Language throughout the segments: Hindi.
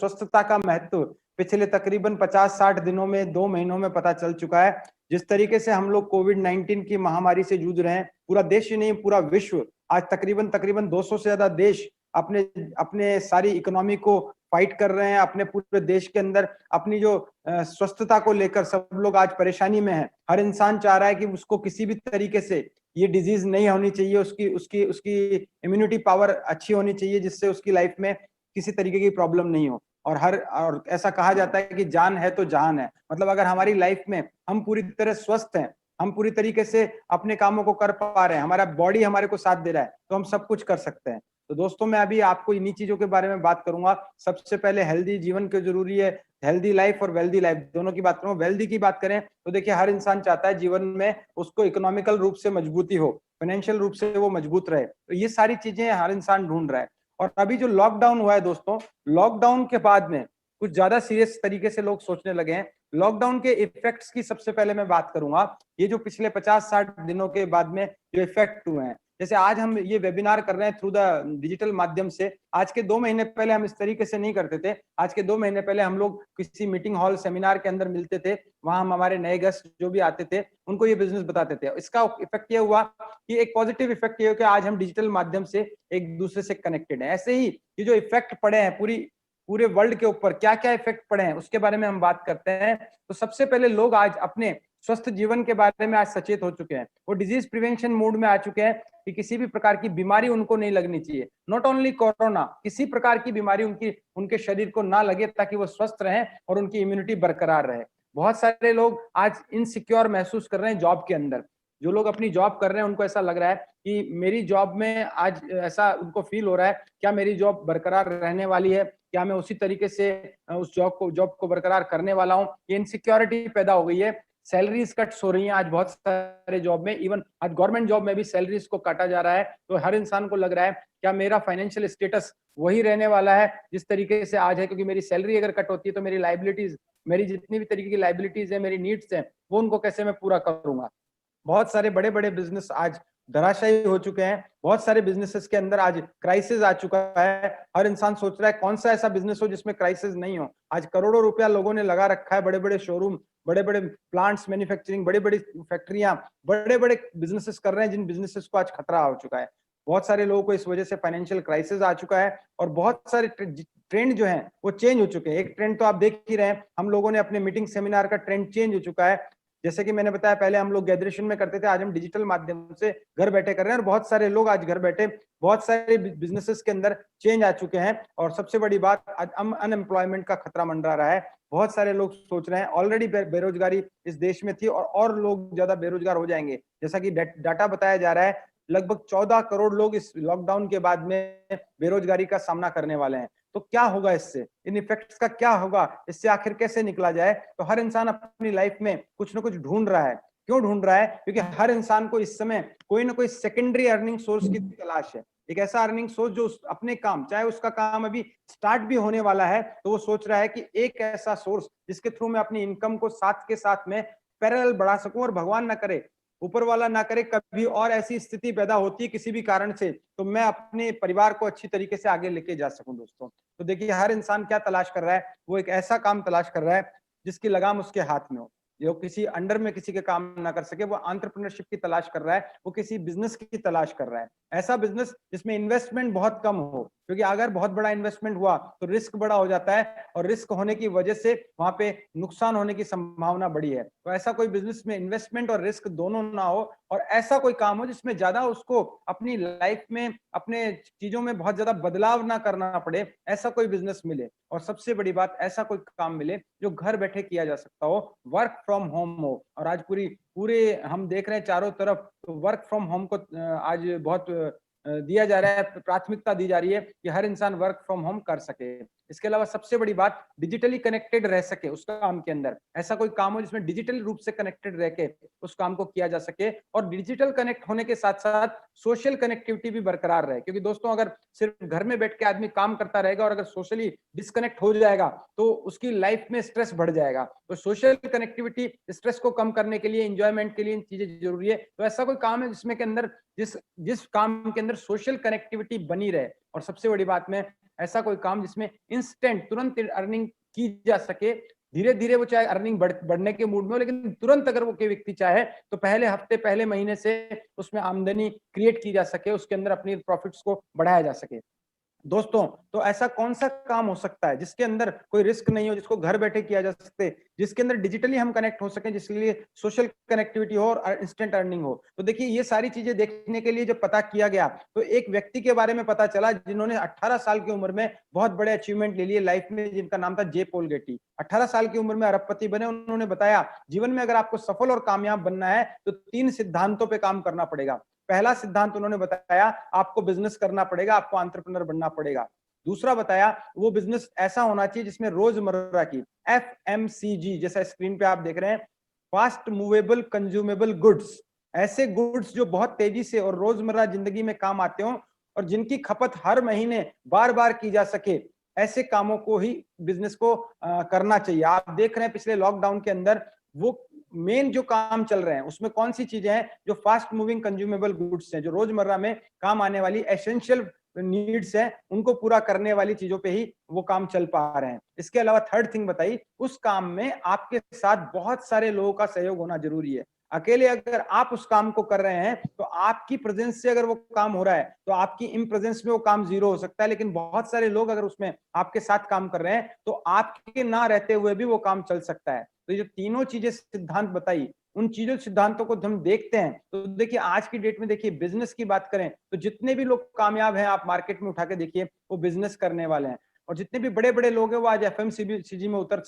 स्वस्थता का महत्व पिछले तकरीबन 50-60 दिनों में 2 महीनों में पता चल चुका है। जिस तरीके से हम लोग कोविड-19 की महामारी से जूझ रहे हैं, पूरा देश ही नहीं पूरा विश्व आज तकरीबन 200 से ज्यादा देश अपने अपने सारी इकोनॉमी को फाइट कर रहे हैं। अपने पूरे देश के अंदर अपनी जो स्वस्थता को लेकर सब लोग आज परेशानी में हैं। हर इंसान चाह रहा है कि उसको किसी भी तरीके से ये डिजीज नहीं होनी चाहिए, उसकी उसकी उसकी इम्यूनिटी पावर अच्छी होनी चाहिए, जिससे उसकी लाइफ में किसी तरीके की प्रॉब्लम नहीं हो। और ऐसा कहा जाता है कि जान है तो जहान है। मतलब अगर हमारी लाइफ में हम पूरी तरह स्वस्थ हैं, हम पूरी तरीके से अपने कामों को कर पा रहे हैं, हमारा बॉडी हमारे को साथ दे रहा है, तो हम सब कुछ कर सकते हैं। तो दोस्तों, मैं अभी आपको इन्हीं चीजों के बारे में बात करूंगा। सबसे पहले हेल्दी जीवन क्यों जरूरी है, हेल्दी लाइफ और वेल्दी लाइफ दोनों की बात करूंगा। वेल्दी की बात करें तो देखिए, हर इंसान चाहता है जीवन में उसको इकोनॉमिकल रूप से मजबूती हो, फाइनेंशियल रूप से वो मजबूत रहे। तो ये सारी चीजें हर इंसान ढूंढ रहा है। और अभी जो लॉकडाउन हुआ है दोस्तों, लॉकडाउन के बाद में कुछ ज्यादा सीरियस तरीके से लोग सोचने लगे हैं। लॉकडाउन के इफेक्ट्स की सबसे पहले मैं बात करूंगा। ये जो पिछले 50-60 दिनों के बाद में जो इफेक्ट हुए हैं, जैसे आज हम ये वेबिनार कर रहे हैं थ्रू द डिजिटल माध्यम से। आज के 2 महीने पहले हम इस तरीके से नहीं करते थे। आज के 2 महीने पहले हम लोग किसी मीटिंग हॉल सेमिनार के अंदर मिलते थे, वहां हम हमारे नए गेस्ट जो भी आते थे उनको ये बिजनेस बताते थे। इसका इफेक्ट ये हुआ कि एक पॉजिटिव इफेक्ट ये हो कि आज हम डिजिटल माध्यम से एक दूसरे से कनेक्टेड है। ऐसे ही ये जो इफेक्ट पड़े हैं पूरे वर्ल्ड के ऊपर, क्या क्या इफेक्ट पड़े हैं उसके बारे में हम बात करते हैं। तो सबसे पहले लोग आज अपने स्वस्थ जीवन के बारे में आज सचेत हो चुके हैं। वो डिजीज प्रिवेंशन मोड में आ चुके हैं कि किसी भी प्रकार की बीमारी उनको नहीं लगनी चाहिए। नॉट ओनली कोरोना, किसी प्रकार की बीमारी उनके शरीर को ना लगे, ताकि वो स्वस्थ रहें और उनकी इम्यूनिटी बरकरार रहे। बहुत सारे लोग आज इनसिक्योर महसूस कर रहे हैं जॉब के अंदर। जो लोग अपनी जॉब कर रहे हैं उनको ऐसा लग रहा है कि मेरी जॉब में आज ऐसा उनको फील हो रहा है, क्या मेरी जॉब बरकरार रहने वाली है, क्या मैं उसी तरीके से उस जॉब को बरकरार करने वाला हूँ। ये इनसिक्योरिटी पैदा हो गई है। सैलरीज कट्स हो रही हैं आज बहुत सारे जॉब में। इवन आज गवर्नमेंट जॉब में भी सैलरीज को काटा जा रहा है। तो हर इंसान को लग रहा है क्या मेरा फाइनेंशियल स्टेटस वही रहने वाला है जिस तरीके से आज है, क्योंकि मेरी सैलरी अगर कट होती है तो मेरी लाइबिलिटीज, मेरी जितनी भी तरीके की लाइबिलिटीज है, मेरी नीड्स हैं, वो उनको कैसे मैं पूरा करूंगा। बहुत सारे बड़े बड़े बिजनेस आज धराशायी हो चुके हैं। बहुत सारे बिजनेसेस के अंदर आज क्राइसिस आ चुका है। हर इंसान सोच रहा है कौन सा ऐसा बिजनेस हो जिसमें क्राइसिस नहीं हो। आज करोड़ों रुपया लोगों ने लगा रखा है, बड़े बड़े शोरूम, बड़े बड़े प्लांट्स, मैन्युफैक्चरिंग, बड़ी बड़ी फैक्ट्रियां, बड़े बड़े बिजनेसेस कर रहे हैं, जिन बिजनेसेस को आज खतरा हो चुका है। बहुत सारे लोगों को इस वजह से फाइनेंशियल क्राइसिस आ चुका है। और बहुत सारे ट्रेंड जो है वो चेंज हो चुके हैं। एक ट्रेंड तो आप देख ही रहे हैं, हम लोगों ने अपने मीटिंग सेमिनार का ट्रेंड चेंज हो चुका है। जैसे कि मैंने बताया, पहले हम लोग गैदरेशन में करते थे, आज हम डिजिटल माध्यम से घर बैठे कर रहे हैं। और बहुत सारे लोग आज घर बैठे बहुत सारे बिजनेसेस के अंदर चेंज आ चुके हैं। और सबसे बड़ी बात, आज अनएम्प्लॉयमेंट का खतरा मंडरा रहा है। बहुत सारे लोग सोच रहे हैं, ऑलरेडी बेरोजगारी इस देश में थी और लोग ज्यादा बेरोजगार हो जाएंगे। जैसा कि डाटा बताया जा रहा है, लगभग 14 करोड़ लोग इस लॉकडाउन के बाद में बेरोजगारी का सामना करने वाले हैं। तो क्या होगा इससे, इन इफेक्ट्स का क्या होगा, इससे आखिर कैसे निकला जाए। तो हर इंसान अपनी लाइफ में कुछ ना कुछ ढूंढ रहा है। क्यों ढूंढ रहा है? क्योंकि हर इंसान को इस समय कोई ना कोई सेकेंडरी अर्निंग सोर्स की तलाश है। एक ऐसा अर्निंग सोर्स जो अपने काम, चाहे उसका काम अभी स्टार्ट भी होने वाला है, तो वो सोच रहा है कि एक ऐसा सोर्स जिसके थ्रू मैं अपनी इनकम को साथ के साथ में पैरेलल बढ़ा सकूं। और भगवान ना करे, ऊपर वाला ना करे, कभी और ऐसी स्थिति पैदा होती है किसी भी कारण से, तो मैं अपने परिवार को अच्छी तरीके से आगे लेके जा सकूं। दोस्तों, तो देखिए, हर इंसान क्या तलाश कर रहा है, वो एक ऐसा काम तलाश कर रहा है जिसकी लगाम उसके हाथ में हो, जो किसी अंडर में किसी के काम ना कर सके। वो एंटरप्रेन्योरशिप की तलाश कर रहा है, वो किसी बिजनेस की तलाश कर रहा है, ऐसा बिजनेस जिसमें इन्वेस्टमेंट बहुत कम हो। क्योंकि अगर बहुत बड़ा इन्वेस्टमेंट हुआ तो रिस्क बड़ा हो जाता है, और रिस्क होने की वजह से वहां पे नुकसान होने की संभावना बड़ी है। तो ऐसा कोई बिजनेस में इन्वेस्टमेंट और रिस्क दोनों ना हो, और ऐसा कोई काम हो जिसमें ज्यादा उसको अपनी लाइफ में, अपने चीजों में बहुत ज्यादा बदलाव ना करना पड़े, ऐसा कोई बिजनेस मिले। और सबसे बड़ी बात, ऐसा कोई काम मिले जो घर बैठे किया जा सकता हो, वर्क फ्रॉम होम हो। और आज पूरे हम देख रहे हैं चारों तरफ, तो वर्क फ्रॉम होम को आज बहुत दिया जा रहा है, प्राथमिकता दी जा रही है कि हर इंसान वर्क फ्रॉम होम कर सके। इसके अलावा सबसे बड़ी बात, डिजिटली कनेक्टेड रह सके उस काम के अंदर। ऐसा कोई काम हो जिसमें डिजिटल रूप से कनेक्टेड रह के उस काम को किया जा सके। और डिजिटल कनेक्ट होने के साथ साथ सोशल कनेक्टिविटी भी बरकरार रहे। क्योंकि दोस्तों, अगर सिर्फ घर में बैठ के आदमी काम करता रहेगा और अगर सोशली डिस्कनेक्ट हो जाएगा तो उसकी लाइफ में स्ट्रेस बढ़ जाएगा। तो सोशल कनेक्टिविटी स्ट्रेस को कम करने के लिए, इंजॉयमेंट के लिए इन चीजें जरूरी है। तो ऐसा कोई काम है जिसमें के अंदर जिस जिस काम के अंदर सोशल कनेक्टिविटी बनी रहे और सबसे बड़ी बात में ऐसा कोई काम जिसमें इंस्टेंट तुरंत अर्निंग की जा सके, धीरे धीरे वो चाहे अर्निंग बढ़ने के मूड में हो, लेकिन तुरंत अगर वो कोई व्यक्ति चाहे तो पहले हफ्ते पहले महीने से उसमें आमदनी क्रिएट की जा सके, उसके अंदर अपनी प्रॉफिट्स को बढ़ाया जा सके। दोस्तों, तो ऐसा कौन सा काम हो सकता है जिसके अंदर कोई रिस्क नहीं हो, जिसको घर बैठे किया जा सकते, जिसके अंदर डिजिटली हम कनेक्ट हो सकें, जिसके लिए सोशल कनेक्टिविटी हो और इंस्टेंट अर्निंग हो। तो देखिए, ये सारी चीजें देखने के लिए जब पता किया गया तो एक व्यक्ति के बारे में पता चला जिन्होंने 18 साल की उम्र में बहुत बड़े अचीवमेंट ले लिए लाइफ में, जिनका नाम था जे पॉल गेटी। 18 साल की उम्र में अरबपति बने। उन्होंने बताया जीवन में अगर आपको सफल और कामयाब बनना है तो 3 सिद्धांतों पे काम करना पड़ेगा। पहला सिद्धांत उन्होंने बताया, आपको बिजनेस करना पड़ेगा, आपको एंटरप्रेन्योर बनना पड़ेगा। दूसरा बताया, वो बिजनेस ऐसा होना चाहिए जिसमें रोजमर्रा की FMCG, जैसा स्क्रीन पे आप देख रहे हैं, फास्ट मूवेबल कंज्यूमेबल गुड्स, ऐसे गुड्स जो बहुत तेजी से और रोजमर्रा जिंदगी में काम आते हो और जिनकी खपत हर महीने बार बार की जा सके, ऐसे कामों को ही बिजनेस को करना चाहिए। आप देख रहे हैं पिछले लॉकडाउन के अंदर वो मेन जो काम चल रहे हैं उसमें कौन सी चीजें हैं, जो फास्ट मूविंग कंज्यूमेबल गुड्स हैं, जो रोजमर्रा में काम आने वाली एसेंशियल नीड्स हैं, उनको पूरा करने वाली चीजों पे ही वो काम चल पा रहे हैं। इसके अलावा थर्ड थिंग बताई, उस काम में आपके साथ बहुत सारे लोगों का सहयोग होना जरूरी है। अकेले अगर आप उस काम को कर रहे हैं तो आपकी प्रेजेंस से अगर वो काम हो रहा है तो आपकी इन प्रेजेंस में वो काम जीरो हो सकता है, लेकिन बहुत सारे लोग अगर उसमें आपके साथ काम कर रहे हैं तो आपके ना रहते हुए भी वो काम चल सकता है। तो ये जो तीनों चीजें सिद्धांत बताई, उन चीजों सिद्धांतों को हम देखते हैं तो देखिए आज की डेट में देखिए बिजनेस की बात करें तो जितने भी लोग कामयाब हैं आप मार्केट में उठा के देखिए वो बिजनेस करने वाले हैं। और जितने भी बड़े बड़े लोग हैं वो आज FMCG में उतर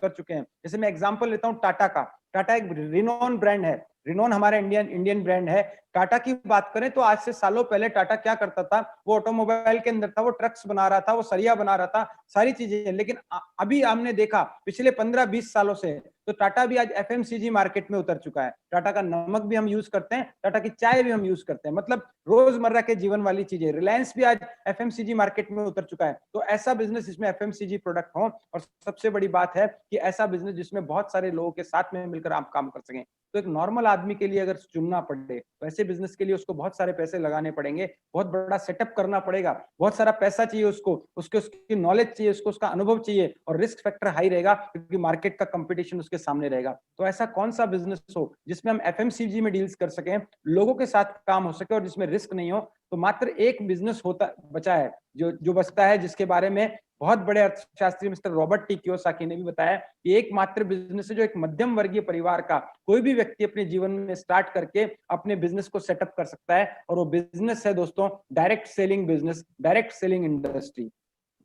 चुके हैं। जैसे मैं एग्जांपल लेता हूं टाटा का। टाटा एक रिनोन ब्रांड है, रिनोन हमारा इंडियन ब्रांड है। टाटा की बात करें तो आज से सालों पहले टाटा क्या करता था, वो ऑटोमोबाइल के अंदर था, वो ट्रक्स बना रहा था, वो सरिया बना रहा था, सारी चीजें। लेकिन अभी हमने देखा पिछले 15-20 सालों से तो टाटा भी आज FMCG मार्केट में उतर चुका है। टाटा का नमक भी हम यूज करते हैं, टाटा की चाय भी हम यूज करते हैं, मतलब रोजमर्रा के जीवन वाली चीजें। रिलायंस भी आज FMCG मार्केट में उतर चुका है। तो ऐसा बिजनेस जिसमें FMCG प्रोडक्ट हो, और सबसे बड़ी बात है कि ऐसा बिजनेस जिसमें बहुत सारे लोगों के साथ में मिलकर आप काम कर सकें। तो एक नॉर्मल आदमी के लिए अगर चुनना पड़े तो ऐसे बिजनेस के लिए उसको बहुत सारे पैसे लगाने पड़ेंगे, बहुत बड़ा सेटअप करना पड़ेगा, बहुत सारा पैसा चाहिए उसको, उसकी नॉलेज चाहिए, उसको उसका अनुभव चाहिए, और रिस्क फैक्टर हाई रहेगा क्योंकि मार्केट का कंपटीशन उसके सामने रहेगा। तो ऐसा कौन सा बिजनेस हो जिसमें हम FMCG में डील्स कर सकें, लोगों के साथ काम हो सके और जिसमें रिस्क नहीं हो। तो मात्र एक बिजनेस होता बचा है, जो बचता है, जिसके बारे में बहुत बड़े अर्थशास्त्री मिस्टर रॉबर्ट टी कियोसाकी ने भी बताया कि एकमात्र बिजनेस है जो एक मध्यम वर्गीय परिवार का कोई भी व्यक्ति अपने जीवन में स्टार्ट करके अपने बिजनेस को सेटअप कर सकता है, और वो बिजनेस है दोस्तों direct selling business, direct selling industry.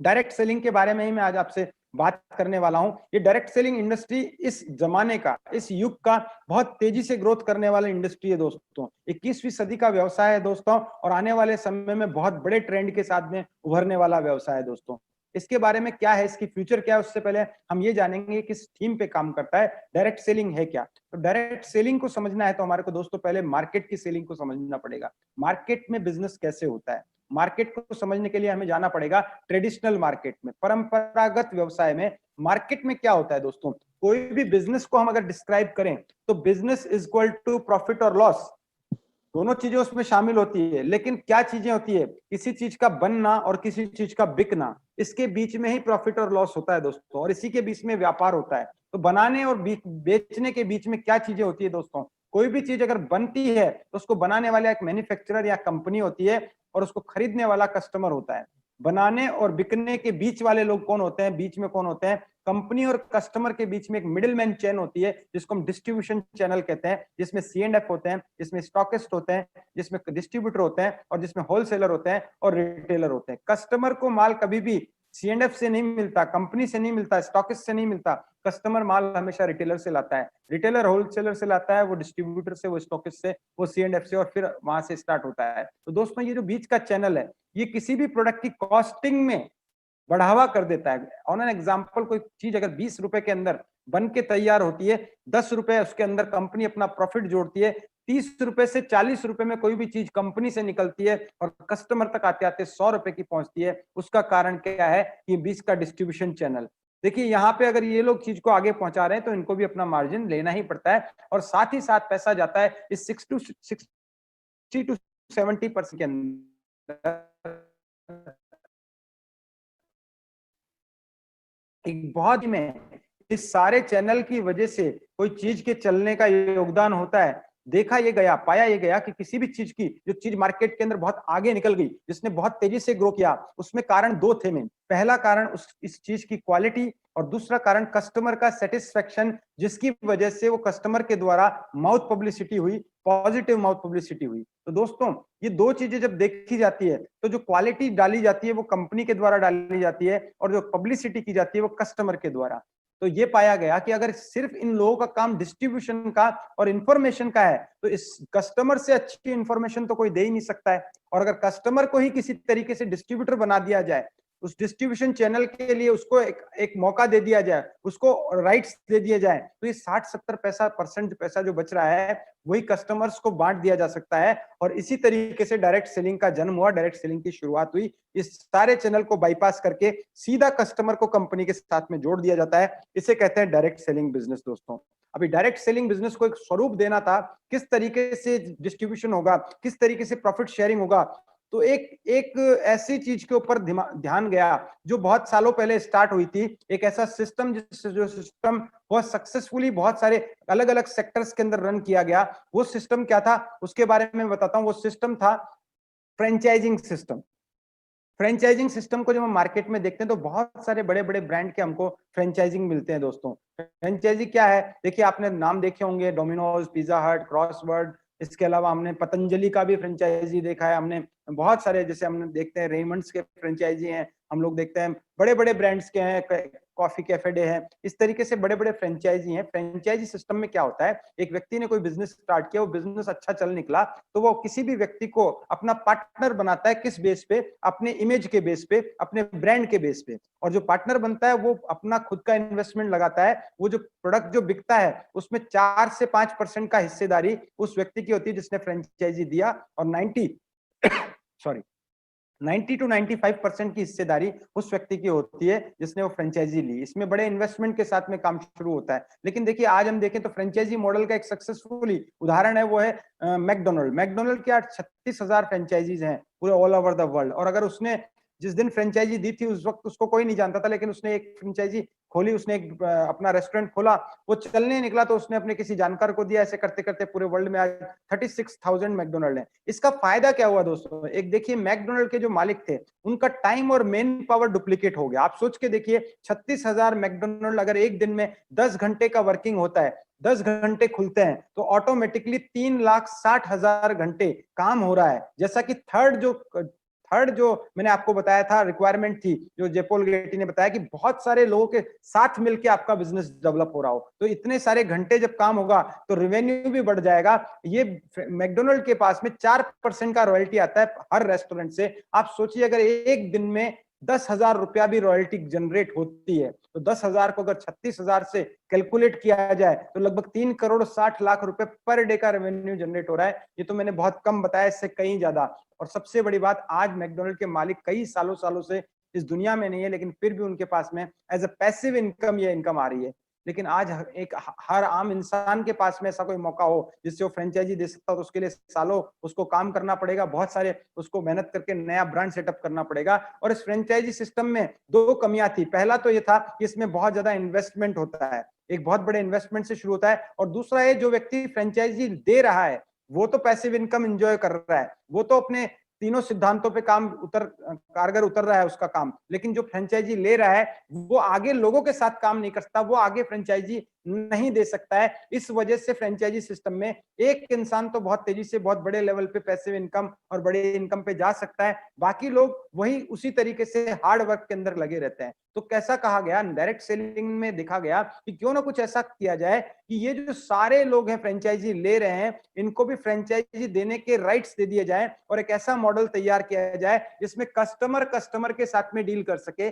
Direct selling के बारे में ही मैं आज आपसे बात करने वाला हूं। ये डायरेक्ट सेलिंग इंडस्ट्री इस जमाने का, इस युग का बहुत तेजी से ग्रोथ करने वाला इंडस्ट्री है दोस्तों। 21वीं सदी का व्यवसाय है दोस्तों, और आने वाले समय में बहुत बड़े ट्रेंड के साथ में उभरने वाला व्यवसाय है दोस्तों। इसके बारे में क्या है, इसकी फ्यूचर क्या है, उससे पहले हम ये जानेंगे किस थीम पे काम करता है, डायरेक्ट सेलिंग है क्या। तो डायरेक्ट सेलिंग को समझना है तो हमारे को दोस्तों पहले मार्केट की सेलिंग को समझना पड़ेगा। मार्केट में बिजनेस कैसे होता है, मार्केट को समझने के लिए हमें जाना पड़ेगा ट्रेडिशनल मार्केट में, परंपरागत व्यवसाय में। मार्केट में क्या होता है दोस्तों, कोई भी बिजनेस को हम अगर डिस्क्राइब करें तो business is equal to profit और लॉस, दोनों चीजें उसमें शामिल होती है। लेकिन क्या चीजें होती है, किसी चीज का बनना और किसी चीज का बिकना, इसके बीच में ही प्रॉफिट और लॉस होता है दोस्तों, और इसी के बीच में व्यापार होता है। तो बनाने और बेचने के बीच में क्या चीजें होती है दोस्तों, कोई भी चीज अगर बनती है तो उसको बनाने वाला एक मैन्युफैक्चरर या कंपनी होती है, और उसको खरीदने वाला कस्टमर होता है। बनाने और बिकने के बीच वाले लोग कौन होते हैं, बीच में कौन होते हैं, कंपनी और कस्टमर के बीच में एक मिडिल मैन चेन होती है जिसको हम डिस्ट्रीब्यूशन चैनल कहते हैं, जिसमें C&F होते हैं, जिसमें स्टॉकिस्ट होते हैं, जिसमें डिस्ट्रीब्यूटर होते हैं, और जिसमें होलसेलर होते हैं और रिटेलर होते हैं। कस्टमर को माल कभी भी C&F से नहीं मिलता, कंपनी से नहीं मिलता, स्टॉकिस्ट से नहीं मिलता। कस्टमर माल हमेशा रिटेलर से लाता है, रिटेलर होलसेलर से लाता है, वो डिस्ट्रीब्यूटर से, वो स्टॉकिस्ट से, वो C&F से, और फिर वहां से स्टार्ट होता है। तो दोस्तों ये जो बीच का चैनल है ये किसी भी प्रोडक्ट की कॉस्टिंग में बढ़ावा कर देता है। ऑन एन एग्जाम्पल, कोई चीज अगर 20 रुपए के अंदर बन के तैयार होती है, 10 रुपए उसके अंदर कंपनी अपना प्रॉफिट जोड़ती है, 30 रुपए से 40 रुपए में कोई भी चीज कंपनी से निकलती है और कस्टमर तक आते आते 100 रुपए की पहुंचती है। उसका कारण क्या है, कि बीच का डिस्ट्रीब्यूशन चैनल। देखिए यहाँ पे अगर ये लोग चीज को आगे पहुंचा रहे हैं तो इनको भी अपना मार्जिन लेना ही पड़ता है, और साथ ही साथ पैसा जाता है इस 60 to 70% के अंदर एक बहुत ही में इस सारे चैनल की वजह से कोई चीज के चलने का योगदान होता है। देखा ये गया, पाया ये गया कि किसी भी चीज की जो चीज मार्केट के अंदर बहुत आगे निकल गई, जिसने बहुत तेजी से ग्रो किया, उसमें कारण दो थे मेन। पहला कारण उस इस चीज की क्वालिटी, और दूसरा कारण कस्टमर का सेटिस्फेक्शन, जिसकी वजह से वो कस्टमर के द्वारा माउथ पब्लिसिटी हुई, पॉजिटिव माउथ पब्लिसिटी हुई। तो दोस्तों, ये दो चीजें जब देखी जाती है तो जो क्वालिटी डाली जाती है वो कंपनी के द्वारा डाली जाती है, और जो पब्लिसिटी की जाती है वो कस्टमर के द्वारा। तो ये पाया गया कि अगर सिर्फ इन लोगों का काम डिस्ट्रीब्यूशन का और इंफॉर्मेशन का है, तो इस कस्टमर से अच्छी इंफॉर्मेशन तो कोई दे ही नहीं सकता है। और अगर कस्टमर को ही किसी तरीके से डिस्ट्रीब्यूटर बना दिया जाए, उस डिस्ट्रीब्यूशन चैनल के लिए उसको एक मौका दे दिया जाए, उसको राइट्स दे दिए जाए, तो ये 60-70 परसेंट पैसा जो बच रहा है वही कस्टमर्स को बांट दिया जा सकता है। और इसी तरीके से डायरेक्ट सेलिंग का जन्म हुआ, डायरेक्ट सेलिंग की शुरुआत हुई। इस सारे चैनल को बाईपास करके सीधा कस्टमर को कंपनी के साथ में जोड़ दिया जाता है। इसे कहते हैं डायरेक्ट सेलिंग बिजनेस। दोस्तों, अभी डायरेक्ट सेलिंग बिजनेस को एक स्वरूप देना था, किस तरीके से डिस्ट्रीब्यूशन होगा, किस तरीके से प्रॉफिट शेयरिंग होगा, तो एक एक ऐसी चीज के ऊपर ध्यान गया जो बहुत सालों पहले स्टार्ट हुई थी। एक ऐसा सिस्टम जो सिस्टम बहुत सक्सेसफुली बहुत सारे अलग अलग सेक्टर्स के अंदर रन किया गया। वो सिस्टम क्या था उसके बारे में बताता हूं। वो सिस्टम था फ्रेंचाइजिंग सिस्टम। फ्रेंचाइजिंग सिस्टम को जब हम मार्केट में देखते हैं तो बहुत सारे बड़े बड़े ब्रांड के हमको फ्रेंचाइजिंग मिलते हैं। दोस्तों, फ्रेंचाइजी क्या है? देखिए, आपने नाम देखे होंगे, डोमिनोज, पिज्जा हट, क्रॉसवर्ड। इसके अलावा हमने पतंजलि का भी फ्रेंचाइजी देखा है। हमने बहुत सारे, जैसे हमने देखते हैं रेमंड्स के फ्रेंचाइजी हैं, हम लोग देखते हैं बड़े बड़े ब्रांड्स के हैं, कॉफी कैफे डे है। इस तरीके से बड़े बड़े फ्रेंचाइजी हैं। फ्रेंचाइजी सिस्टम में क्या होता है, एक व्यक्ति ने कोई बिजनेस स्टार्ट किया, वो बिजनेस अच्छा चल निकला, तो वो किसी भी व्यक्ति को अपना पार्टनर बनाता है। किस बेस पे? अपने इमेज के बेस पे, अपने ब्रांड के बेस पे। और जो पार्टनर बनता है वो अपना खुद का इन्वेस्टमेंट लगाता है। वो जो प्रोडक्ट जो बिकता है उसमें 4 से 5% का हिस्सेदारी उस व्यक्ति की होती है जिसने फ्रेंचाइजी दिया, और 90 टू 95% की हिस्सेदारी उस व्यक्ति की होती है जिसने वो फ्रेंचाइजी ली। इसमें बड़े इन्वेस्टमेंट के साथ में काम शुरू होता है। लेकिन देखिए, आज हम देखें तो फ्रेंचाइजी मॉडल का एक सक्सेसफुली उदाहरण है, वो है मैकडोनल्ड। मैकडोनल्ड की आज 36,000 फ्रेंचाइजीज हैं पूरे ऑल ओवर द वर्ल्ड। और अगर उसने जिस दिन फ्रेंचाइजी दी थी उस वक्त उसको कोई नहीं जानता था, लेकिन उसने एक फ्रेंचाइजी खोली, उसने एक अपना रेस्टोरेंट खोला, वो चलने निकला तो उसने अपने किसी जानकार को दिया। ऐसे करते करते पूरे वर्ल्ड में आज 36,000 मैकडोनल्ड है। इसका फायदा क्या हुआ दोस्तों? एक देखिए, मैकडोनल्ड के जो मालिक थे उनका टाइम और मेन पावर डुप्लीकेट हो गया। आप सोच के देखिए, 36,000 मैकडोनल्ड अगर एक दिन में 10 घंटे का वर्किंग होता है, 10 घंटे खुलते हैं, तो ऑटोमेटिकली 3,60,000 घंटे काम हो रहा है। जैसा कि थर्ड जो मैंने आपको बताया था रिक्वायरमेंट थी, जो जेपोल गेटी ने बताया कि बहुत सारे लोगों के साथ मिलकर आपका बिजनेस डेवलप हो रहा हो, तो इतने सारे घंटे जब काम होगा तो रेवेन्यू भी बढ़ जाएगा। ये मैकडोनल्ड के पास में 4% का रॉयल्टी आता है हर रेस्टोरेंट से। आप सोचिए, अगर एक दिन में 10,000 रुपया भी रॉयल्टी जनरेट होती है, तो 10,000 को अगर 36,000 से कैलकुलेट किया जाए तो लगभग 3,60,00,000 रुपए पर डे का रेवेन्यू जनरेट हो रहा है। ये तो मैंने बहुत कम बताया, इससे कहीं ज्यादा। और सबसे बड़ी बात, आज मैकडोनल्ड के मालिक कई सालों सालों से इस दुनिया में नहीं है, लेकिन फिर भी उनके पास में एज अ पैसिव इनकम ये इनकम आ रही है। लेकिन आज एक हर आम इंसान के पास में ऐसा कोई मौका हो जिससे वो फ्रेंचाइजी दे सकता हो, तो उसके लिए सालों उसको काम करना पड़ेगा, बहुत सारे उसको मेहनत करके नया ब्रांड सेटअप करना पड़ेगा। और इस फ्रेंचाइजी सिस्टम में दो कमियां थी। पहला तो ये था कि इसमें बहुत ज्यादा इन्वेस्टमेंट होता है, एक बहुत बड़े इन्वेस्टमेंट से शुरू होता है। और दूसरा है, जो व्यक्ति फ्रेंचाइजी दे रहा है वो तो पैसिव इनकम एंजॉय कर रहा है, वो तो अपने तीनों सिद्धांतों पे कारगर उतर रहा है उसका काम। लेकिन जो फ्रेंचाइजी ले रहा है वो आगे लोगों के साथ काम नहीं कर सकता, वो आगे फ्रेंचाइजी नहीं दे सकता है। इस वजह से फ्रेंचाइजी सिस्टम में एक इंसान तो बहुत तेजी से बहुत बड़े लेवल पे पैसिव इनकम और बड़े इनकम पे जा सकता है, बाकी लोग वही उसी तरीके से हार्ड वर्क के अंदर लगे रहते हैं। तो कैसा कहा गया, डायरेक्ट सेलिंग में देखा गया कि क्यों ना कुछ ऐसा किया जाए कि ये जो सारे लोग हैं फ्रेंचाइजी ले रहे हैं, इनको भी फ्रेंचाइजी देने के राइट्स दे दिए जाए, और एक ऐसा मॉडल तैयार किया जाए जिसमें कस्टमर के साथ में डील कर सके,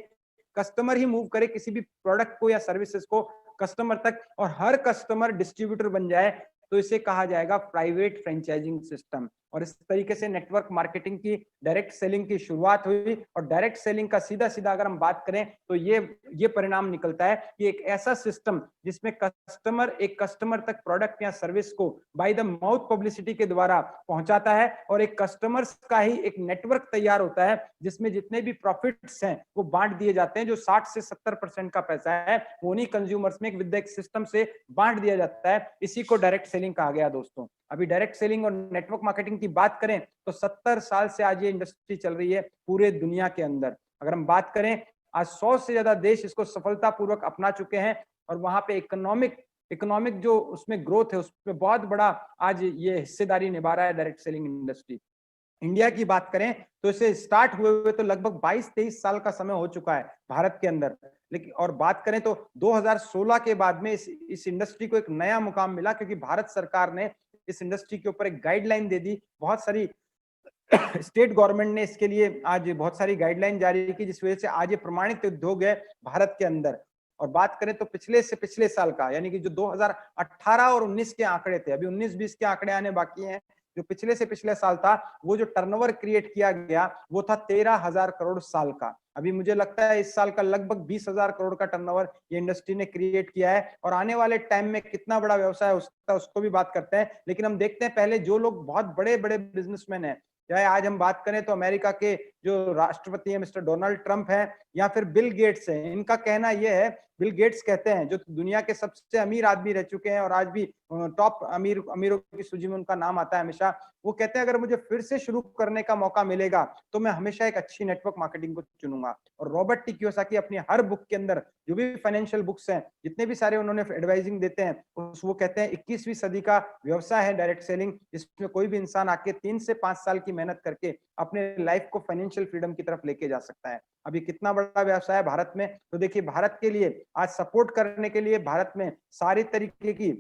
कस्टमर ही मूव करे किसी भी प्रोडक्ट को या सर्विसेज को कस्टमर तक, और हर कस्टमर डिस्ट्रीब्यूटर बन जाए। तो इसे कहा जाएगा प्राइवेट फ्रेंचाइजिंग सिस्टम। और इस तरीके से नेटवर्क मार्केटिंग की, डायरेक्ट सेलिंग की शुरुआत हुई। और डायरेक्ट सेलिंग का सीधा सीधा अगर हम बात करें तो ये परिणाम निकलता है कि एक ऐसा सिस्टम जिसमें एक कस्टमर तक प्रोडक्ट या सर्विस को बाय द माउथ पब्लिसिटी के द्वारा पहुंचाता है, और एक कस्टमर्स का ही एक नेटवर्क तैयार होता है जिसमें जितने भी प्रॉफिट्स हैं वो बांट दिए जाते हैं। जो 60 से 70% का पैसा है वो उन्हीं कंज्यूमर्स में विद एक सिस्टम से बांट दिया जाता है। इसी को डायरेक्ट सेलिंग कहा गया दोस्तों। अभी डायरेक्ट सेलिंग और नेटवर्क मार्केटिंग की बात करें तो 70 साल से आज ये इंडस्ट्री चल रही है पूरे दुनिया के अंदर। अगर हम बात करें, आज 100 से ज्यादा देश इसको सफलतापूर्वक अपना चुके हैं, और वहां पे इकोनॉमिक जो उसमें ग्रोथ है उसमें बहुत बड़ा आज ये हिस्सेदारी निभा रहा है डायरेक्ट सेलिंग इंडस्ट्री। इंडिया की बात करें तो इसे स्टार्ट हुए हुए तो लगभग 22-23 साल का समय हो चुका है भारत के अंदर। लेकिन और बात करें तो 2016 के बाद में इस इंडस्ट्री को एक नया मुकाम मिला, क्योंकि भारत सरकार ने इस इंडस्ट्री के ऊपर एक गाइडलाइन दे दी। बहुत सारी स्टेट गवर्नमेंट ने इसके लिए आज बहुत सारी गाइडलाइन जारी की, जिस वजह से आज ये प्रमाणित उद्योग है भारत के अंदर। और बात करें तो पिछले साल का, यानी कि जो 2018 और 19 के आंकड़े थे, अभी 19-20 के आंकड़े आने बाकी हैं, जो पिछले से पिछले साल था वो जो टर्नओवर क्रिएट किया गया वो था 13,000 करोड़ साल का। अभी मुझे लगता है इस साल का लगभग 20,000 करोड़ का टर्नओवर ये इंडस्ट्री ने क्रिएट किया है, और आने वाले टाइम में कितना बड़ा व्यवसाय हो सकता है उसको भी बात करते हैं। लेकिन हम देखते हैं पहले जो लोग बहुत बड़े बड़े बिजनेसमैन हैं, चाहे आज हम बात करें तो अमेरिका के जो राष्ट्रपति हैं मिस्टर डोनाल्ड ट्रंप हैं, या फिर बिल गेट्स हैं, इनका कहना यह है, बिल गेट्स कहते हैं, जो दुनिया के सबसे अमीर आदमी रह चुके हैं और आज भी टॉप अमीरों की सूची में उनका नाम आता है हमेशा, वो कहते हैं अगर मुझे फिर से शुरू करने का मौका मिलेगा तो मैं हमेशा एक अच्छी नेटवर्क मार्केटिंग को चुनूंगा। और रॉबर्ट टी कियोसाकी अपनी हर बुक के अंदर, जो भी फाइनेंशियल बुक्स हैं, जितने भी सारे उन्होंने एडवाइजिंग देते हैं, वो कहते हैं 21वीं सदी का व्यवसाय है डायरेक्ट सेलिंग, जिसमें कोई भी इंसान आके 3 से 5 साल की मेहनत करके अपने लाइफ को फाइनेंशियल फ्रीडम की तरफ लेके जा सकता है। अभी कितना बड़ा व्यवसाय है भारत में, तो देखिए भारत के लिए आज सपोर्ट करने के लिए भारत में सारी तरीके की,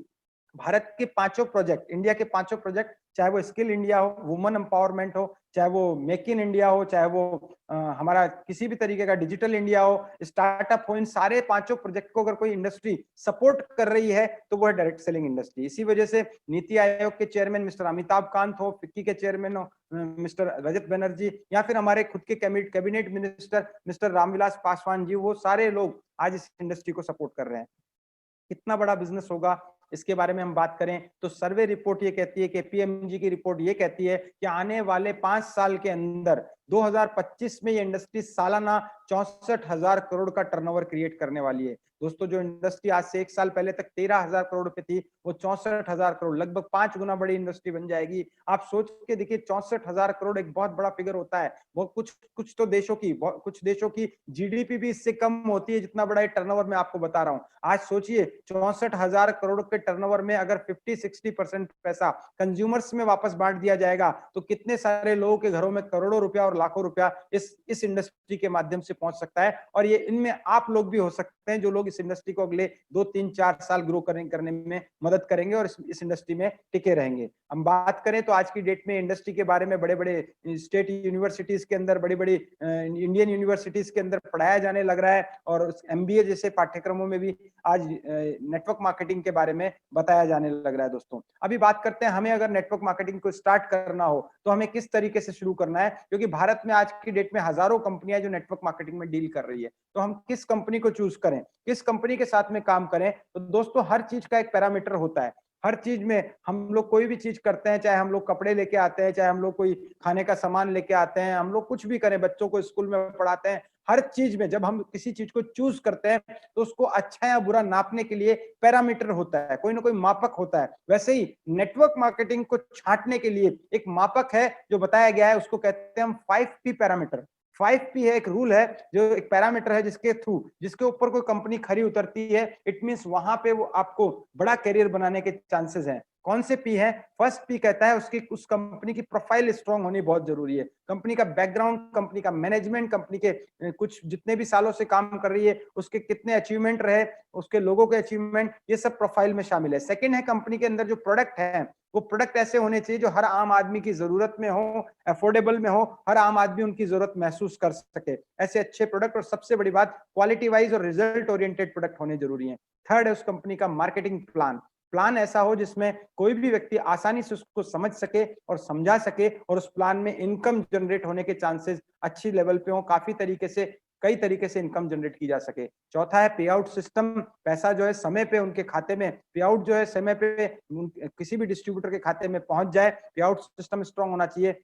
भारत के पांचों प्रोजेक्ट, इंडिया के पांचों प्रोजेक्ट, चाहे वो स्किल इंडिया हो, वुमेन एम्पावरमेंट हो, चाहे वो मेक इन इंडिया हो, चाहे वो हमारा किसी भी तरीके का डिजिटल इंडिया हो, स्टार्टअप हो, इन सारे पांचों प्रोजेक्ट को अगर कोई इंडस्ट्री सपोर्ट कर रही है तो वो है डायरेक्ट सेलिंग इंडस्ट्री। इसी वजह से नीति आयोग के चेयरमैन मिस्टर अमिताभ कांत हो, फिक्की के चेयरमैन हो मिस्टर रजत बनर्जी, या फिर हमारे खुद के cabinet minister mister Ramvilas Paswan ji, वो सारे लोग आज इस इंडस्ट्री को सपोर्ट कर रहे हैं। कितना बड़ा बिजनेस होगा इसके बारे में हम बात करें तो सर्वे रिपोर्ट ये कहती है कि पीएमजी की रिपोर्ट ये कहती है कि आने वाले 5 साल के अंदर 2025 में ये इंडस्ट्री सालाना 64,000 करोड़ का टर्नओवर क्रिएट करने वाली है। दोस्तों, जो इंडस्ट्री आज से 1 साल पहले तक 13,000 करोड़ पे थी, वो 64,000 करोड़, लगभग 5 गुना बड़ी इंडस्ट्री बन जाएगी। आप सोच के देखिए, 64,000 करोड़ एक बहुत बड़ा फिगर होता है। वो कुछ देशों की जीडीपी भी इससे कम होती है, जितना बड़ा टर्नओवर मैं आपको बता रहा हूँ। आज सोचिए 64,000 करोड़ के टर्नओवर में अगर 50-60% पैसा कंज्यूमर्स में वापस बांट दिया जाएगा तो कितने सारे लोगों के घरों में करोड़ों रुपया और लाखों रुपया इस इंडस्ट्री के माध्यम से पहुंच सकता है। और ये इनमें आप लोग भी हो सकते हैं, जो लोग इस इंडस्ट्री को अगले 2-3-4 साल ग्रो करने में मदद करेंगे और इस इंडस्ट्री में टिके रहेंगे। हम बात करें तो आज की डेट में इंडस्ट्री के बारे में बड़े बड़े स्टेट यूनिवर्सिटीज के अंदर, बड़ी बड़ी इंडियन यूनिवर्सिटीज के अंदर पढ़ाया जाने लग रहा है, और एमबीए जैसे पाठ्यक्रमों में भी आज नेटवर्क मार्केटिंग के बारे में बताया जाने लग रहा है। दोस्तों, अभी बात करते हैं, हमें अगर नेटवर्क मार्केटिंग को स्टार्ट करना हो तो हमें किस तरीके से शुरू करना है, क्योंकि भारत में आज की डेट में हजारों कंपनियां जो नेटवर्क मार्केटिंग में डील कर रही है, तो हम किस कंपनी को चूज करें, किस कंपनी के साथ में काम करें। तो दोस्तों, हर चीज का एक पैरामीटर होता है। हर चीज में हम लोग कोई भी चीज करते हैं, चाहे हम लोग कपड़े लेके आते हैं, चाहे हम लोग कोई खाने का सामान लेके आते हैं, हम लोग कुछ भी करें, बच्चों को स्कूल में पढ़ाते हैं, हर चीज में जब हम किसी चीज को चूज करते हैं तो उसको अच्छा या बुरा नापने के लिए पैरामीटर होता है, कोई ना कोई मापक होता है। वैसे ही नेटवर्क मार्केटिंग को छांटने के लिए एक मापक है जो बताया गया है, उसको कहते हैं हम 5P पैरामीटर। 5P है, एक रूल है, जो एक पैरामीटर है जिसके ऊपर कोई कंपनी खरी उतरती है, इट मींस वहां पे वो आपको बड़ा करियर बनाने के चांसेस हैं। कौन से पी है? फर्स्ट पी कहता है उस कंपनी की प्रोफाइल स्ट्रांग होनी बहुत जरूरी है। कंपनी का बैकग्राउंड, कंपनी का मैनेजमेंट, कंपनी के कुछ जितने भी सालों से काम कर रही है उसके कितने अचीवमेंट रहे, उसके लोगों के अचीवमेंट, ये सब प्रोफाइल में शामिल है। सेकंड है, कंपनी के अंदर जो प्रोडक्ट है वो प्रोडक्ट ऐसे होने चाहिए जो हर आम आदमी की जरूरत में हो, अफोर्डेबल में हो, हर आम आदमी उनकी जरूरत महसूस कर सके, ऐसे अच्छे प्रोडक्ट। और सबसे बड़ी बात, क्वालिटी वाइज और रिजल्ट ओरिएंटेड प्रोडक्ट होने जरूरी है। थर्ड है उस कंपनी का मार्केटिंग प्लान। प्लान ऐसा हो जिसमें कोई भी व्यक्ति आसानी से उसको समझ सके और समझा सके और उस प्लान में इनकम जनरेट होने के चांसेस अच्छी लेवल पे हो, काफी तरीके से कई तरीके से इनकम जनरेट की जा सके। चौथा है पे आउट सिस्टम, पैसा जो है समय पे उनके खाते में, पे आउट जो है समय पे किसी भी डिस्ट्रीब्यूटर के खाते में पहुंच जाए, पे आउट सिस्टम स्ट्रांग होना चाहिए।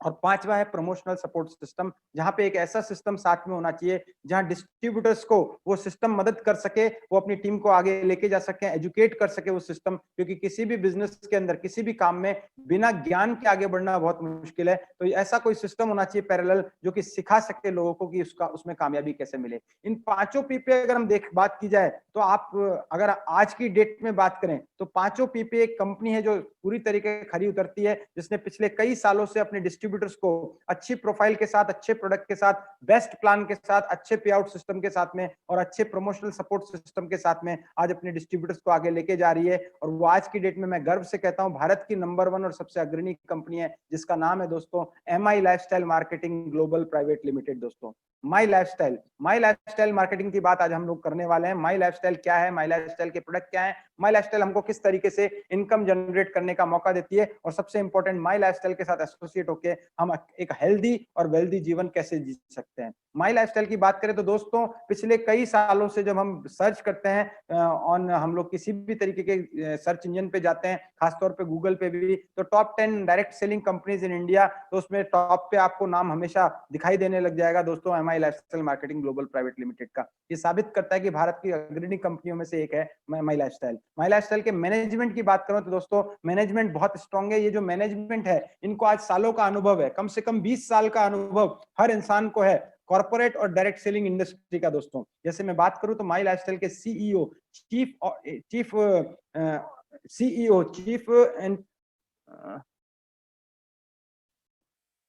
और पांचवा है प्रमोशनल सपोर्ट सिस्टम, जहां पे एक ऐसा सिस्टम साथ में होना चाहिए जहां डिस्ट्रीब्यूटर्स को वो सिस्टम मदद कर सके, वो अपनी टीम को आगे लेके जा सके, एजुकेट कर सके वो सिस्टम, क्योंकि किसी भी बिजनेस के अंदर किसी भी काम में बिना ज्ञान के आगे बढ़ना बहुत मुश्किल है। तो ऐसा कोई सिस्टम होना चाहिए पैरेलल जो कि सिखा सके लोगों को कि उसका उसमें कामयाबी कैसे मिले। इन पांचों पी पे अगर हम बात की जाए तो आप अगर आज की डेट में बात करें तो पांचों पी पे एक कंपनी है जो पूरी तरीके खरी उतरती है, जिसने पिछले कई सालों से अपने डिस्ट्रीब्यूटर्स को अच्छी प्रोफाइल के साथ, अच्छे प्रोडक्ट के साथ, बेस्ट प्लान के साथ, अच्छे पे आउट सिस्टम के साथ में और अच्छे प्रमोशनल सपोर्ट सिस्टम के साथ में आज अपने डिस्ट्रीब्यूटर्स को आगे लेके जा रही है। और वो आज की डेट में मैं गर्व से कहता हूं भारत की नंबर 1 और सबसे अग्रणी कंपनी है, जिसका नाम है दोस्तों MI lifestyle marketing global private limited. दोस्तों माई लाइफस्टाइल मार्केटिंग की बात आज हम लोग करने वाले हैं। माई लाइफस्टाइल क्या है, माई लाइफस्टाइल के प्रोडक्ट क्या है, माई लाइफस्टाइल हमको किस तरीके से इनकम जनरेट करने का मौका देती है, और सबसे इंपॉर्टेंट माई लाइफस्टाइल के साथ एसोसिएट होकर हम एक हेल्दी और वेल्दी जीवन कैसे जी सकते हैं। माई लाइफस्टाइल की बात करें तो दोस्तों पिछले कई सालों से जब हम सर्च करते हैं ऑन, हम लोग किसी भी तरीके के सर्च इंजन पे जाते हैं, खासतौर पे गूगल पे भी, तो top 10 direct selling companies in India, तो उसमें टॉप पे आपको नाम हमेशा दिखाई देने लग जाएगा दोस्तों MI lifestyle marketing global private limited का। ये साबित करता है कि भारत की अग्रणी कंपनियों में से एक है माई लाइफस्टाइल। माई लाइफस्टाइल के मैनेजमेंट की बात करो तो दोस्तों मैनेजमेंट बहुत स्ट्रांग है। ये जो मैनेजमेंट है इनको आज सालों का अनुभव है, कम से कम 20 साल का अनुभव हर इंसान को है कॉर्पोरेट और डायरेक्ट सेलिंग इंडस्ट्री का। दोस्तों जैसे मैं बात करूं तो माई लाइफस्टाइल के CEO chief and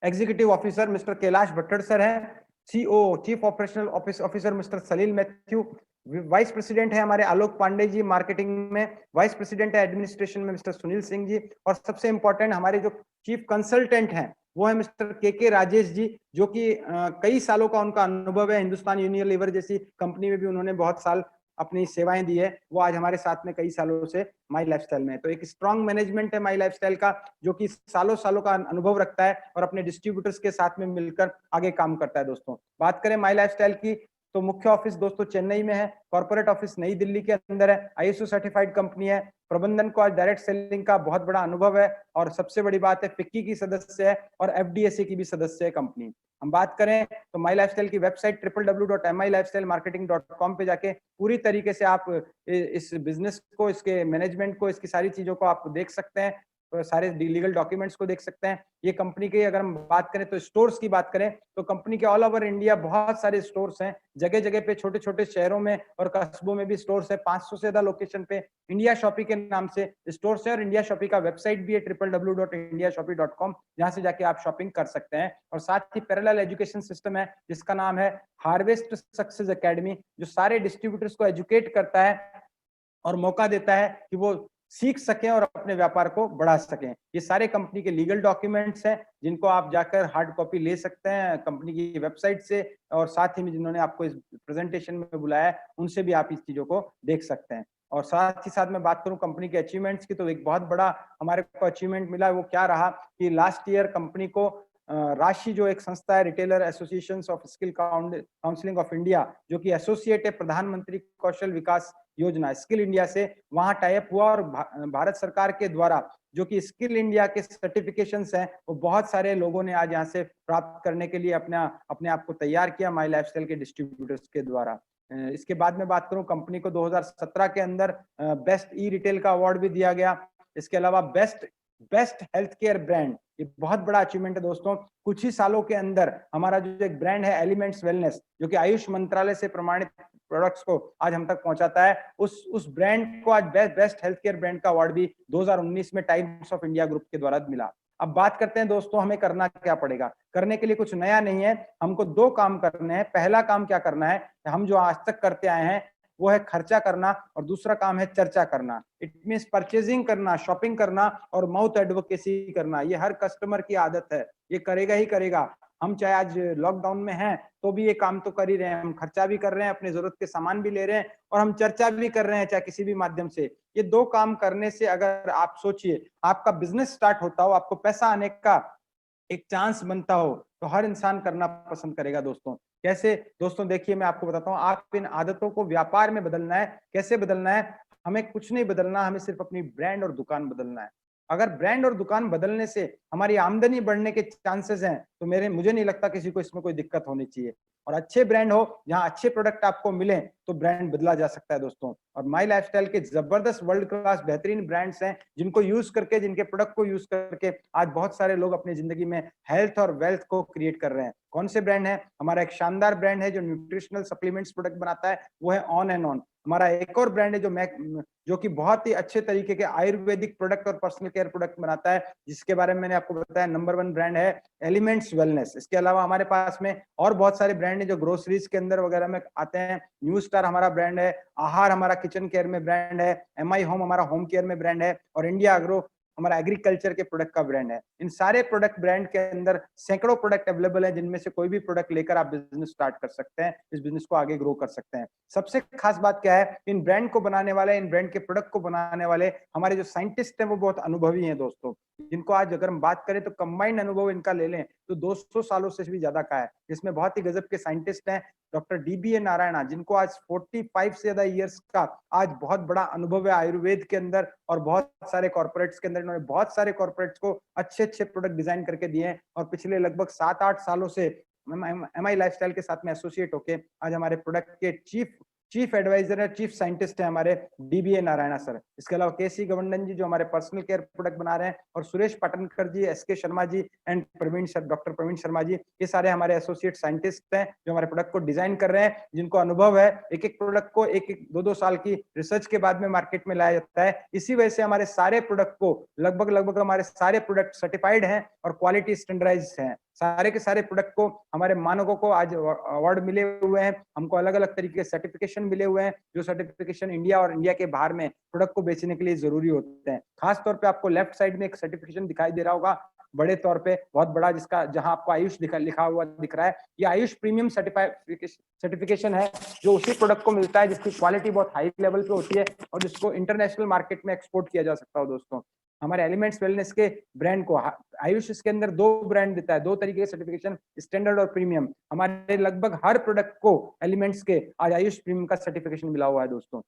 executive officer mister Kailash Bhattad sir हैं, CO chief operational officer mister Salil Mathew, vice president है हमारे आलोक पांडे जी मार्केटिंग में, वाइस प्रेसिडेंट है एडमिनिस्ट्रेशन में मिस्टर सुनील सिंह जी, और सबसे इंपॉर्टेंट हमारे जो चीफ कंसल्टेंट हैं वो है मिस्टर के राजेश जी, जो कि कई सालों का उनका अनुभव है। हिंदुस्तान यूनिलीवर जैसी कंपनी में भी उन्होंने बहुत साल अपनी सेवाएं दी है। वो आज हमारे साथ में कई सालों से माई लाइफस्टाइल में। तो एक स्ट्रॉन्ग मैनेजमेंट है माई लाइफस्टाइल का, जो कि सालों सालों का अनुभव रखता है और अपने डिस्ट्रीब्यूटर्स के साथ में मिलकर आगे काम करता है। दोस्तों बात करें माई लाइफस्टाइल की तो मुख्य ऑफिस दोस्तों चेन्नई में है, कॉर्पोरेट ऑफिस नई दिल्ली के अंदर है, आईएसओ सर्टिफाइड कंपनी है, प्रबंधन को आज डायरेक्ट सेलिंग का बहुत बड़ा अनुभव है, और सबसे बड़ी बात है फिक्की की सदस्य है और एफडीएसए की भी सदस्य है कंपनी। हम बात करें तो माई लाइफस्टाइल की वेबसाइट www.milifestylemarketing.com पे जाके पूरी तरीके से आप इस बिजनेस को, इसके मैनेजमेंट को, इसकी सारी चीजों को आप देख सकते हैं, सारे लीगल डॉक्यूमेंट्स को देख सकते हैं। ये कंपनी के अगर हम बात करें तो स्टोर्स की बात करें तो कंपनी के ऑल ओवर इंडिया बहुत सारे स्टोर्स हैं, जगह जगह पे छोटे छोटे शहरों में और कस्बों में भी स्टोर्स है, 500 से ज्यादा लोकेशन पे इंडिया शॉपी के नाम से स्टोर्स है, और इंडिया शॉपी का वेबसाइट भी है www.indiashopee.com, जहां से जाके आप शॉपिंग कर सकते हैं। और साथ ही पैरेलल एजुकेशन सिस्टम है जिसका नाम है हार्वेस्ट सक्सेस एकेडमी, जो सारे डिस्ट्रीब्यूटर्स को एजुकेट करता है और मौका देता है कि वो सीख सकें और अपने व्यापार को बढ़ा सकें। ये सारे कंपनी के लीगल डॉक्यूमेंट्स हैं जिनको आप जाकर हार्ड कॉपी ले सकते हैं कंपनी की वेबसाइट से, और साथ ही में जिन्होंने आपको इस प्रेजेंटेशन में बुलाया है उनसे भी आप इस चीजों को देख सकते हैं। और साथ ही साथ मैं बात करूं कंपनी के अचीवमेंट्स की तो एक बहुत बड़ा हमारे को अचीवमेंट मिला, वो क्या रहा कि लास्ट ईयर कंपनी को राशि जो एक संस्था है retailer association of skill counselling of India, जो कि एसोसिएट है प्रधानमंत्री कौशल विकास योजना स्किल इंडिया से, वहां टाइप हुआ और भारत सरकार के द्वारा जो कि स्किल इंडिया के सर्टिफिकेशंस हैं वो बहुत सारे लोगों ने आज यहाँ से प्राप्त करने के लिए अपने आप को तैयार किया माई लाइफस्टाइल के डिस्ट्रीब्यूटर्स के द्वारा। इसके बाद में बात करूं कंपनी को 2017 के अंदर बेस्ट ई रिटेल का अवार्ड भी दिया गया। इसके अलावा बेस्ट हेल्थ केयर ब्रांड, ये बहुत बड़ा अचीवमेंट है दोस्तों। कुछ ही सालों के अंदर हमारा जो एक ब्रांड है एलिमेंट्स वेलनेस, जो कि आयुष मंत्रालय से प्रमाणित प्रोडक्ट्स को आज हम तक पहुंचाता है, उस ब्रांड को आज बेस्ट हेल्थ केयर ब्रांड का अवार्ड भी 2019 में टाइम्स ऑफ इंडिया ग्रुप के द्वारा मिला। अब बात करते हैं दोस्तों हमें करना क्या पड़ेगा। करने के लिए कुछ नया नहीं है, हमको दो काम करने हैं। पहला काम क्या करना है, हम जो आज तक करते आए हैं वो है खर्चा करना, और दूसरा काम है चर्चा करना। इट मींस परचेजिंग करना, शॉपिंग करना और माउथ एडवोकेसी करना। ये हर कस्टमर की आदत है, ये करेगा ही करेगा। हम चाहे आज लॉकडाउन में हैं तो भी ये काम तो कर ही रहे हैं, हम खर्चा भी कर रहे हैं, अपने जरूरत के सामान भी ले रहे हैं और हम चर्चा भी कर रहे हैं, चाहे किसी भी माध्यम से। ये 2 काम करने से अगर आप सोचिए, आपका बिजनेस स्टार्ट होता हो, आपको पैसा आने का एक चांस बनता हो, तो हर इंसान करना पसंद करेगा दोस्तों। कैसे? दोस्तों देखिए मैं आपको बताता हूँ, आप इन आदतों को व्यापार में बदलना है। कैसे बदलना है? हमें कुछ नहीं बदलना, हमें सिर्फ अपनी ब्रांड और दुकान बदलना है। अगर ब्रांड और दुकान बदलने से हमारी आमदनी बढ़ने के चांसेस हैं, तो मुझे नहीं लगता किसी को इसमें कोई दिक्कत होनी चाहिए। और अच्छे ब्रांड हो, जहाँ अच्छे प्रोडक्ट आपको मिलें, तो ब्रांड बदला जा सकता है दोस्तों। और माई लाइफस्टाइल के जबरदस्त वर्ल्ड क्लास बेहतरीन ब्रांड्स हैं, जिनको यूज करके, जिनके प्रोडक्ट को यूज करके आज बहुत सारे लोग अपनी जिंदगी में हेल्थ और वेल्थ को क्रिएट कर रहे हैं। कौन से ब्रांड है? हमारा एक शानदार ब्रांड है जो न्यूट्रिशनल सप्लीमेंट्स प्रोडक्ट बनाता है, वो है ऑन एंड ऑन। हमारा एक और ब्रांड है जो कि बहुत ही अच्छे तरीके के आयुर्वेदिक प्रोडक्ट और पर्सनल केयर प्रोडक्ट बनाता है, जिसके बारे में मैंने आपको बताया। नंबर 1 ब्रांड है एलिमेंट्स वेलनेस। इसके अलावा हमारे पास में और बहुत सारे ब्रांड है जो ग्रोसरीज के अंदर वगैरह में आते हैं। न्यू स्टार हमारा ब्रांड है, आहार हमारा किचन केयर में ब्रांड है, एमआई होम हमारा होम केयर में ब्रांड है और इंडिया एग्रो हमारा एग्रीकल्चर के प्रोडक्ट का ब्रांड है। इन सारे प्रोडक्ट ब्रांड के अंदर सैकड़ों प्रोडक्ट अवेलेबल है, जिनमें से कोई भी प्रोडक्ट लेकर आप बिजनेस स्टार्ट कर सकते हैं, इस बिजनेस को आगे ग्रो कर सकते हैं। सबसे खास बात क्या है? इन ब्रांड को बनाने वाले, इन ब्रांड के प्रोडक्ट को बनाने वाले हमारे जो साइंटिस्ट हैं, वो बहुत अनुभवी हैं दोस्तों। जिनको आज अगर हम बात करें तो कंबाइंड अनुभव इनका ले लें तो 200 सालों से भी ज्यादा का है, जिसमें बहुत ही गजब के साइंटिस्ट हैं। डॉक्टर डीबीए नारायणा, जिनको आज 45 से ज्यादा ईयर्स का आज बहुत बड़ा अनुभव है आयुर्वेद के अंदर और बहुत सारे कॉर्पोरेट्स के अंदर। इन्होंने बहुत सारे कॉर्पोरेट्स को अच्छे अच्छे प्रोडक्ट डिजाइन करके दिए हैं और पिछले लगभग 7-8 सालों से एमआई लाइफस्टाइल के साथ में एसोसिएट होके आज हमारे प्रोडक्ट के चीफ एडवाइजर है, चीफ साइंटिस्ट है हमारे डीबीए नारायणा सर। इसके अलावा केसी गवंडन जी जो हमारे पर्सनल केयर प्रोडक्ट बना रहे हैं, और Suresh Patankar ji, SK Sharma ji and doctor Praveen Sharma ji, ये सारे हमारे एसोसिएट साइंटिस्ट हैं जो हमारे प्रोडक्ट को डिजाइन कर रहे हैं, जिनको अनुभव है। एक एक प्रोडक्ट को 1-2 साल की रिसर्च के बाद में मार्केट में लाया जाता है। इसी वजह से हमारे सारे प्रोडक्ट को लगभग हमारे सारे प्रोडक्ट सर्टिफाइड हैं और क्वालिटी स्टैंडर्डाइज्ड हैं। सारे के सारे प्रोडक्ट को हमारे मानकों को आज अवार्ड मिले हुए हैं, हमको अलग अलग तरीके के सर्टिफिकेशन मिले हुए हैं, जो सर्टिफिकेशन इंडिया और इंडिया के बाहर में प्रोडक्ट को बेचने के लिए जरूरी होते हैं। खास तौर पे आपको लेफ्ट साइड में एक सर्टिफिकेशन दिखाई दे रहा होगा, बड़े तौर पे बहुत बड़ा, जिसका जहां आपको आयुष लिखा हुआ दिख रहा है। ये आयुष प्रीमियम सर्टिफिकेशन है, जो उसी प्रोडक्ट को मिलता है जिसकी क्वालिटी बहुत हाई लेवल पे होती है और जिसको इंटरनेशनल मार्केट में एक्सपोर्ट किया जा सकता हो दोस्तों। हमारे एलिमेंट्स वेलनेस के ब्रांड को आयुष इसके अंदर 2 ब्रांड देता है, 2 तरीके के सर्टिफिकेशन, स्टैंडर्ड और प्रीमियम। हमारे लगभग हर प्रोडक्ट को एलिमेंट्स के आज आयुष प्रीमियम का सर्टिफिकेशन मिला हुआ है दोस्तों।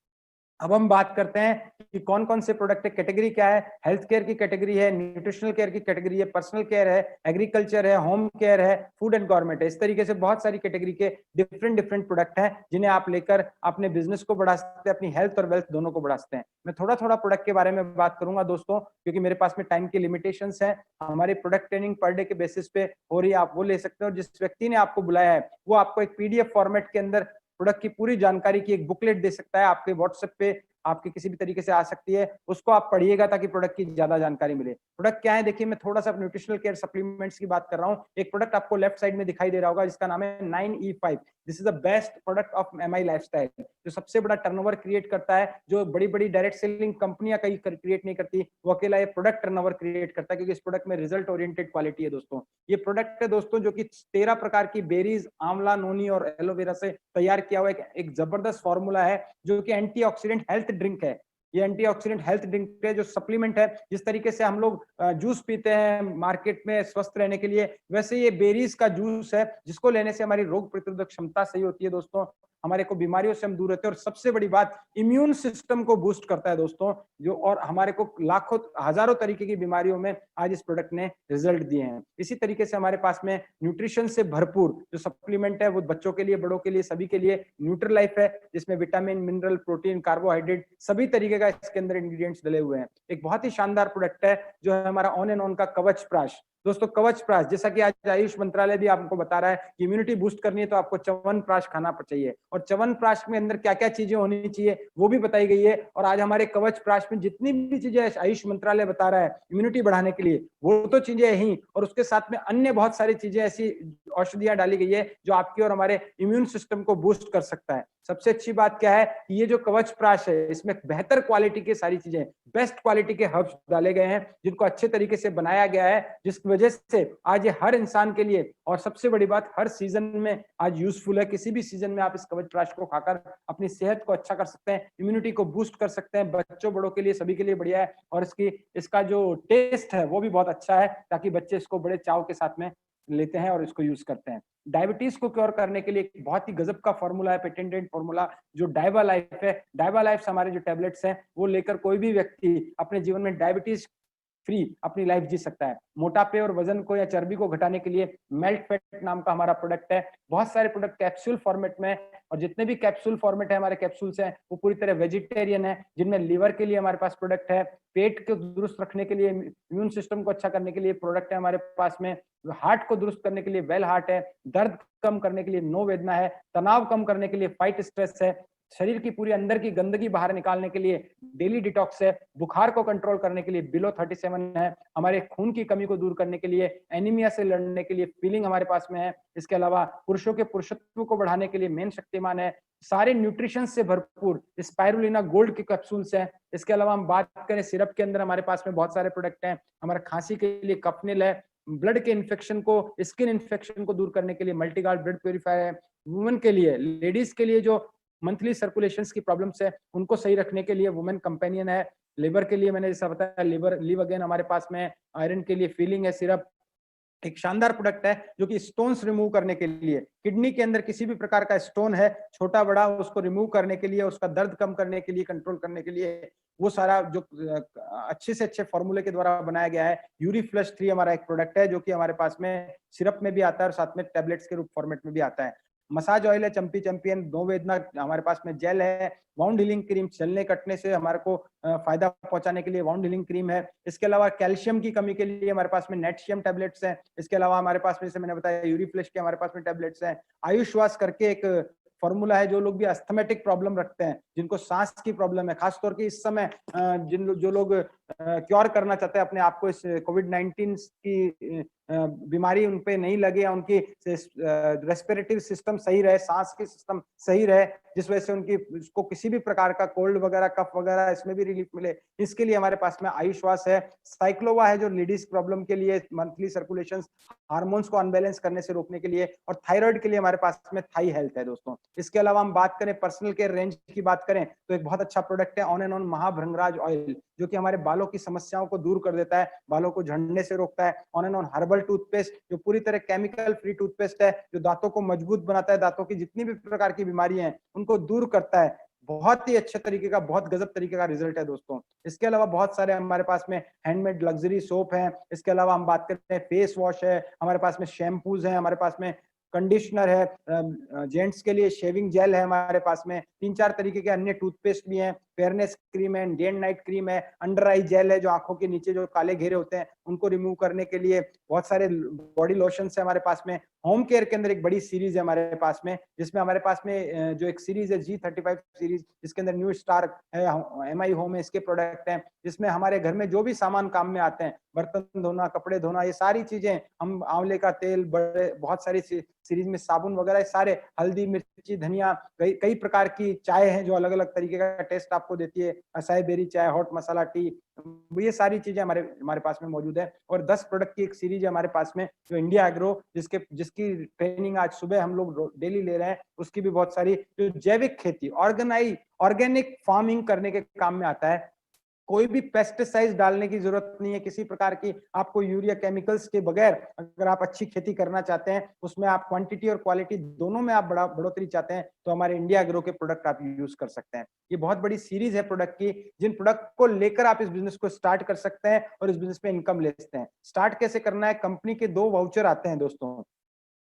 अब हम बात करते हैं कि कौन कौन से प्रोडक्ट है, कैटेगरी क्या है। हेल्थ केयर की कैटेगरी है, न्यूट्रिशनल केयर की कैटेगरी है, पर्सनल केयर है, एग्रीकल्चर है, होम केयर है, फूड एंड गवर्नमेंट है। इस तरीके से बहुत सारी कैटेगरी के डिफरेंट प्रोडक्ट हैं, जिन्हें आप लेकर अपने बिजनेस को बढ़ा सकते हैं, अपनी हेल्थ और वेल्थ दोनों को बढ़ा सकते हैं। मैं थोड़ा थोड़ा प्रोडक्ट के बारे में बात करूंगा दोस्तों, क्योंकि मेरे पास में टाइम की लिमिटेशंस है। हमारी प्रोडक्ट ट्रेनिंग पर डे के बेसिस पे हो रही है, आप वो ले सकते हो। जिस व्यक्ति ने आपको बुलाया है वो आपको एक पीडीएफ फॉर्मेट के अंदर प्रोडक्ट की पूरी जानकारी की एक बुकलेट दे सकता है, आपके व्हाट्सएप पे आपके किसी भी तरीके से आ सकती है। उसको आप पढ़िएगा ताकि प्रोडक्ट की ज्यादा जानकारी मिले। प्रोडक्ट क्या है देखिए, मैं थोड़ा सा न्यूट्रिशनल केयर सप्लीमेंट्स की बात कर रहा हूँ। एक प्रोडक्ट आपको लेफ्ट साइड में दिखाई दे रहा होगा, जिसका नाम है 9E5। This is the best product of MI lifestyle, जो सबसे बड़ा टर्नओवर क्रिएट करता है, जो बड़ी बड़ी डायरेक्ट सेलिंग कंपनियां कहीं क्रिएट नहीं करती, वो अकेला ये प्रोडक्ट टर्नओवर क्रिएट करता है, क्योंकि इस प्रोडक्ट में रिजल्ट ओरिएंटेड क्वालिटी है दोस्तों। ये प्रोडक्ट है दोस्तों जो कि 13 प्रकार की बेरीज, आंवला, नोनी और एलोवेरा से तैयार किया हुआ एक जबरदस्त फॉर्मूला है, जो कि एंटीऑक्सीडेंट हेल्थ ड्रिंक है। ये एंटीऑक्सीडेंट हेल्थ ड्रिंक है, जो सप्लीमेंट है। जिस तरीके से हम लोग जूस पीते हैं मार्केट में स्वस्थ रहने के लिए, वैसे ये बेरीज का जूस है, जिसको लेने से हमारी रोग प्रतिरोधक क्षमता सही होती है दोस्तों, हमारे को बीमारियों से हम दूर रहते हैं, और सबसे बड़ी बात, इम्यून सिस्टम को बूस्ट करता है दोस्तों, जो और हमारे को लाखों हजारों तरीके की बीमारियों में आज इस प्रोडक्ट ने रिजल्ट दिए हैं। इसी तरीके से हमारे पास में न्यूट्रिशन से भरपूर जो सप्लीमेंट है, वो बच्चों के लिए, बड़ों के लिए, सभी के लिए न्यूट्रीलाइफ है, जिसमें विटामिन, मिनरल, प्रोटीन, कार्बोहाइड्रेट सभी तरीके का इसके अंदर इंग्रेडिएंट्स डले हुए हैं। एक बहुत ही शानदार प्रोडक्ट है जो है हमारा ऑन एंड ऑन का कवच प्राश। दोस्तों कवच प्राश, जैसा कि आज आयुष मंत्रालय भी आपको बता रहा है कि इम्यूनिटी बूस्ट करनी है तो आपको च्यवनप्राश खाना चाहिए, और च्यवनप्राश में अंदर क्या क्या चीजें होनी चाहिए वो भी बताई गई है। और आज हमारे कवच प्राश में जितनी भी चीजें आयुष मंत्रालय बता रहा है इम्यूनिटी बढ़ाने के लिए, वो तो चीजें ही, और उसके साथ में अन्य बहुत सारी चीजें, ऐसी औषधियां डाली गई है जो आपकी और हमारे इम्यून सिस्टम को बूस्ट कर सकता है। सबसे अच्छी बात क्या है कि ये जो कवच प्राश है इसमें बेहतर क्वालिटी के सारी चीजें, बेस्ट क्वालिटी के हर्ब्स डाले गए हैं जिनको अच्छे तरीके से बनाया गया है, जिस वजह से आज ये हर इंसान के लिए और सबसे बड़ी बात हर सीजन में आज यूजफुल है। किसी भी सीजन में आप इस कवच प्राश को खाकर अपनी सेहत को अच्छा कर सकते हैं, इम्यूनिटी को बूस्ट कर सकते हैं, बच्चों बड़ों के लिए सभी के लिए बढ़िया है। और इसका जो टेस्ट है वो भी बहुत अच्छा है, ताकि बच्चे इसको बड़े चाव के साथ में लेते हैं और इसको यूज करते हैं। डायबिटीज को क्योर करने के लिए एक बहुत ही गजब का फॉर्मूला है, पेटेंटेड फॉर्मूला, जो डायबा लाइफ है। डायबा लाइफ हमारे जो टेबलेट्स हैं वो लेकर कोई भी व्यक्ति अपने जीवन में डायबिटीज फ्री अपनी लाइफ जी सकता है। मोटापे और वजन को या चर्बी को घटाने के लिए मेल्ट फैट नाम का हमारा प्रोडक्ट है। बहुत सारे प्रोडक्ट कैप्सूल फॉर्मेट में, और जितने भी कैप्सूल फॉर्मेट है हमारे कैप्सूल्स हैं वो पूरी तरह वेजिटेरियन है, जिनमें लिवर के लिए हमारे पास प्रोडक्ट है, पेट को दुरुस्त रखने के लिए, इम्यून सिस्टम को अच्छा करने के लिए प्रोडक्ट है हमारे पास में, हार्ट को दुरुस्त करने के लिए वेल हार्ट है, दर्द कम करने के लिए नो वेदना है, तनाव कम करने के लिए फाइट स्ट्रेस है, शरीर की पूरी अंदर की गंदगी बाहर निकालने के लिए डेली डिटॉक्स है, बुखार को कंट्रोल करने के लिए बिलो 37 है, हमारे खून की कमी को दूर करने के लिए, एनीमिया से लड़ने के लिए फीलिंग हमारे पास में है। इसके अलावा पुरुषों के पुरुषत्व को बढ़ाने के लिए मेन शक्तिमान है। सारे न्यूट्रिशन से भरपूर स्पाइरुलिना गोल्ड के कैप्सूल्स हैं। इसके अलावा हम बात करें सिरप के अंदर हमारे पास में बहुत सारे प्रोडक्ट हैं। हमारा खांसी के लिए कफनिल है, ब्लड के इन्फेक्शन को, स्किन इन्फेक्शन को दूर करने के लिए मल्टीगार्ड ब्लड प्योरीफायर है, वुमेन के लिए, लेडीज के लिए जो मंथली सर्कुलेशंस की प्रॉब्लम्स है उनको सही रखने के लिए वुमेन कंपेनियन है, लिवर के लिए मैंने जैसा बताया लिवर लिव अगेन हमारे पास में, आयरन के लिए फीलिंग है सिरप, एक शानदार प्रोडक्ट है जो कि स्टोन्स रिमूव करने के लिए, किडनी के अंदर किसी भी प्रकार का स्टोन है छोटा बड़ा उसको रिमूव करने के लिए, उसका दर्द कम करने के लिए, कंट्रोल करने के लिए, वो सारा जो अच्छे से अच्छे फॉर्मूले के द्वारा बनाया गया है। यूरी फ्लश 3 हमारा एक प्रोडक्ट है जो कि हमारे पास में सिरप में भी आता है और साथ में टेबलेट्स के रूप फॉर्मेट में भी आता है। मसाज ऑयल है चंपी चैंपियन, नो वेदना हमारे पास में जेल है, वाउंड हीलिंग क्रीम, चलने कटने से हमारे को फायदा पहुंचाने के लिए वाउंड हीलिंग क्रीम है। इसके अलावा कैल्शियम की कमी के लिए हमारे पास में नेटशियम टैबलेट्स हैं। इसके अलावा हमारे पास में जैसे मैंने बताया यूरी फ्लश के हमारे पास में टैबलेट्स हैं। आयुश्वास करके एक फॉर्मूला है, जो लोग भी अस्थमेटिक प्रॉब्लम रखते हैं, जिनको सांस की प्रॉब्लम है, खासतौर के इस समय जो लोग क्योर करना चाहते हैं अपने आप को इस कोविड-19 की बीमारी उन पे नहीं लगे या उनकी रेस्पिरेटरी सिस्टम सही रहे, सांस की सिस्टम सही रहे, जिस वजह से उनकी उसको किसी भी प्रकार का कोल्ड वगैरह कफ वगैरह इसमें भी रिलीफ मिले, इसके लिए हमारे पास में आयुश्वास है। साइक्लोवा है जो लेडीज प्रॉब्लम के लिए, मंथली सर्कुलेशन, हार्मोन्स को अनबैलेंस करने से रोकने के लिए, और थायराइड के लिए हमारे पास में थाई हेल्थ है दोस्तों। इसके अलावा हम बात करें पर्सनल केयर रेंज की बात करें तो एक बहुत अच्छा प्रोडक्ट है ऑन एंड ऑन महाभृंगराज ऑयल, जो कि हमारे बालों की समस्याओं को दूर कर देता है, बालों को झड़ने से रोकता है। On and on herbal toothpaste जो पूरी तरह केमिकल फ्री टूथपेस्ट है, जो दांतों को मजबूत बनाता है, दांतों की जितनी भी प्रकार की बीमारियां हैं उनको दूर करता है। बहुत ही अच्छे तरीके का, बहुत गजब तरीके का रिजल्ट है दोस्तों। इसके अलावा बहुत सारे हमारे पास में हैंडमेड लग्जरी सोप है। इसके अलावा हम बात करते हैं फेस वॉश है, हमारे पास में शैम्पूज है, हमारे पास में कंडीशनर है, जेंट्स के लिए शेविंग जेल है हमारे पास में, 3-4 तरीके के अन्य टूथपेस्ट भी हैं, फेयरनेस क्रीम है, डे एंड नाइट क्रीम है, अंडर आई जेल है जो आंखों के नीचे जो काले घेरे होते हैं उनको रिमूव करने के लिए, बहुत सारे बॉडी लोशन है हमारे पास में। होम केयर के अंदर एक बड़ी सीरीज है हमारे पास में, जिसमें हमारे पास में जो एक सीरीज है G35 सीरीज, जिसके अंदर न्यू स्टार है, MI होम है, इसके प्रोडक्ट हैं, जिसमें हमारे घर में जो भी सामान काम में आते हैं, बर्तन धोना, कपड़े धोना, ये सारी चीजें, हम आंवले का तेल, बड़े बहुत सारी सीरीज में साबुन वगैरह, सारे हल्दी, मिर्ची, धनिया, कई प्रकार की चाय है जो अलग अलग तरीके का टेस्ट आपको देती है, असाई बेरी चाय, हॉट मसाला टी, ये सारी चीजें हमारे पास में मौजूद है। और 10 प्रोडक्ट की एक सीरीज है हमारे पास में जो इंडिया एग्रो, जिसकी ट्रेनिंग आज सुबह हम लोग डेली ले रहे हैं, उसकी भी बहुत सारी, जो जैविक खेती, ऑर्गेनिक फार्मिंग करने के काम में आता है। कोई भी पेस्टिसाइड डालने की जरूरत नहीं है, किसी प्रकार की आपको यूरिया केमिकल्स के बगैर अगर आप अच्छी खेती करना चाहते हैं, उसमें आप क्वांटिटी और क्वालिटी दोनों में आप बढ़ोतरी चाहते हैं, तो हमारे इंडिया एग्रो के प्रोडक्ट आप यूज कर सकते हैं। ये बहुत बड़ी सीरीज है प्रोडक्ट की, जिन प्रोडक्ट को लेकर आप इस बिजनेस को स्टार्ट कर सकते हैं और इस बिजनेस में इनकम ले सकते हैं। स्टार्ट कैसे करना है, कंपनी के 2 वाउचर आते हैं दोस्तों।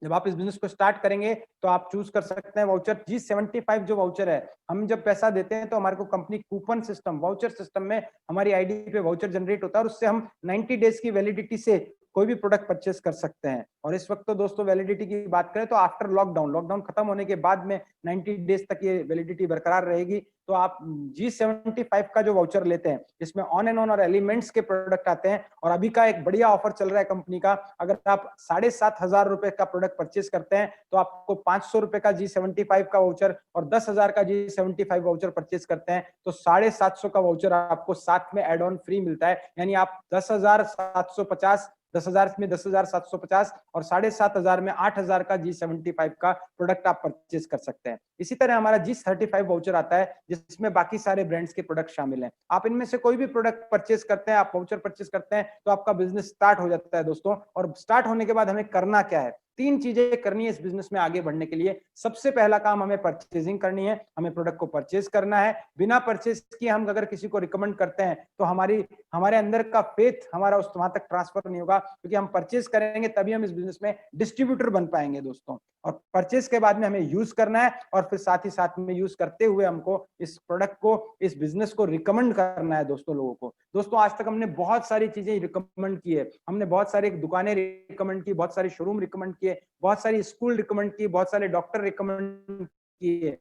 जब आप इस बिजनेस को स्टार्ट करेंगे तो आप चूज कर सकते हैं वाउचर G75, जो वाउचर है, हम जब पैसा देते हैं तो हमारे को company coupon system, voucher system में हमारी आईडी पे वाउचर जनरेट होता है और उससे हम 90 डेज की वैलिडिटी से कोई भी प्रोडक्ट परचेस कर सकते हैं। और इस वक्त तो दोस्तों वैलिडिटी की बात करें तो आफ्टर लॉकडाउन खत्म होने के बाद में 90 डेज तक ये वैलिडिटी बरकरार रहेगी। तो आप G75 का जो वाउचर लेते हैं, इसमें ऑन एंड ऑन और एलिमेंट्स के प्रोडक्ट आते हैं। और अभी का एक बढ़िया ऑफर चल रहा है कंपनी का, अगर आप 7,500 रुपए का प्रोडक्ट परचेस करते हैं तो आपको 500 रुपए का G75 का वाउचर और 10,000 का G75 वाउचर परचेस करते हैं तो 750 का वाउचर आपको साथ में एड ऑन फ्री मिलता है। यानी आप 10,750, 10,000 में 10,750 और 7,500 में 8,000 का G75 का प्रोडक्ट आप परचेज कर सकते हैं। इसी तरह हमारा G35 वाउचर आता है जिसमें बाकी सारे ब्रांड्स के प्रोडक्ट शामिल हैं। आप इनमें से कोई भी प्रोडक्ट परचेज करते हैं, आप वाउचर परचेज करते हैं तो आपका बिजनेस स्टार्ट हो जाता है दोस्तों। और स्टार्ट होने के बाद हमें करना क्या है, 3 चीजें करनी है इस बिजनेस में आगे बढ़ने के लिए। सबसे पहला काम हमें परचेजिंग करनी है, हमें प्रोडक्ट को परचेज करना है। बिना परचेज किए हम अगर किसी को रिकमेंड करते हैं तो हमारे अंदर का फेथ हमारा उस वहां तक ट्रांसफर नहीं होगा, क्योंकि हम परचेज करेंगे तभी हम इस बिजनेस में डिस्ट्रीब्यूटर बन पाएंगे दोस्तों। और परचेज के बाद में हमें यूज करना है और फिर साथ ही साथ में यूज करते हुए हमको इस प्रोडक्ट को, इस बिजनेस को रिकमेंड करना है दोस्तों लोगों को। दोस्तों आज तक हमने बहुत सारी चीजें रिकमेंड की है, हमने बहुत सारी दुकानें रिकमेंड की, बहुत सारी शोरूम रिकमेंड किए, बहुत सारी स्कूल रिकमेंड की, बहुत सारे डॉक्टर रिकमेंड किए।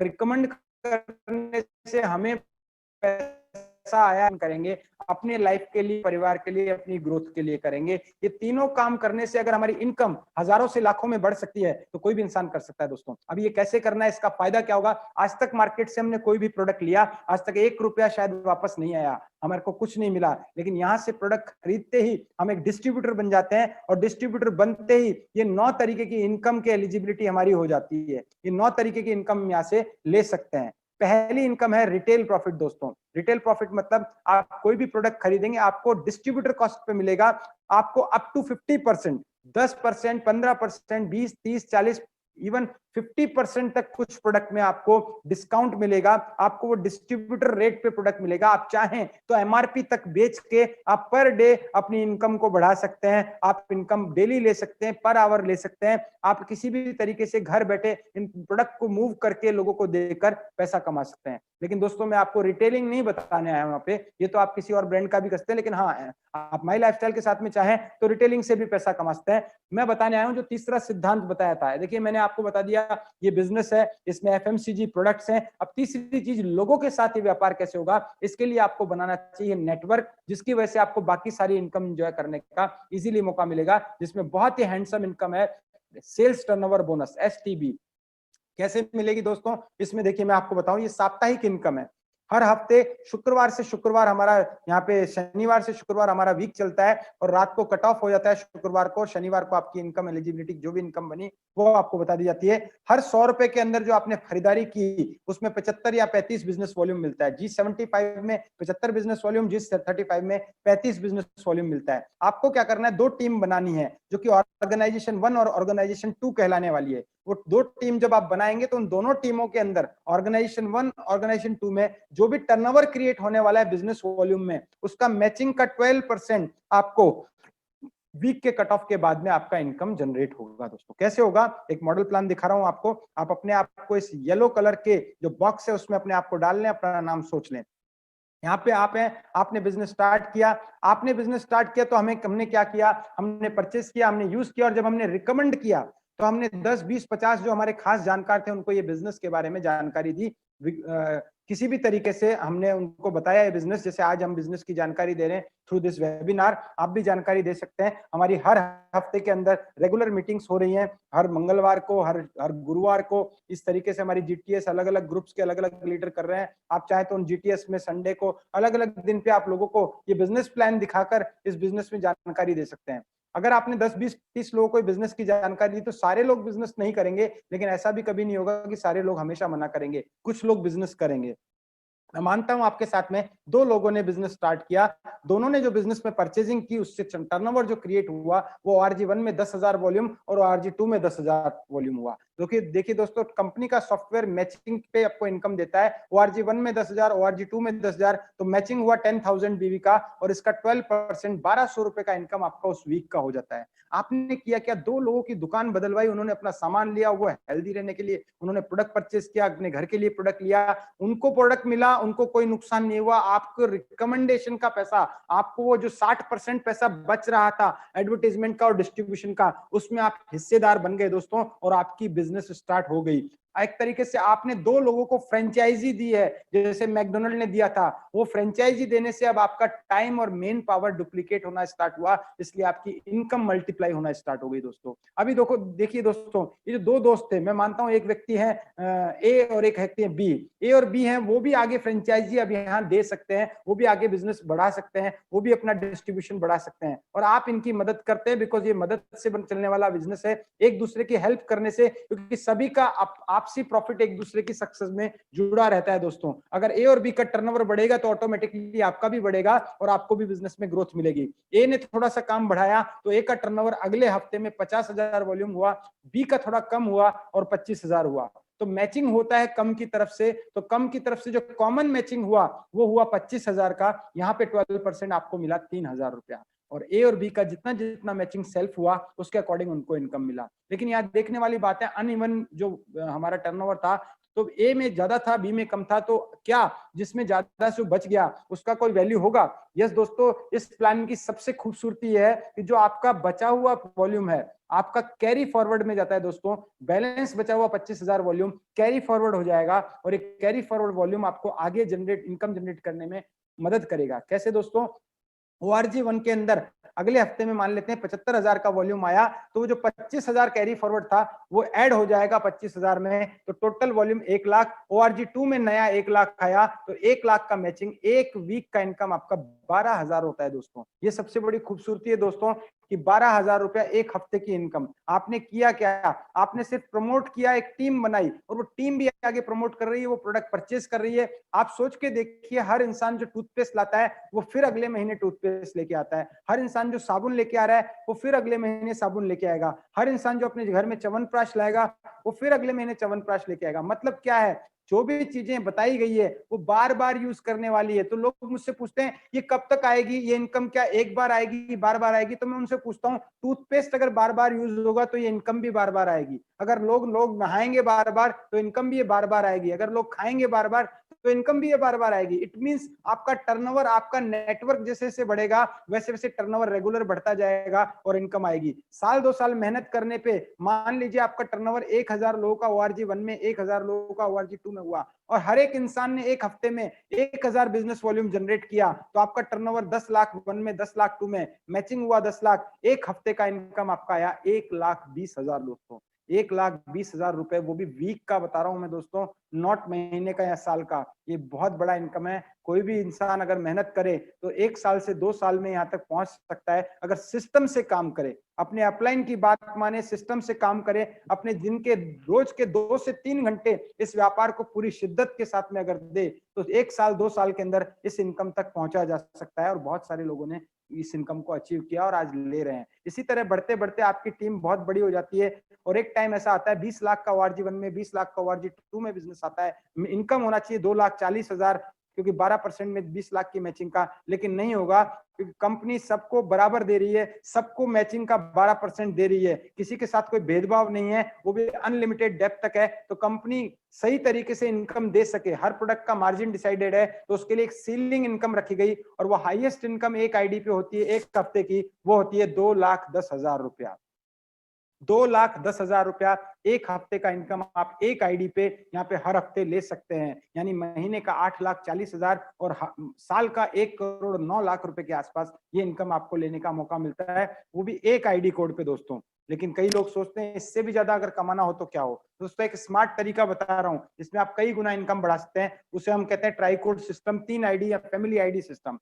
रिकमेंड करने से हमें पैसा आया करेंगे, अपने लाइफ के लिए, परिवार के लिए, अपनी ग्रोथ के लिए करेंगे। ये तीनों काम करने से अगर हमारी इनकम हजारों से लाखों में बढ़ सकती है तो कोई भी इंसान कर सकता है दोस्तों। अब ये कैसे करना है, इसका फायदा क्या होगा? आज तक मार्केट से हमने कोई भी प्रोडक्ट लिया, आज तक 1 रुपया शायद वापस नहीं आया, हमारे को कुछ नहीं मिला। लेकिन यहाँ से प्रोडक्ट खरीदते ही हम एक डिस्ट्रीब्यूटर बन जाते हैं और डिस्ट्रीब्यूटर बनते ही ये 9 तरीके की इनकम की एलिजिबिलिटी हमारी हो जाती है। ये 9 तरीके की इनकम यहाँ से ले सकते हैं। पहली इनकम है रिटेल प्रॉफिट दोस्तों। रिटेल प्रॉफिट मतलब आप कोई भी प्रोडक्ट खरीदेंगे आपको डिस्ट्रीब्यूटर कॉस्ट पे मिलेगा, आपको अप टू 50%, 10%, 15%, 20, 30, 40, इवन 50% तक कुछ प्रोडक्ट में आपको डिस्काउंट मिलेगा। आपको वो डिस्ट्रीब्यूटर रेट पे प्रोडक्ट मिलेगा। आप चाहें तो एमआरपी तक बेच के आप पर डे अपनी इनकम को बढ़ा सकते हैं। आप इनकम डेली ले सकते हैं, पर आवर ले सकते हैं। आप किसी भी तरीके से घर बैठे इन प्रोडक्ट को मूव करके लोगों को देकर पैसा कमा सकते हैं। लेकिन दोस्तों मैं आपको रिटेलिंग नहीं बताने आया हूं यहाँ पे, ये तो आप किसी और ब्रांड का भी कर सकते हैं, लेकिन हाँ आप माई लाइफस्टाइल के साथ में चाहें तो रिटेलिंग से भी पैसा कमा सकते हैं। मैं बताने आया हूं जो तीसरा सिद्धांत बताया था। देखिए मैंने आपको बता दिया ये बिजनेस है, इसमें एफएमसीजी प्रोडक्ट्स हैं। अब तीसरी चीज, लोगों के साथ ये व्यापार कैसे होगा, इसके लिए आपको बनाना चाहिए नेटवर्क, जिसकी वजह से आपको बाकी सारी इनकम एंजॉय करने का इजीली मौका मिलेगा, जिसमें बहुत ही हैंडसम इनकम है, सेल्स टर्नओवर बोनस, एसटीबी। कैसे मिलेगी दोस्तों? इसमें देखिए मैं आपको बताऊं, ये साप्ताहिक इनकम है। हर हफ्ते शुक्रवार से शुक्रवार हमारा यहाँ पे, शनिवार से शुक्रवार हमारा वीक चलता है और रात को कट ऑफ हो जाता है शुक्रवार को। शनिवार को आपकी इनकम एलिजिबिलिटी जो भी इनकम बनी वो आपको बता दी जाती है। हर 100 रुपए के अंदर जो आपने खरीदारी की उसमें 75 या 35 बिजनेस वॉल्यूम मिलता है। G75 में 75 बिजनेस वॉल्यूम, G35 में 35 बिजनेस वॉल्यूम मिलता है। आपको क्या करना है, 2 टीम बनानी है जो कि ऑर्गेनाइजेशन 1 और ऑर्गेनाइजेशन 2 कहलाने वाली है। वो 2 टीम जब आप बनाएंगे तो उन दोनों टीमों के अंदर ऑर्गेनाइजेशन 1, ऑर्गेनाइजेशन 2 में जो भी टर्नओवर क्रिएट होने वाला है बिजनेस वॉल्यूम में, उसका मैचिंग का 12% आपको वीक के कट ऑफ के बाद में आपका इनकम जनरेट होगा। दोस्तों कैसे होगा, एक मॉडल प्लान दिखा रहा हूं आपको। आप अपने आप को इस येलो कलर के जो बॉक्स है उसमें अपने आप को डाल लें, अपना नाम सोच लें। यहाँ पे आप हैं, आपने बिजनेस स्टार्ट किया। तो हमने क्या किया, हमने परचेस किया, हमने यूज किया, और जब हमने रिकमेंड किया तो हमने 10, 20, 50 जो हमारे खास जानकार थे उनको ये बिजनेस के बारे में जानकारी दी। किसी भी तरीके से हमने उनको बताया ये बिजनेस, जैसे आज हम बिजनेस की जानकारी दे रहे हैं थ्रू दिस वेबिनार, आप भी जानकारी दे सकते हैं। हमारी हर हफ्ते के अंदर रेगुलर मीटिंग्स हो रही हैं, हर मंगलवार को, हर गुरुवार को। इस तरीके से हमारी जीटीएस अलग अलग ग्रुप्स के अलग अलग लीडर कर रहे हैं। आप चाहे तो उन जीटीएस में संडे को अलग अलग दिन पे आप लोगों को ये बिजनेस प्लान दिखाकर इस बिजनेस में जानकारी दे सकते हैं। अगर आपने 10, 20, 30 लोगों को बिजनेस की जानकारी दी तो सारे लोग बिजनेस नहीं करेंगे, लेकिन ऐसा भी कभी नहीं होगा कि सारे लोग हमेशा मना करेंगे, कुछ लोग बिजनेस करेंगे। मैं मानता हूं आपके साथ में 2 लोगों ने बिजनेस स्टार्ट किया, दोनों ने जो बिजनेस में परचेजिंग की उससे टर्नओवर जो क्रिएट हुआ वो ORG 1 में 10,000 वॉल्यूम और ORG 2 में 10,000 वॉल्यूम हुआ। देखिए देखिए दोस्तों, कंपनी का सॉफ्टवेयर मैचिंग पे आपको इनकम देता है। ORG 1 में 10,000, ORG 2 में 10,000, तो मैचिंग हुआ 10,000 बीवी का, और इसका 12% 1,200 रुपए का इनकम आपका उस वीक का हो जाता है। आपने किया क्या, 2 लोगों की दुकान बदलवाई, उन्होंने अपना सामान लिया, वो हेल्दी रहने के लिए उन्होंने प्रोडक्ट परचेज किया, अपने घर के लिए प्रोडक्ट लिया, उनको प्रोडक्ट मिला, उनको कोई नुकसान नहीं हुआ, आपको रिकमेंडेशन का पैसा, आपको वो जो 60% पैसा बच रहा था एडवर्टाइजमेंट का और डिस्ट्रीब्यूशन का, उसमें आप हिस्सेदार बन गए दोस्तों, और आपकी बिजनेस स्टार्ट हो गई। एक तरीके से आपने 2 लोगों को फ्रेंचाइजी दी है, जैसे मैकडोनल्ड ने दिया था। वो फ्रेंचाइजी देने से अब आपका टाइम और मेन पावर डुप्लीकेट होना स्टार्ट हुआ, इसलिए आपकी इनकम मल्टीप्लाई होना स्टार्ट हो गई दोस्तों। अभी देखिए दोस्तों, ये जो 2 दोस्त थे, मैं मानता हूं एक व्यक्ति है ए और एक व्यक्ति है बी। ए और बी हैं, वो भी आगे फ्रेंचाइजी अब यहाँ दे सकते हैं, वो भी आगे बिजनेस बढ़ा सकते हैं, वो भी अपना डिस्ट्रीब्यूशन बढ़ा सकते हैं, और आप इनकी मदद करते हैं, बिकॉज ये मदद से चलने वाला बिजनेस है, एक दूसरे की हेल्प करने से, क्योंकि सभी का आपसी प्रॉफिट एक दूसरे की सक्सेस में जुड़ा रहता है दोस्तों। अगर ए और बी का टर्नओवर बढ़ेगा तो ऑटोमेटिकली आपका भी बढ़ेगा और आपको भी बिजनेस में ग्रोथ मिलेगी। ए ने थोड़ा सा काम बढ़ाया तो ए का टर्नओवर अगले हफ्ते में 50,000 वॉल्यूम हुआ, बी का थोड़ा कम हुआ और 25,000 हुआ। तो मैचिंग होता है कम की तरफ से, तो कम की तरफ से जो कॉमन मैचिंग हुआ वो हुआ 25,000 का, यहाँ पे 12% आपको मिला 3,000 रुपया, और ए और बी का जितना जितना मैचिंग सेल्फ हुआ उसके अकॉर्डिंग उनको इनकम मिला। लेकिन यहाँ देखने वाली बात है, अनइवन जो हमारा टर्नओवर था, तो ए में ज्यादा था, बी में कम था, तो क्या जिसमें ज्यादा से बच गया उसका कोई वैल्यू होगा? यस दोस्तों, इस प्लान की सबसे खूबसूरती है कि जो आपका बचा हुआ वॉल्यूम है आपका कैरी फॉरवर्ड में जाता है दोस्तों। बैलेंस बचा हुआ 25,000 वॉल्यूम कैरी फॉरवर्ड हो जाएगा, और एक कैरी फॉरवर्ड वॉल्यूम आपको आगे इनकम जनरेट करने में मदद करेगा। कैसे दोस्तों? ORG 1 के अंदर अगले हफ्ते में मान लेते हैं 75,000 का वॉल्यूम आया, तो वो जो 25,000 कैरी फॉरवर्ड था वो ऐड हो जाएगा 25,000 में, तो टोटल वॉल्यूम 1 लाख। ORG 2 में नया 1 लाख आया, तो 1 लाख का मैचिंग, एक वीक का इनकम आपका 12,000 होता है दोस्तों। ये सबसे बड़ी खूबसूरती है दोस्तों कि 12,000 रुपया एक हफ्ते की इनकम। आपने किया क्या? आपने सिर्फ प्रमोट किया, एक टीम बनाई, और वो टीम भी आगे प्रमोट कर रही है, वो प्रोडक्ट परचेज कर रही है। आप सोच के देखिए, हर इंसान जो टूथपेस्ट लाता है वो फिर अगले महीने टूथपेस्ट लेके आता है, हर इंसान जो साबुन लेके आ रहा है वो फिर अगले महीने साबुन लेके आएगा, हर इंसान जो अपने घर में च्यवनप्राश लाएगा वो फिर अगले महीने च्यवनप्राश लेके आएगा। मतलब क्या है, जो भी चीजें बताई गई है वो बार बार यूज करने वाली है। तो लोग मुझसे पूछते हैं ये कब तक आएगी, ये इनकम क्या एक बार आएगी, बार बार आएगी? तो मैं उनसे पूछता हूँ, टूथपेस्ट अगर बार बार यूज होगा तो ये इनकम भी बार बार आएगी। अगर लोग नहाएंगे बार बार तो इनकम भी ये बार बार आएगी। अगर लोग खाएंगे बार बार तो इनकम भी ये बार बार आएगी। इट मींस आपका टर्नओवर, आपका नेटवर्क जैसे जैसे बढ़ेगा वैसे वैसे टर्नओवर रेगुलर बढ़ता जाएगा और इनकम आएगी। साल 2 साल मेहनत करने पे मान लीजिए आपका टर्नओवर 1,000 लोगों का ORG 1 में, 1,000 लोगों का ORG 2 में हुआ, और हर एक इंसान ने एक हफ्ते में 1,000 बिजनेस वॉल्यूम जनरेट किया, तो आपका टर्नओवर 10 लाख 1 में, 10 लाख 2 में, मैचिंग हुआ 10 लाख, एक हफ्ते का इनकम आपका आया 1,20,000 दोस्तों। 1,20,000 रुपए, वो भी वीक का बता रहा हूं मैं दोस्तों, नॉट महीने का या साल का। ये बहुत बड़ा इनकम है। कोई भी इंसान अगर मेहनत करे तो 1 साल से 2 साल में यहाँ तक पहुंच सकता है, अगर सिस्टम से काम करे, अपने अपलाइन की बात माने, सिस्टम से काम करे, अपने दिन के रोज के 2 से 3 घंटे इस व्यापार को पूरी शिद्दत के साथ में अगर दे, तो 1 साल 2 साल के अंदर इस इनकम तक पहुंचा जा सकता है। और बहुत सारे लोगों ने इस इनकम को अचीव किया और आज ले रहे हैं। इसी तरह बढ़ते बढ़ते आपकी टीम बहुत बड़ी हो जाती है, और एक टाइम ऐसा आता है 20 लाख का ORG 1 में, 20 लाख का ORG 2 में बिजनेस आता है, इनकम होना चाहिए 2,40,000, क्योंकि 12% में 20 लाख की मैचिंग का, लेकिन नहीं होगा क्योंकि कंपनी सबको बराबर दे रही है, सबको मैचिंग का 12% दे रही है, किसी के साथ कोई भेदभाव नहीं है, वो भी अनलिमिटेड डेप्थ तक है। तो कंपनी सही तरीके से इनकम दे सके, हर प्रोडक्ट का मार्जिन डिसाइडेड है, तो उसके लिए एक सीलिंग इनकम रखी गई, और वो हाईएस्ट इनकम एक आईडी पे होती है एक हफ्ते की, वो होती है 2,10,000 रुपया। 2,10,000 रुपया एक हफ्ते का इनकम आप एक आईडी पे यहाँ पे हर हफ्ते ले सकते हैं, यानी महीने का 8,40,000 और साल का 1,09,00,000 रुपए के आसपास ये इनकम आपको लेने का मौका मिलता है, वो भी एक आईडी कोड पे दोस्तों। लेकिन कई लोग सोचते हैं इससे भी ज्यादा अगर कमाना हो तो क्या हो। दोस्तों एक स्मार्ट तरीका बता रहा हूँ, इसमें आप कई गुना इनकम बढ़ा सकते हैं, उसे हम कहते हैं ट्राइकोड सिस्टम, 3 आईडी या फैमिली आईडी सिस्टम।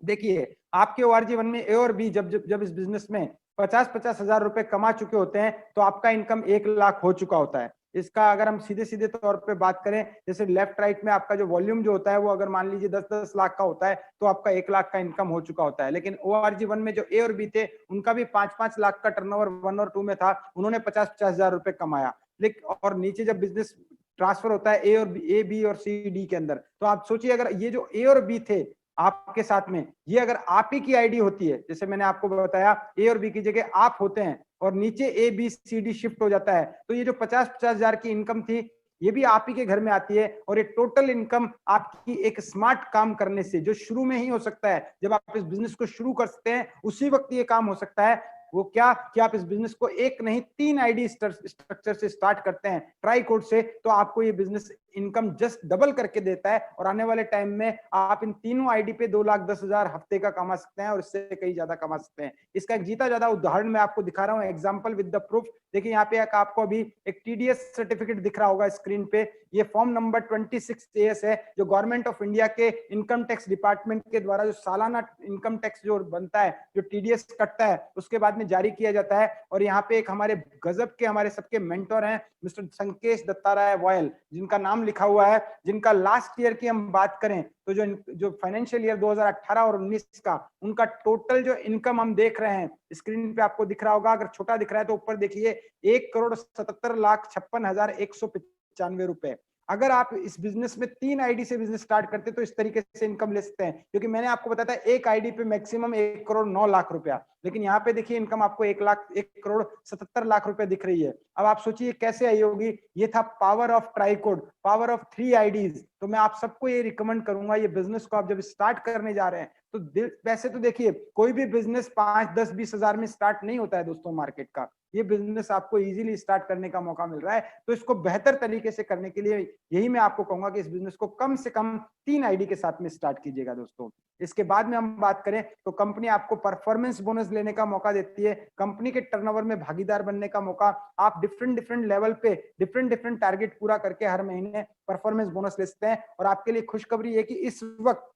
देखिए आपके ORG 1 में ए और बी जब इस बिजनेस में 50-50 हजार रुपए कमा चुके होते हैं, तो आपका इनकम 1 लाख हो चुका होता है। इसका अगर हम सीधे सीधे तौर पे बात करें, जैसे लेफ्ट राइट में आपका जो वॉल्यूम जो होता है वो अगर मान लीजिए 10-10 लाख का होता है, तो आपका 1 लाख का इनकम हो चुका होता है। लेकिन ORG 1 में जो ए और बी थे उनका भी 5-5 लाख का टर्नओवर 1 और 2 में था, उन्होंने 50-50 हजार रुपए कमाया। लेकिन और नीचे जब बिजनेस ट्रांसफर होता है ए बी और सी डी के अंदर, तो आप सोचिए अगर ये जो ए और बी थे आपके साथ में, ये अगर आप ही की आईडी होती है, जैसे मैंने आपको बताया ए और बी की जगह आप होते हैं और नीचे A B C D shift हो जाता है, तो ये जो 50-50 हजार की इनकम थी ये भी आप ही के घर में आती है। और ये टोटल इनकम आपकी एक स्मार्ट काम करने से जो शुरू में ही हो सकता है, जब आप इस बिजनेस को शुरू कर सकते हैं उसी वक्त ये काम हो सकता है। वो क्या कि आप इस बिजनेस को एक नहीं 3 आईडी स्ट्रक्चर से स्टार्ट करते हैं ट्राई कोड से, तो आपको ये बिजनेस इनकम जस्ट डबल करके देता है और आने वाले टाइम में आप इन तीनों आईडी पे 2,10,000 हफ्ते का कमा सकते हैं और इससे कहीं ज्यादा कमा सकते हैं। इसका एक जीता ज्यादा उदाहरण मैं आपको दिखा रहा हूं, एग्जांपल विद द प्रूफ। देखिए यहाँ पे आपको अभी एक टीडीएस सर्टिफिकेट दिख रहा होगा स्क्रीन पे, ये फॉर्म नंबर 26AS है जो गवर्नमेंट ऑफ इंडिया के इनकम टैक्स डिपार्टमेंट के द्वारा जो सालाना इनकम टैक्स जो बनता है, जो टीडीएस कटता है, उसके बाद में जारी किया जाता है। और यहाँ पे एक हमारे गजब के हमारे सबके मेंटर हैं मिस्टर संकेश दत्ताराय वॉयल, जिनका नाम लिखा हुआ है, जिनका लास्ट ईयर की हम बात करें तो जो फाइनेंशियल ईयर 2018 और 19 का उनका टोटल जो इनकम हम देख रहे हैं स्क्रीन पे आपको दिख रहा होगा, अगर छोटा दिख रहा है तो ऊपर देखिए 1,77,56,195 रुपए। अगर आप इस बिजनेस में 3 आईडी से बिजनेस स्टार्ट करते तो इस तरीके से इनकम ले सकते हैं, क्योंकि मैंने आपको बताया था एक आईडी पे मैक्सिमम 1,09,00,000 रुपया, लेकिन यहाँ पे देखिए इनकम आपको 1,77,00,000 रुपए दिख रही है। अब आप सोचिए कैसे आई होगी, ये था पावर ऑफ ट्राइकोड, पावर ऑफ 3 आईडीज। तो मैं आप सबको ये रिकमेंड करूंगा, ये बिजनेस को आप जब स्टार्ट करने जा रहे हैं तो वैसे तो देखिए कोई भी बिजनेस 5, 10, 20 हजार में स्टार्ट नहीं होता है दोस्तों मार्केट का, ये बिजनेस आपको इजीली स्टार्ट करने का मौका मिल रहा है। तो इसको बेहतर तरीके से करने के लिए यही मैं आपको कहूंगा कि इस बिजनेस को कम से कम 3 आईडी के साथ में स्टार्ट कीजिएगा दोस्तों। इसके बाद में हम बात करें तो कंपनी आपको परफॉर्मेंस बोनस लेने का मौका देती है, कंपनी के टर्नओवर में भागीदार बनने का मौका, आप डिफरेंट लेवल पे डिफरेंट टारगेट पूरा करके हर महीने परफॉर्मेंस बोनस ले सकते हैं। और आपके लिए खुशखबरी है कि इस वक्त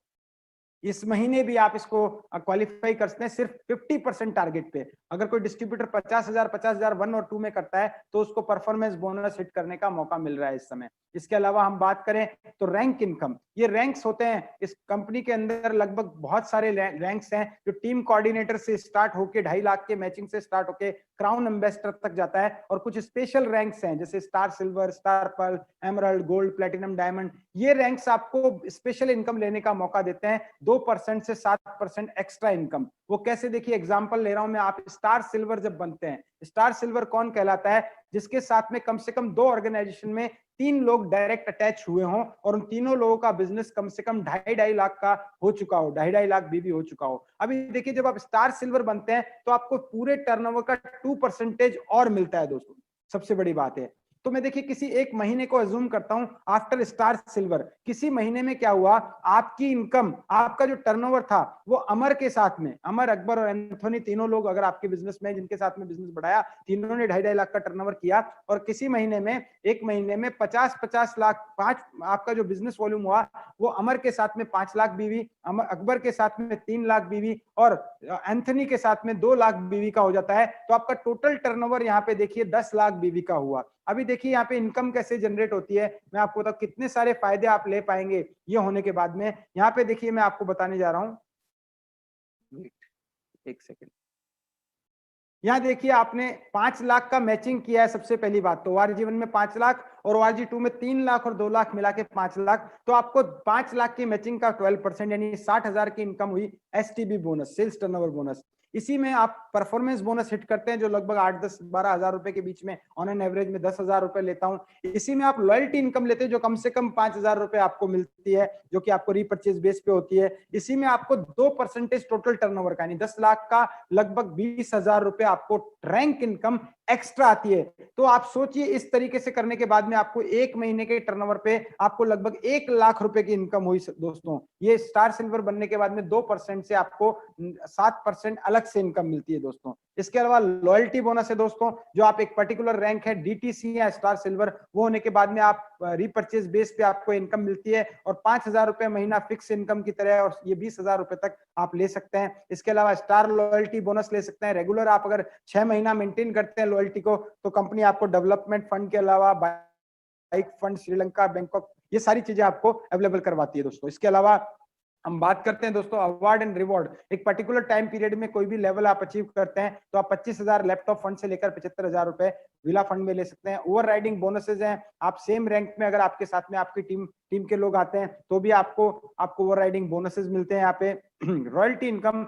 इस महीने भी आप इसको क्वालिफाई कर सकते हैं सिर्फ 50% टारगेट पे। अगर कोई डिस्ट्रीब्यूटर 50,000 1 और 2 में करता है तो उसको परफॉर्मेंस बोनस हिट करने का मौका मिल रहा है इस समय। इसके अलावा हम बात करें तो रैंक इनकम, ये रैंक्स होते हैं इस कंपनी के अंदर, लगभग बहुत सारे रैंक्स हैं जो टीम कोऑर्डिनेटर से स्टार्ट होके 2.5 लाख के मैचिंग से स्टार्ट होके क्राउन एम्बेसडर तक जाता है। और कुछ स्पेशल रैंक्स हैं जैसे star silver, star pearl, emerald, gold, platinum, diamond. ये रैंक्स आपको स्पेशल इनकम लेने का मौका देते हैं 2% से 7% एक्स्ट्रा इनकम। वो कैसे, देखिए एग्जांपल ले रहा हूं मैं, आप स्टार सिल्वर जब बनते हैं, स्टार सिल्वर कौन कहलाता है, जिसके साथ में कम से कम 2 ऑर्गेनाइजेशन में 3 लोग डायरेक्ट अटैच हुए हों और उन तीनों लोगों का बिजनेस कम से कम 2.5 लाख का हो चुका हो, 2.5 लाख भी हो चुका हो। अभी देखिए जब आप स्टार सिल्वर बनते हैं तो आपको पूरे टर्नओवर का 2% और मिलता है दोस्तों, सबसे बड़ी बात है। तो मैं देखिए किसी एक महीने को अज्यूम करता हूं आफ्टर स्टार सिल्वर, किसी महीने में क्या हुआ, आपकी इनकम, आपका जो टर्नओवर था वो अमर के साथ में, अमर, अकबर और एंथोनी तीनों लोग अगर आपके बिजनेस में जिनके साथ में बिजनेस बढ़ाया, तीनों ने 2.5 लाख का टर्नओवर किया। और किसी महीने में, एक महीने में 50 लाख आपका जो बिजनेस वॉल्यूम हुआ वो अमर के साथ में 5 लाख बीवी, अकबर के साथ में 3 लाख बीवी और एंथनी के साथ में 2 लाख बीवी का हो जाता है। तो आपका टोटल टर्नओवर यहाँ पे देखिए 10 लाख बीवी का हुआ। अभी देखिए यहाँ पे इनकम कैसे जनरेट होती है, मैं आपको बताऊं कितने सारे फायदे आप ले पाएंगे ये होने के बाद में। यहाँ पे देखिए मैं आपको बताने जा रहा हूं, एक सेकेंड। यहाँ देखिए आपने 5 लाख का मैचिंग किया है, सबसे पहली बात तो ओआरजी 1 में 5 लाख और ओआरजी 2 में 3 लाख और 2 लाख मिला के 5 लाख, तो आपको 5 लाख की मैचिंग का 12% यानी 60,000 की इनकम हुई STB bonus, sales turnover bonus. इसी में आप परफॉर्मेंस बोनस हिट करते हैं जो लगभग 8, 10, 12 हजार रुपए के बीच में, ऑन एन एवरेज में 10,000 रुपए लेता हूं। इसी में आप लॉयल्टी इनकम लेते हैं जो कम से कम 5,000 रुपए आपको मिलती है, जो कि आपको रीपरचेज बेस पे होती है। इसी में आपको 2% टोटल टर्नओवर का, यानी 10 लाख का लगभग 20,000 रुपए आपको रैंक इनकम एक्स्ट्रा आती है। तो आप सोचिए इस तरीके से करने के बाद में आपको एक महीने के टर्नओवर पे आपको लगभग 1 लाख रुपए की इनकम हुई दोस्तों। ये स्टार सिल्वर बनने के बाद में 2% से आपको 7% अलग से इनकम मिलती है दोस्तों। इसके अलावा लॉयल्टी बोनस है दोस्तों, जो आप एक पर्टिकुलर रैंक है डीटीसी या स्टार सिल्वर, वो होने के बाद में आप रीपरचेज बेस पे आपको इनकम मिलती है और 5,000 रुपए महीना फिक्स इनकम की तरह, और ये 20,000 रुपए तक आप ले सकते हैं। इसके अलावा स्टार लॉयल्टी बोनस ले सकते हैं रेगुलर, आप अगर 6 महीना मेंटेन करते हैं लॉयल्टी को तो कंपनी आपको डेवलपमेंट फंड के अलावा बाइक फंड, श्रीलंका, बैंकॉक, ये सारी चीजें आपको अवेलेबल करवाती है दोस्तों। इसके अलावा हम बात करते हैं दोस्तों अवार्ड एंड रिवॉर्ड। एक पर्टिकुलर टाइम पीरियड में कोई भी लेवल आप अचीव करते हैं तो आप 25,000 लैपटॉप फंड से लेकर 75,000 रुपए विला फंड में ले सकते हैं। ओवर राइडिंग बोनसेज हैं, आप सेम रैंक में अगर आपके साथ में आपकी टीम के लोग आते हैं तो भी आपको ओवर राइडिंग बोनसेज मिलते हैं यहाँ पे। रॉयल्टी इनकम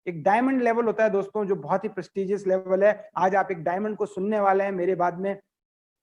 एक डायमंड लेवल होता है दोस्तों, जो बहुत ही प्रेस्टिजियस लेवल है। आज आप एक डायमंड को सुनने वाले हैं मेरे बाद में।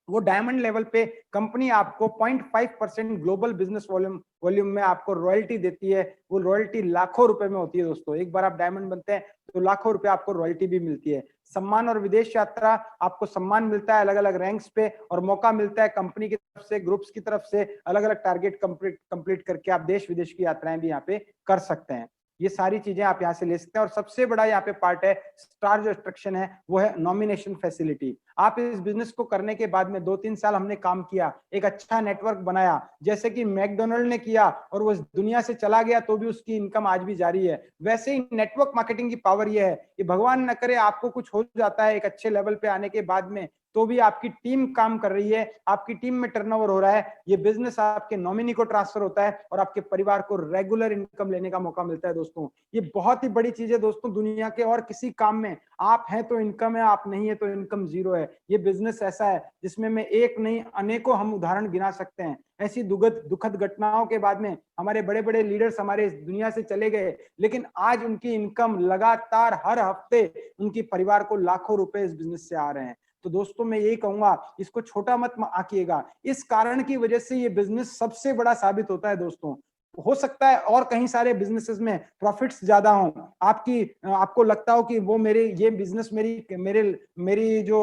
वो डायमंड लेवल पे कंपनी आपको 0.5% ग्लोबल बिजनेस वॉल्यूम में आपको रॉयल्टी देती है। वो रॉयल्टी लाखों रुपए में होती है दोस्तों। एक बार आप डायमंड बनते हैं तो लाखों रुपए आपको रॉयल्टी भी मिलती है। सम्मान और विदेश यात्रा, आपको सम्मान मिलता है अलग अलग रैंक्स पे, और मौका मिलता है कंपनी की तरफ से, ग्रुप्स की तरफ से अलग अलग टारगेट कंप्लीट करके आप देश विदेश की यात्राएं भी यहाँ पे कर सकते हैं। ये सारी चीजें आप यहाँ से ले सकते हैं। और सबसे बड़ा यहाँ पे पार्ट है, स्टार जो एट्रैक्शन है वो है नॉमिनेशन फैसिलिटी। आप इस बिजनेस को करने के बाद में 2-3 साल हमने काम किया, एक अच्छा नेटवर्क बनाया, जैसे कि मैकडोनल्ड ने किया और वो इस दुनिया से चला गया तो भी उसकी इनकम आज भी जारी है। वैसे ही नेटवर्क मार्केटिंग की पावर ये है कि भगवान न करे आपको कुछ हो जाता है एक अच्छे लेवल पे आने के बाद में, तो भी आपकी टीम काम कर रही है, आपकी टीम में टर्नओवर हो रहा है, ये बिजनेस आपके नॉमिनी को ट्रांसफर होता है और आपके परिवार को रेगुलर इनकम लेने का मौका मिलता है दोस्तों। ये बहुत ही बड़ी चीज है दोस्तों, दुनिया के और किसी काम में आप हैं तो इनकम है, आप नहीं है तो इनकम जीरो है। ये बिजनेस ऐसा है जिसमें मैं एक नहीं अनेकों हम उदाहरण गिना सकते हैं। ऐसी दुखद घटनाओं के बाद में हमारे बड़े बड़े लीडर्स हमारे इस दुनिया से चले गए, लेकिन आज उनकी इनकम लगातार हर हफ्ते उनकी परिवार को लाखों रुपए इस बिजनेस से आ रहे हैं। तो दोस्तों मैं यही कहूंगा, इसको छोटा मत आंकिएगा। इस कारण की वजह से ये बिजनेस सबसे बड़ा साबित होता है दोस्तों। हो सकता है और कहीं सारे बिजनेसेस में प्रॉफिट्स ज्यादा हों, आपको लगता हो कि वो ये बिजनेस मेरी जो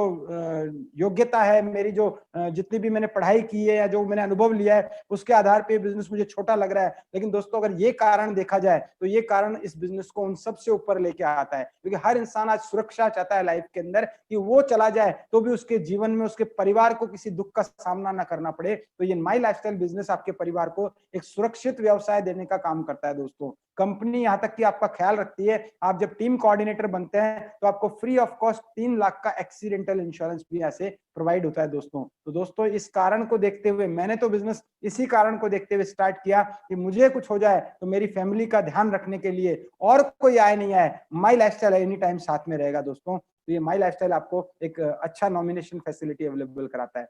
योग्यता है, मेरी जो जितनी भी मैंने पढ़ाई की है या जो मैंने अनुभव लिया है उसके आधार पे बिजनेस मुझे छोटा लग रहा है। लेकिन दोस्तों अगर ये कारण देखा जाए तो ये कारण इस बिजनेस को उन सबसे ऊपर लेके आता है, क्योंकि हर इंसान आज सुरक्षा चाहता है लाइफ के अंदर, कि वो चला जाए तो भी उसके जीवन में उसके परिवार को किसी दुख का सामना ना करना पड़े। तो ये माई लाइफस्टाइल बिजनेस आपके परिवार को एक सुरक्षित व्यवसाय देने का काम करता है दोस्तों। कंपनी यहां तक कि आपका ख्याल रखती है, आप जब टीम कोऑर्डिनेटर बनते हैं तो आपको फ्री ऑफ कॉस्ट 3 लाख का एक्सीडेंटल इंश्योरेंस भी ऐसे प्रोवाइड होता है दोस्तों। तो दोस्तों इस कारण को देखते हुए मैंने तो बिजनेस इसी कारण को देखते हुए स्टार्ट किया कि मुझे कुछ हो जाए तो मेरी फैमिली का ध्यान रखने के लिए और कोई आए नहीं आए, माई लाइफस्टाइल एनी टाइम साथ में रहेगा दोस्तों। तो ये माई लाइफस्टाइल आपको एक अच्छा नॉमिनेशन फैसिलिटी अवेलेबल कराता है।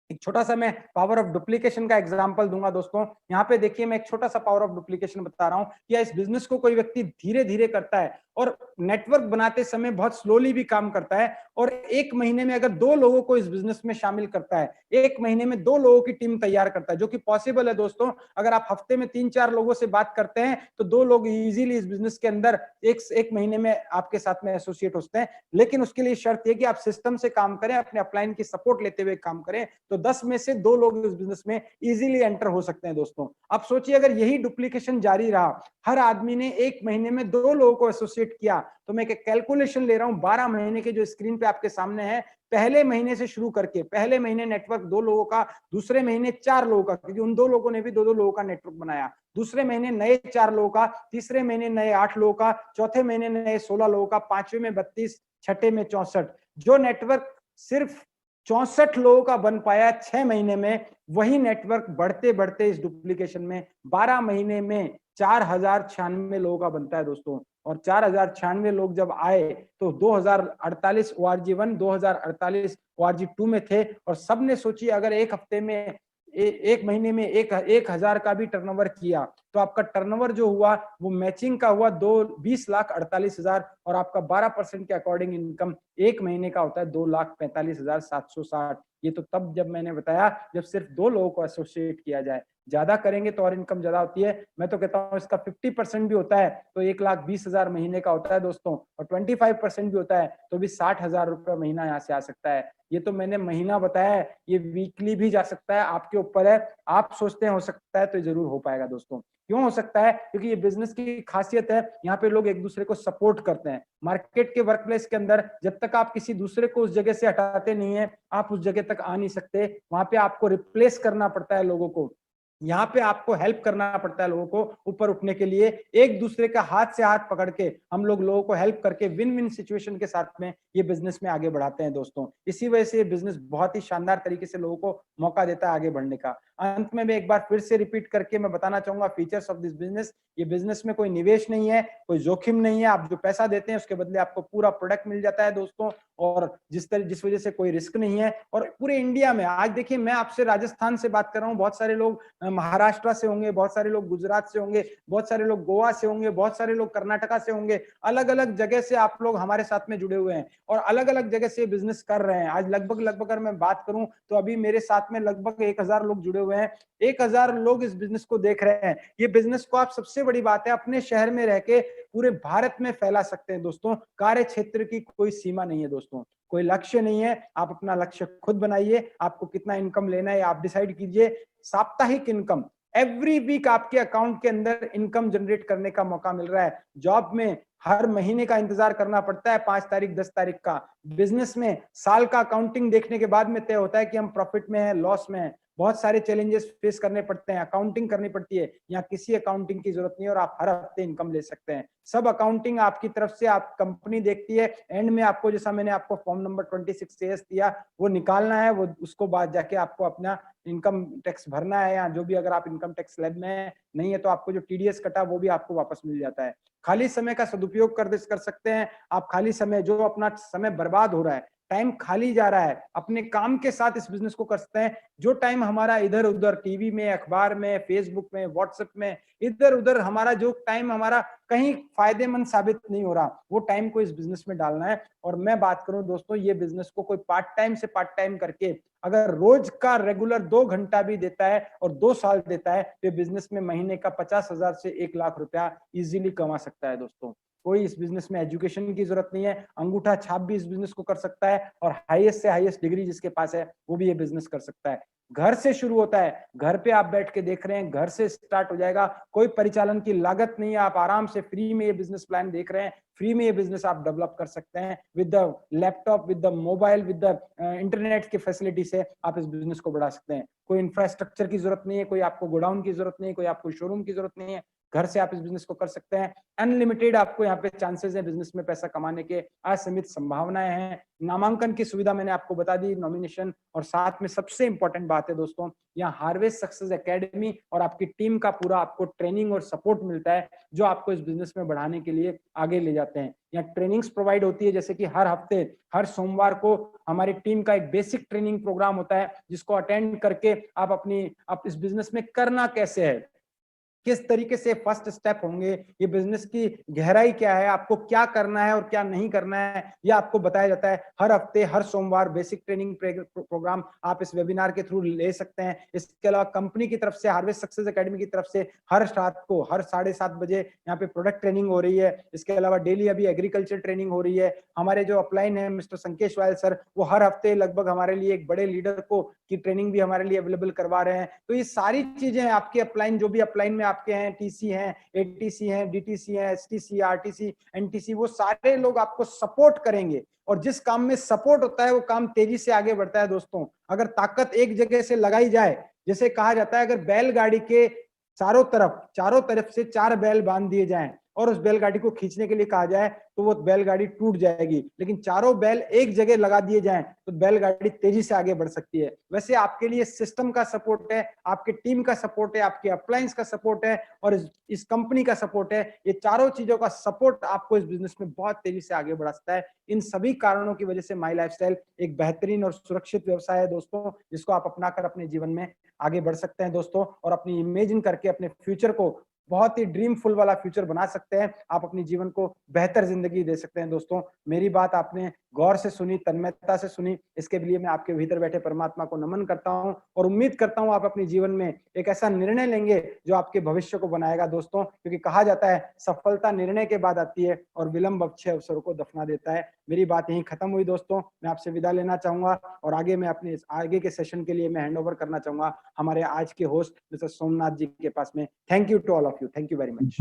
एक छोटा सा मैं पावर ऑफ डुप्लीकेशन का एग्जांपल दूंगा दोस्तों। यहाँ पे देखिए मैं एक छोटा सा पावर ऑफ डुप्लीकेशन बता रहा हूँ कि इस बिजनेस को कोई व्यक्ति धीरे धीरे करता है और नेटवर्क बनाते समय बहुत स्लोली भी काम करता है, और 1 महीने में अगर 2 लोगों को इस बिजनेस में शामिल करता है, 1 महीने में 2 लोगों की टीम तैयार करता है, जो कि पॉसिबल है दोस्तों। अगर आप हफ्ते में 3-4 लोगों से बात करते हैं तो 2 लोग इजीली इस बिजनेस के अंदर एक महीने में आपके साथ में एसोसिएट होते हैं। लेकिन उसके लिए शर्त यह कि आप सिस्टम से काम करें, अपने अपलाइन की सपोर्ट लेते हुए काम करें, तो 10 में से 2 लोग इस बिजनेस में इजीली एंटर हो सकते हैं दोस्तों। अब सोचिए अगर यही डुप्लीकेशन जारी रहा, हर आदमी ने 1 महीने में 2 लोगों को एसोसिएट किया, तो मैं एक कैलकुलेशन ले रहा हूं 12 महीने के जो स्क्रीन पे आपके सामने है, पहले महीने से शुरू करके पहले महीने नेटवर्क 2 लोगों का, दूसरे महीने 4 लोगों का, क्योंकि उन 2 लोगों ने भी 2-2 लोगों का नेटवर्क बनाया, दूसरे महीने नए 4 लोगों का, तीसरे महीने नए 8 लोगों का, चौथे महीने नए 16 लोगों का, पांचवें में 32, छठे में 64। जो नेटवर्क सिर्फ 64 लोगों का बन पाया 6 महीने में, वही नेटवर्क बढ़ते बढ़ते इस डुप्लीकेशन में 12 महीने में 4096 लोगों का बनता है दोस्तों। और 4096 लोग जब आए तो 2048 ORG1, 2048 ORG2 में थे, और सबने सोची अगर एक हफ्ते में एक महीने में 1,000 का भी टर्नओवर किया तो आपका टर्नओवर जो हुआ वो मैचिंग का हुआ 20,48,000, और आपका 12% के अकॉर्डिंग इनकम एक महीने का होता है 2,45,760। ये तो तब जब मैंने बताया जब सिर्फ 2 लोगों को एसोसिएट किया जाए, ज्यादा करेंगे तो और इनकम ज्यादा होती है। मैं तो कहता हूँ इसका 50% भी होता है तो 1,20,000 महीने का होता है दोस्तों, और 25% भी होता है तो भी 60,000 रुपए महीना यहाँ से आ सकता है। ये तो मैंने महीना बताया है, ये वीकली भी जा सकता है, आपके ऊपर है। आप सोचते हैं हो सकता है तो जरूर हो पाएगा दोस्तों। क्यों हो सकता है? क्योंकि ये बिजनेस की खासियत है, यहाँ पे लोग एक दूसरे को सपोर्ट करते हैं। मार्केट के वर्क प्लेस के अंदर जब तक आप किसी दूसरे को उस जगह से हटाते नहीं है, आप उस जगह तक आ नहीं सकते। वहां पे आपको रिप्लेस करना पड़ता है लोगों को, यहाँ पे आपको हेल्प करना पड़ता है लोगों को ऊपर उठने के लिए। एक दूसरे का हाथ से हाथ पकड़ के हम लोग लोगों को हेल्प करके विन विन सिचुएशन के साथ में ये बिजनेस में आगे बढ़ाते हैं दोस्तों। इसी वजह से ये बिजनेस बहुत ही शानदार तरीके से लोगों को मौका देता है आगे बढ़ने का। अंत में मैं एक बार फिर से रिपीट करके मैं बताना चाहूंगा फीचर्स ऑफ दिस बिजनेस। ये बिजनेस में कोई निवेश नहीं है, कोई जोखिम नहीं है, आप जो पैसा देते हैं उसके बदले आपको पूरा प्रोडक्ट मिल जाता है दोस्तों, और जिस वजह से कोई रिस्क नहीं है। और पूरे इंडिया में आज देखिए, मैं आपसे राजस्थान से बात कर रहा हूँ, बहुत सारे लोग महाराष्ट्र से होंगे, बहुत सारे लोग गुजरात से होंगे, बहुत सारे लोग गोवा से होंगे, बहुत सारे लोग कर्नाटका से होंगे, अलग अलग जगह से आप लोग हमारे साथ में जुड़े हुए हैं और अलग अलग जगह से बिजनेस कर रहे हैं। आज लगभग अगर मैं बात करूं तो अभी मेरे साथ में लगभग 1000 लोग जुड़े हुए हैं, 1000 लोग इस बिजनेस को देख रहे हैं। ये बिजनेस को आप, सबसे बड़ी बात है, अपने शहर में रह के पूरे भारत में फैला सकते हैं दोस्तों। कार्य क्षेत्र की कोई सीमा नहीं है दोस्तों, कोई लक्ष्य नहीं है, आप अपना लक्ष्य खुद बनाइए, आपको कितना इनकम लेना है आप डिसाइड कीजिए। साप्ताहिक इनकम, एवरी वीक आपके अकाउंट के अंदर इनकम जनरेट करने का मौका मिल रहा है। जॉब में हर महीने का इंतजार करना पड़ता है, 5 तारीख 10 तारीख का। बिजनेस में साल का अकाउंटिंग देखने के बाद में तय होता है कि हम प्रॉफिट में है, लॉस में है। बहुत सारे चैलेंजेस फेस करने पड़ते हैं, अकाउंटिंग करनी पड़ती है। यहाँ किसी अकाउंटिंग की जरूरत नहीं है और आप हर हफ्ते इनकम ले सकते हैं। सब अकाउंटिंग आपकी तरफ से आप कंपनी देखती है। एंड में आपको, जैसा मैंने आपको फॉर्म नंबर 26 CS दिया, वो निकालना है, वो उसको बाद जाके आपको अपना इनकम टैक्स भरना है, या जो भी, अगर आप इनकम टैक्स स्लैब में नहीं है तो आपको जो TDS कटा वो भी आपको वापस मिल जाता है। खाली समय का सदुपयोग कर सकते हैं आप। खाली समय, जो अपना समय बर्बाद हो रहा है, टाइम खाली जा रहा है, अपने काम के साथ इस बिजनेस को कर सकते हैं। जो टाइम हमारा इधर उधर टीवी में, अखबार में, फेसबुक में, व्हाट्सएप में, इधर उधर हमारा जो टाइम हमारा कहीं फायदेमंद साबित नहीं हो रहा, वो टाइम को इस बिजनेस में डालना है। और मैं बात करूं दोस्तों, ये बिजनेस को कोई पार्ट टाइम से पार्ट टाइम करके अगर रोज का रेगुलर 2 घंटा भी देता है और 2 साल देता है, तो बिजनेस में महीने का 50,000 से 1 लाख रुपया इजीली कमा सकता है दोस्तों। कोई इस बिजनेस में एजुकेशन की जरूरत नहीं है, अंगूठा छाप भी इस बिजनेस को कर सकता है, और हाईएस्ट से हाईएस्ट डिग्री जिसके पास है वो भी ये बिजनेस कर सकता है। घर से शुरू होता है, घर पे आप बैठ के देख रहे हैं, घर से स्टार्ट हो जाएगा, कोई परिचालन की लागत नहीं है, आप आराम से फ्री में ये बिजनेस प्लान देख रहे हैं, फ्री में ये बिजनेस आप डेवलप कर सकते हैं with the laptop, with the mobile, with the internet की फैसिलिटी से आप इस बिजनेस को बढ़ा सकते हैं। कोई इंफ्रास्ट्रक्चर की जरूरत नहीं है, कोई आपको गोडाउन की जरूरत नहीं है, कोई आपको शोरूम की जरूरत नहीं है, घर से आप इस बिजनेस को कर सकते हैं। अनलिमिटेड आपको यहाँ पे चांसेस है बिजनेस में पैसा कमाने के, असीमित संभावनाएं हैं। नामांकन की सुविधा मैंने आपको बता दी, नॉमिनेशन, और साथ में सबसे इंपॉर्टेंट बात है दोस्तों, यहाँ हार्वेस्ट सक्सेस एकेडमी और आपकी टीम का पूरा आपको ट्रेनिंग और सपोर्ट मिलता है, जो आपको इस बिजनेस में बढ़ाने के लिए आगे ले जाते हैं। यहाँ ट्रेनिंग्स प्रोवाइड होती है, जैसे कि हर हफ्ते, हर सोमवार को हमारी टीम का एक बेसिक ट्रेनिंग प्रोग्राम होता है, जिसको अटेंड करके आप इस बिजनेस में करना कैसे है, किस तरीके से फर्स्ट स्टेप होंगे, ये बिजनेस की गहराई क्या है, आपको क्या करना है और क्या नहीं करना है, ये आपको बताया जाता है। हर हफ्ते, हर सोमवार बेसिक ट्रेनिंग प्रोग्राम आप इस वेबिनार के थ्रू ले सकते हैं। इसके अलावा कंपनी की तरफ से, हार्वेस्ट सक्सेस एकेडमी की तरफ से, हर रात को, हर 7:30 बजे यहाँ पे प्रोडक्ट ट्रेनिंग हो रही है। इसके अलावा डेली अभी एग्रीकल्चर ट्रेनिंग हो रही है। हमारे जो अपलाइन है मिस्टर संकेश वायल सर, वो हर हफ्ते लगभग हमारे लिए एक बड़े लीडर को की ट्रेनिंग भी हमारे लिए अवेलेबल करवा रहे हैं। तो ये सारी चीजें आपके अपलाइन, जो भी अपलाइन में आपके हैं, TC हैं, ATC हैं, DTC हैं, STC, RTC, NTC, वो सारे लोग आपको सपोर्ट करेंगे। और जिस काम में सपोर्ट होता है वो काम तेजी से आगे बढ़ता है दोस्तों। अगर ताकत एक जगह से लगाई जाए, जैसे कहा जाता है, अगर बैलगाड़ी के चारों तरफ से 4 बैल बांध दिए जाएं और उस बैलगाड़ी को खींचने के लिए कहा जाए, तो वो बैलगाड़ी टूट जाएगी। लेकिन चारों बैल एक जगह लगा दिए जाएं तो बैलगाड़ी तेजी से आगे बढ़ सकती है। वैसे आपके लिए सिस्टम का सपोर्ट है, आपके टीम का सपोर्ट है, आपके अप्लायंस का सपोर्ट है, और इस कंपनी का सपोर्ट है। ये चारों चीजों का सपोर्ट आपको इस बिजनेस में बहुत तेजी से आगे बढ़ा सकता है। इन सभी कारणों की वजह से माई लाइफस्टाइल एक बेहतरीन और सुरक्षित व्यवसाय है दोस्तों, जिसको आप अपनाकर अपने जीवन में आगे बढ़ सकते हैं दोस्तों, और अपनी इमेजिन करके अपने फ्यूचर को बहुत ही ड्रीमफुल वाला फ्यूचर बना सकते हैं। आप अपनी जीवन को बेहतर जिंदगी दे सकते हैं दोस्तों। मेरी बात आपने गौर से सुनी, तन्मयता से सुनी, इसके लिए मैं आपके भीतर बैठे परमात्मा को नमन करता हूं, और उम्मीद करता हूं आप अपने जीवन में एक ऐसा निर्णय लेंगे जो आपके भविष्य को बनाएगा दोस्तों। क्योंकि कहा जाता है, सफलता निर्णय के बाद आती है और विलंब अच्छे अवसरों को दफना देता है। मेरी बात यहीं खत्म हुई दोस्तों, मैं आपसे विदा लेना चाहूंगा, और आगे के सेशन के लिए मैं हैंड ओवर करना चाहूंगा हमारे आज के होस्ट मिस्टर सोमनाथ जी के पास में। Thank you to all of you, thank you very much.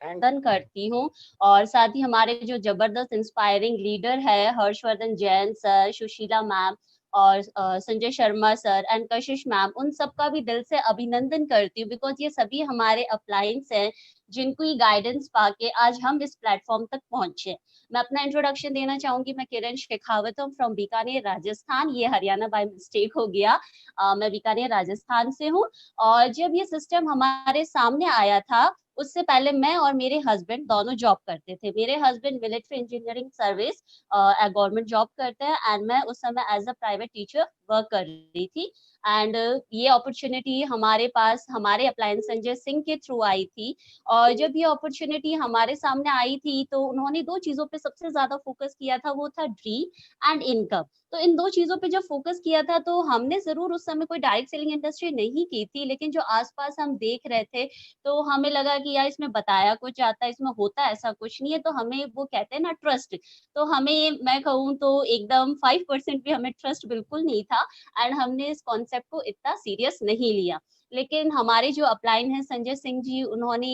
करती हूँ, और साथ ही हमारे जो जबरदस्त इंस्पायरिंग लीडर है हर्षवर्धन जैन सर, सुशीला मैम, और Sanjay Sharma sir and Kashish ma'am, उन सबका भी दिल से अभिनंदन करती हूँ, बिकॉज ये सभी हमारे अपलायंस हैं जिनको गाइडेंस पाके आज हम इस प्लेटफॉर्म तक पहुंचे। मैं अपना इंट्रोडक्शन देना चाहूंगी। मैं किरण शेखावत हूँ फ्रॉम बीकानेर राजस्थान। ये हरियाणा बाय मिस्टेक हो गया। मैं बीकानेर राजस्थान से हूँ। और जब ये सिस्टम हमारे सामने आया था, उससे पहले मैं और मेरे हस्बैंड दोनों जॉब करते थे। मेरे husband military engineering service government job करते हैं, एंड मैं उस समय as a private teacher work कर रही थी। एंड ये अपॉर्चुनिटी हमारे पास हमारे अप्लायंस संजय सिंह के थ्रू आई थी। और जब ये अपॉर्चुनिटी हमारे सामने आई थी, तो उन्होंने दो चीजों पे सबसे ज्यादा फोकस किया था, वो था ड्रीम एंड इनकम। तो इन दो चीजों पे जब फोकस किया था, तो हमने जरूर उस समय कोई डायरेक्ट सेलिंग इंडस्ट्री नहीं की थी, लेकिन जो आसपास हम देख रहे थे, तो हमें लगा कि यार इसमें बताया कुछ जाता है, इसमें होता ऐसा कुछ नहीं है। तो हमें वो कहते हैं ना ट्रस्ट, तो हमें, मैं कहूँ तो एकदम 5% भी हमें ट्रस्ट बिल्कुल नहीं था। एंड हमने इस कॉन्सेप्ट को इतना सीरियस नहीं लिया। लेकिन हमारे जो अपलाइन है संजय सिंह जी, उन्होंने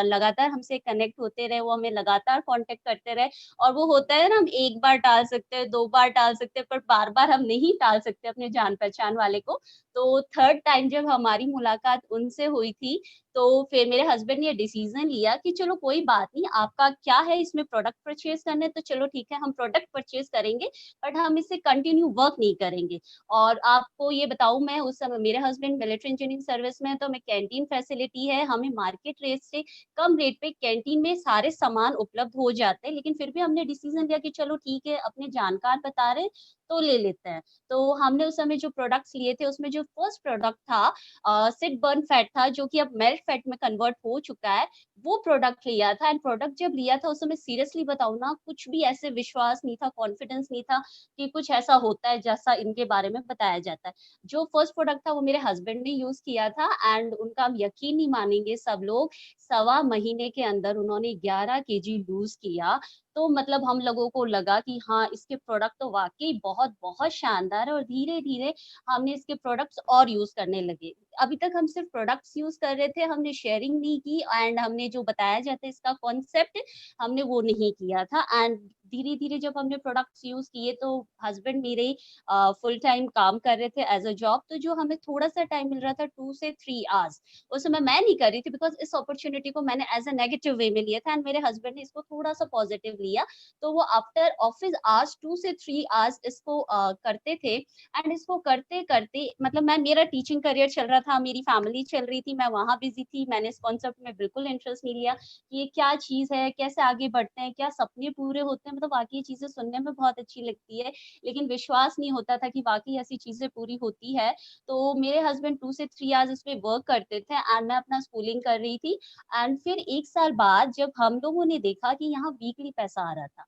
लगातार हमसे कनेक्ट होते रहे, वो हमें लगातार कांटेक्ट करते रहे। और वो होता है ना, हम एक बार टाल सकते हैं, दो बार टाल सकते हैं, पर बार बार हम नहीं टाल सकते अपने जान पहचान वाले को। तो थर्ड टाइम जब हमारी मुलाकात उनसे हुई थी, तो फिर मेरे हस्बैंड ने ये डिसीजन लिया कि चलो कोई बात नहीं, आपका क्या है इसमें प्रोडक्ट परचेज करने, तो चलो ठीक है, हम प्रोडक्ट परचेज करेंगे, बट हम इससे कंटिन्यू वर्क नहीं करेंगे। और आपको ये बताऊं, मैं उस समय, मेरे हस्बैंड मिलिट्री इंजीनियरिंग सर्विस में है, तो हमें कैंटीन फैसिलिटी है, हमें मार्केट रेट से कम रेट पे कैंटीन में सारे सामान उपलब्ध हो जाते हैं। लेकिन फिर भी हमने डिसीजन लिया कि चलो ठीक है, अपने जानकार बता रहे तो ले लेते हैं। तो हमने उस समय जो प्रोडक्ट्स लिए थे, उसमें जो फर्स्ट प्रोडक्ट था सिट बर्न फैट था, जो कि अब मेल्ट फैट में कन्वर्ट हो चुका है। वो प्रोडक्ट लिया था। एंड प्रोडक्ट जब लिया था, उस समय सीरियसली बताऊं ना, कुछ भी ऐसे विश्वास नहीं था, कॉन्फिडेंस नहीं था कि कुछ ऐसा होता है जैसा इनके बारे में बताया जाता है। जो फर्स्ट प्रोडक्ट था वो मेरे हस्बैंड ने यूज किया था, एंड उनका आप यकीन नहीं मानेंगे सब लोग, 1.25 महीने के अंदर उन्होंने 11 kg लूज किया। तो मतलब हम लोगों को लगा कि हाँ, इसके प्रोडक्ट तो वाकई बहुत बहुत शानदार है। और धीरे धीरे हमने इसके प्रोडक्ट्स और यूज करने लगे। अभी तक हम सिर्फ प्रोडक्ट्स यूज कर रहे थे, हमने शेयरिंग नहीं की, एंड हमने जो बताया जाता है इसका कॉन्सेप्ट, हमने वो नहीं किया था। एंड धीरे धीरे जब हमने प्रोडक्ट्स यूज किए, तो हस्बैंड मेरे फुल टाइम काम कर रहे थे एज अ जॉब, तो जो हमें थोड़ा सा टाइम मिल रहा था, 2 से 3 आवर्स, उस समय मैं नहीं कर रही थी, बिकॉज इस अपॉर्चुनिटी को मैंने एज अ नेगेटिव वे में लिया था, एंड मेरे हस्बैंड ने इसको थोड़ा सा पॉजिटिव लिया। तो वो आफ्टर ऑफिस आवर्स 2 से 3 आवर्स इसको करते थे। एंड इसको करते करते, मतलब मैं, मेरा टीचिंग करियर चल रहा था, मेरी फैमिली चल रही थी, मैं वहां बिजी थी, मैंने इस कॉन्सेप्ट में बिल्कुल इंटरेस्ट नहीं लिया कि ये क्या चीज है, कैसे आगे बढ़ते हैं, क्या सपने पूरे होते हैं। मतलब वाकई ये चीजें सुनने में बहुत अच्छी लगती है, लेकिन विश्वास नहीं होता था कि वाकई ऐसी चीजें पूरी होती है। तो मेरे हस्बैंड 2 से 3 आवर्स इसमें वर्क करते थे, एंड मैं अपना स्कूलिंग कर रही थी। एंड फिर 1 साल बाद जब हम लोगों ने देखा कि यहाँ वीकली पैसा आ रहा था,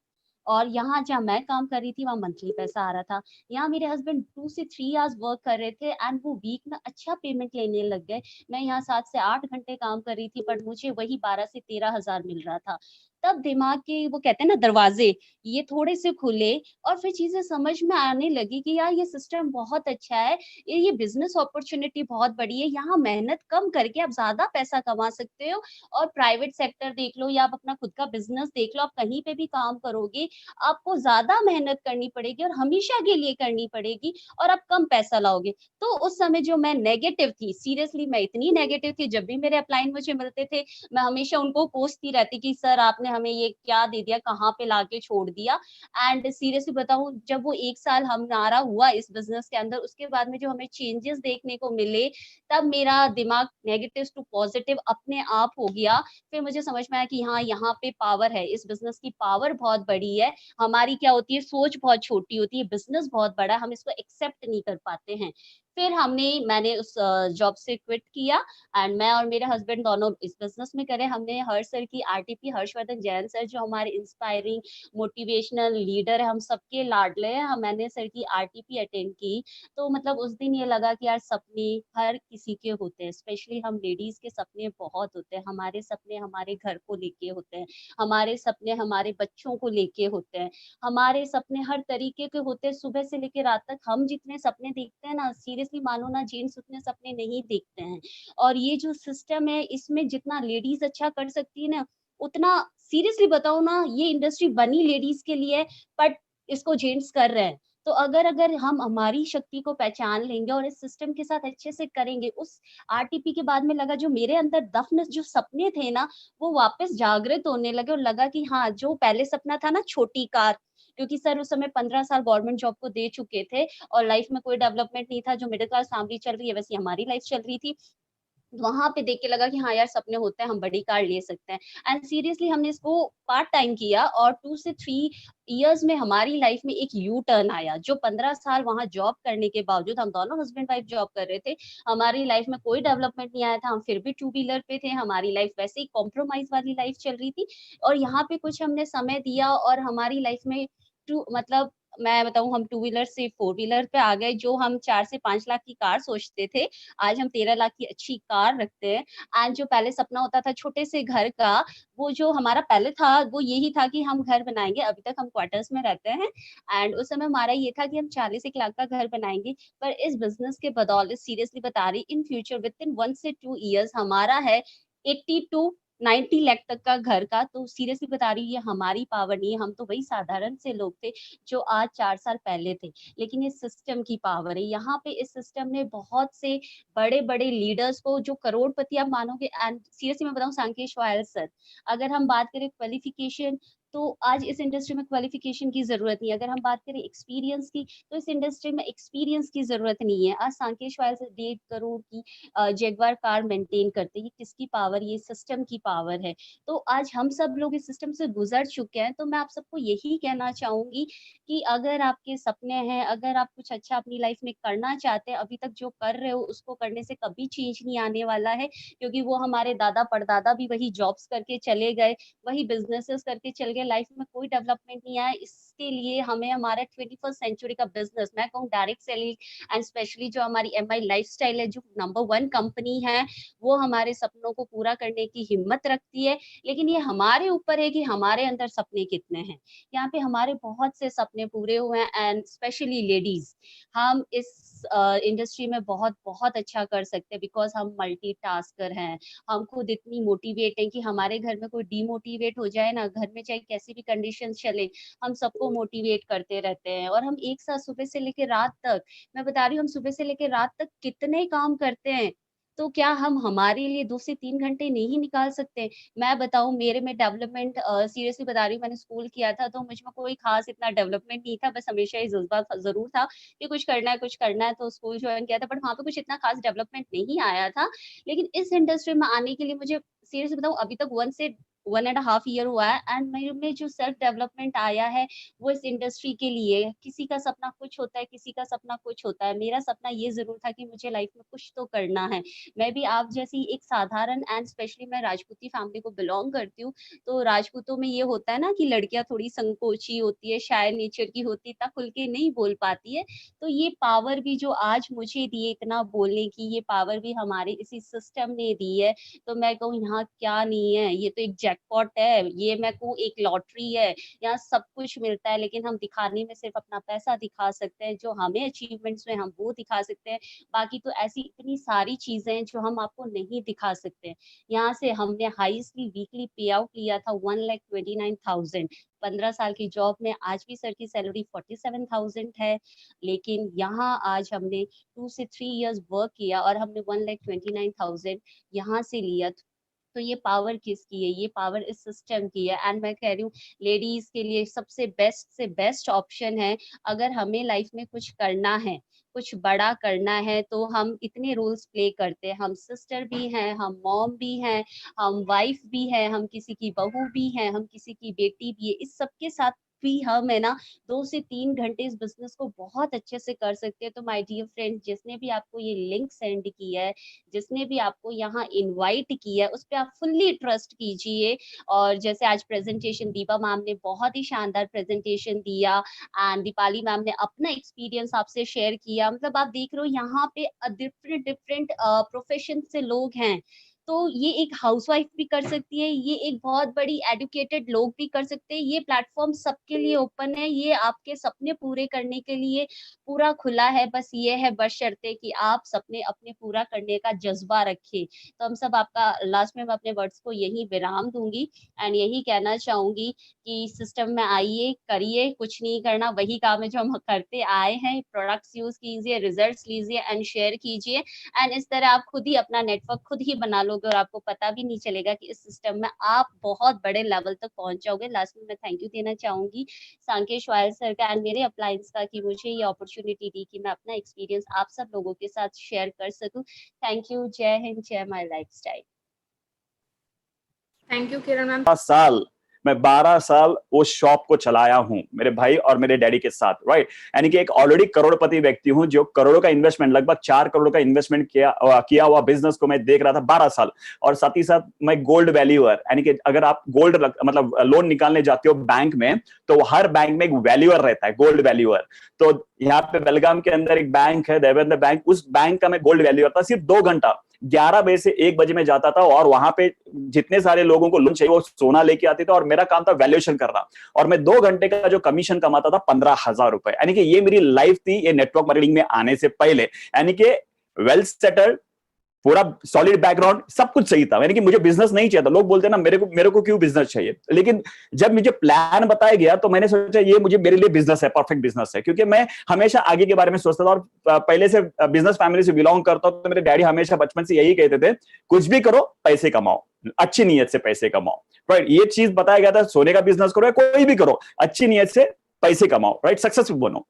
और यहाँ जहाँ मैं काम कर रही थी वहाँ मंथली पैसा आ रहा था। यहाँ मेरे हस्बैंड 2 से 3 आवर्स वर्क कर रहे थे, एंड वो वीक में अच्छा पेमेंट लेने लग गए। मैं यहाँ 7 से 8 घंटे काम कर रही थी, बट मुझे वही 12 से 13 हजार मिल रहा था। तब दिमाग के, वो कहते हैं ना, दरवाजे ये थोड़े से खुले, और फिर चीजें समझ में आने लगी कि यार ये सिस्टम बहुत अच्छा है, ये बिजनेस अपॉर्चुनिटी बहुत बड़ी है, यहाँ मेहनत कम करके आप ज्यादा पैसा कमा सकते हो। और प्राइवेट सेक्टर देख लो, या आप अपना खुद का बिजनेस देख लो, आप कहीं पे भी काम करोगे, आपको ज्यादा मेहनत करनी पड़ेगी, और हमेशा के लिए करनी पड़ेगी, और आप कम पैसा लाओगे। तो उस समय जो मैं नेगेटिव थी, सीरियसली मैं इतनी नेगेटिव थी, जब भी मेरे अपलाइन मुझे मिलते थे, मैं हमेशा उनको कोसती रहती कि सर आपने हमें ये क्या दे दिया, कहाँ पे लाके छोड़ दिया। एंड सीरियसली बताऊं, जब वो 1 साल हमारा हुआ इस बिजनेस के अंदर, उसके बाद में जो हमें चेंजेस देखने को मिले, तब मेरा दिमाग नेगेटिव टू पॉजिटिव अपने आप हो गया। फिर मुझे समझ में आया कि हाँ, यहाँ पे पावर है, इस बिजनेस की पावर बहुत बड़ी है। हमारी क्या होती है, सोच बहुत छोटी होती है, बिजनेस बहुत बड़ा है, हम इसको एक्सेप्ट नहीं कर पाते हैं। फिर मैंने उस जॉब से क्विट किया, एंड मैं और मेरे हस्बैंड दोनों इस बिजनेस में करे। हमने हर्ष सर की, आरटीपी हर्षवर्धन जैन सर, जो हमारे इंस्पायरिंग मोटिवेशनल लीडर है, हम सबके लाडले हैं, मैंने सर की आरटीपी अटेंड की। तो मतलब उस दिन ये लगा कि यार सपने हर किसी के होते हैं, स्पेशली हम लेडीज के सपने बहुत होते हैं। हमारे सपने हमारे घर को लेके होते हैं, हमारे सपने हमारे बच्चों को लेके होते हैं, हमारे सपने हर तरीके के होते हैं। सुबह से लेकर रात तक हम जितने सपने देखते हैं ना, सीरियसली मानो ना, जेंट्स उतने सपने नहीं देखते हैं। और ये जो सिस्टम है, इसमें जितना लेडीज अच्छा कर सकती है ना, उतना, सीरियसली बताओ ना, ये इंडस्ट्री बनी लेडीज के लिए, बट इसको जेंट्स कर रहे हैं। तो अगर अगर हम हमारी शक्ति को पहचान लेंगे और इस सिस्टम के साथ अच्छे से करेंगे, उस आरटीपी के बाद में लगा जो मेरे अंदर दफ़्न जो सपने थे ना, वो वापस जागृत होने लगे और लगा कि हाँ, जो पहले सपना था ना छोटी कार, क्योंकि सर उस समय 15 साल गवर्नमेंट जॉब को दे चुके थे और लाइफ में कोई डेवलपमेंट नहीं था, जो मिडल क्लास फैमिली चल रही है, वैसी हमारी लाइफ चल रही थी। वहाँ पे देख के लगा कि हाँ यार सपने होते हैं, हम बड़ी कार ले सकते हैं एंड सीरियसली हमने इसको पार्ट टाइम किया और 2 से 3 इयर्स में हमारी लाइफ में एक यू टर्न आया। जो 15 साल वहाँ जॉब करने के बावजूद हम दोनों हस्बैंड वाइफ जॉब कर रहे थे, हमारी लाइफ में कोई डेवलपमेंट नहीं आया था, हम फिर भी टू व्हीलर पे थे, हमारी लाइफ वैसे ही कॉम्प्रोमाइज़ वाली लाइफ चल रही थी और यहाँ पे कुछ हमने समय दिया और हमारी लाइफ में टू मतलब मैं बताऊँ हम टू व्हीलर से फोर व्हीलर पे आ गए, जो हम 4 से 5 लाख की कार सोचते थे, आज हम 13 लाख की अच्छी कार रखते हैं एंड जो पहले सपना होता था छोटे से घर का, वो जो हमारा पहले था, वो यही था कि हम घर बनाएँगे, अभी तक हम क्वार्टर्स में रहते हैं एंड उस समय हमारा ये था कि हम 40-1 लाख का घर बनाएँगे। पर इस बिज़नेस के बदौलत सीरियसली बता रही इन फ्यूचर विथिन 1 से 2 इयर्स हमारा है 80 टू 90 लाख तक का घर का, तो सीरियसली बता रही हूँ ये हमारी पावर नहीं है, हम तो वही साधारण से लोग थे, जो आज 4 साल पहले थे। लेकिन ये सिस्टम की पावर है, यहाँ पे इस सिस्टम ने बहुत से बड़े-बड़े लीडर्स को जो करोड़पति आप मानोगे एंड सीरियसली मैं बताऊँ सांकेश गोयल सर, अगर हम बात करें क्वालिफिकेशन तो आज इस इंडस्ट्री में क्वालिफिकेशन की ज़रूरत नहीं है। अगर हम बात करें एक्सपीरियंस की, तो इस इंडस्ट्री में एक्सपीरियंस की ज़रूरत नहीं है। आज सांकेश गोयल सर 1.5 करोड़ की जगुआर कार मेंटेन करते हैं। ये किसकी पावर? ये सिस्टम की पावर है। तो आज हम सब लोग इस सिस्टम से गुज़र चुके हैं, तो मैं आप सबको यही कहना चाहूँगी कि अगर आपके सपने हैं, अगर आप कुछ अच्छा अपनी लाइफ में करना चाहते हैं, अभी तक जो कर रहे हो उसको करने से कभी चेंज नहीं आने वाला है, क्योंकि वो हमारे दादा-परदादा भी वही जॉब्स करके चले गए, वही बिज़नेसेस करके चले गए, लाइफ में कोई डेवलपमेंट नहीं आया। इसके लिए हमें हमारा 21st सेंचुरी का बिज़नेस मैं कहूँ डायरेक्ट सेलिंग एंड स्पेशली जो हमारी एमआई लाइफ़स्टाइल है, जो नंबर 1 कंपनी है, वो हमारे सपनों को पूरा करने की हिम्मत रखती है। लेकिन ये हमारे ऊपर है कि हमारे अंदर सपने कितने हैं। यहाँ पे हमारे बहुत से सपने पूरे हुए हैं एंड स्पेशली लेडीज़, हम इस इंडस्ट्री में बहुत-बहुत अच्छा कर सकते हैं बिकॉज़ हम मल्टीटास्कर हैं। हम खुद इतनी मोटिवेट हैं कि हमारे घर में कोई डिमोटिवेट हो जाए ना, घर में चाहे कैसी भी कंडीशंस चले, हम सबको मोटिवेट करते रहते हैं और हम एक साथ सुबह से लेके रात तक, मैं बता रही हूँ हम सुबह से लेके रात तक कितने काम करते हैं। तो क्या हम हमारे लिए 2 से 3 घंटे नहीं निकाल सकते? मैं बताऊँ मेरे में डेवलपमेंट सीरियसली बता रही हूँ मैंने स्कूल किया था तो मुझ में कोई ख़ास इतना डेवलपमेंट नहीं था, बस हमेशा ये जज़्बा ज़रूर था कि कुछ करना है तो स्कूल जॉइन किया था बट वहाँ पे कुछ इतना ख़ास डेवलपमेंट नहीं आया था। लेकिन इस इंडस्ट्री में आने के लिए मुझे सीरियसली बताऊँ अभी तक 1 से 1 एंड अ हाफ ईयर हुआ है एंड मेरे में जो सेल्फ डेवलपमेंट आया है, वो इस इंडस्ट्री के लिए है। किसी का सपना कुछ होता है, किसी का सपना कुछ होता है। मेरा सपना ये ज़रूर था कि मुझे लाइफ़ में कुछ तो करना है। मैं भी आप जैसी एक साधारण एंड स्पेशली मैं राजपूती फैमिली को बिलॉन्ग करती हूँ, तो राजपूतों में ये होता है ना कि लड़कियाँ थोड़ी संकोची होती है, शाय नेचर की होती है, इतना खुल के नहीं बोल पाती है। तो ये पावर भी जो आज मुझे दी है इतना बोलने की, ये पावर भी हमारे इसी सिस्टम ने दी है। तो मैं कहूँ यहाँ क्या नहीं है, ये तो एक जैकपॉट है, ये मैं कहूँ एक लॉटरी है, यहाँ सब कुछ मिलता है लेकिन हम दिखाने में सिर्फ़ अपना पैसा दिखा सकते हैं, जो हमें अचीवमेंट्स में हम वो दिखा सकते हैं, बाकी तो ऐसी इतनी सारी चीज़ें हैं जो हम आपको नहीं दिखा सकते। यहाँ से हमने हाईएस्टली वीकली पे आउट लिया था 1,29,000 15 साल की जॉब में आज भी सर की सैलरी 47,000 है, लेकिन यहाँ आज हमने 2 से 3 इयर्स वर्क किया और हमने 1,29,000 यहाँ से लिया। तो ये पावर किसकी है? ये पावर इस सिस्टम की है एंड मैं कह रही हूँ लेडीज़ के लिए सबसे बेस्ट से बेस्ट ऑप्शन है, अगर हमें लाइफ में कुछ करना है, कुछ बड़ा करना है तो हम इतने रोल्स प्ले करते हैं, हम सिस्टर भी हैं, हम मॉम भी हैं, हम वाइफ भी हैं, हम किसी की बहू भी हैं, हम किसी की बेटी भी है, इस सब के साथ भी हम है ना 2 से 3 घंटे इस बिज़नेस को बहुत अच्छे से कर सकते हैं। तो माय डियर फ्रेंड जिसने भी आपको ये लिंक सेंड किया है, जिसने भी आपको यहाँ इनवाइट किया है, उस पे आप फुल्ली ट्रस्ट कीजिए और जैसे आज प्रेज़ेंटेशन दीपा मैम ने बहुत ही शानदार प्रेज़ेंटेशन दिया एंड दीपाली मैम ने अपना एक्सपीरियंस आपसे शेयर किया। मतलब आप देख रहे हो यहाँ पे डिफरेंट डिफरेंट प्रोफ़ेशन से लोग हैं। तो ये एक हाउसवाइफ भी कर सकती है, ये एक बहुत बड़ी एडुकेटेड लोग भी कर सकते हैं। ये प्लेटफॉर्म सबके लिए ओपन है, ये आपके सपने पूरे करने के लिए पूरा खुला है। बस ये है बशर्ते कि आप सपने अपने पूरा करने का जज्बा रखें। तो हम सब आपका लास्ट में मैं अपने वर्ड्स को यही विराम दूंगी एंड यही कहना चाहूंगी कि सिस्टम में आइए, करिए, कुछ नहीं करना वही काम है जो हम करते आए हैं। प्रोडक्ट्स यूज कीजिए, रिजल्ट्स लीजिए एंड शेयर कीजिए एंड इस तरह आप खुद ही अपना नेटवर्क खुद ही बना लोगे और आपको पता भी नहीं चलेगा कि इस सिस्टम में आप बहुत बड़े लेवल तक पहुंच जाओगे। लास्ट में मैं थैंक यू देना चाहूंगी सांकेश वायल सर का एंड मेरे अप्लायंस का कि मुझे ये अपॉर्चुनिटी दी कि मैं अपना एक्सपीरियंस आप सब लोगों के साथ शेयर कर सकूं। Thank you. जय हिंद, जय my lifestyle. Thank you Kiran ma'am. 12 साल मैं 12 साल उस शॉप को चलाया हूं मेरे भाई और मेरे डैडी के साथ, राइट। यानी कि एक ऑलरेडी करोड़पति व्यक्ति हूं जो करोड़ों का इन्वेस्टमेंट, लगभग 4 करोड़ का इन्वेस्टमेंट किया हुआ बिजनेस को मैं देख रहा था 12 साल। और साथ ही साथ मैं गोल्ड वैल्यूअर, यानी कि अगर आप गोल्ड मतलब लोन निकालने जाते हो बैंक में तो हर बैंक में एक वैल्यूअर रहता है, गोल्ड वैल्यूअर। तो यहाँ पे बेलगाम के अंदर एक बैंक है, देवेंद्र बैंक, उस बैंक का मैं गोल्ड वैल्यूअर था। सिर्फ 2 घंटा 11 बजे से 1 बजे में जाता था और वहां पे जितने सारे लोगों को लोन चाहिए वो सोना लेके आते थे और मेरा काम था वैल्यूएशन करना। और मैं 2 घंटे का जो कमीशन कमाता था 15,000 रुपए। यानी कि ये मेरी लाइफ थी ये नेटवर्क मार्केटिंग में आने से पहले। यानी कि वेल सेटल्ड, पूरा सॉलिड बैकग्राउंड, सब कुछ सही था। यानी कि मुझे बिजनेस नहीं चाहिए था। लोग बोलते हैं ना मेरे को क्यों बिजनेस चाहिए, लेकिन जब मुझे प्लान बताया गया तो मैंने सोचा ये मुझे मेरे लिए बिजनेस है, परफेक्ट बिजनेस है। क्योंकि मैं हमेशा आगे के बारे में सोचता था और पहले से बिजनेस फैमिली से बिलोंग करता हूं। तो मेरे डैडी हमेशा बचपन से यही कहते थे, कुछ भी करो पैसे कमाओ, अच्छी नीयत से पैसे कमाओ, राइट। ये चीज बताया गया था, सोने का बिजनेस करो या कोई भी करो, अच्छी नीयत से पैसे कमाओ, राइट, सक्सेसफुल बनो।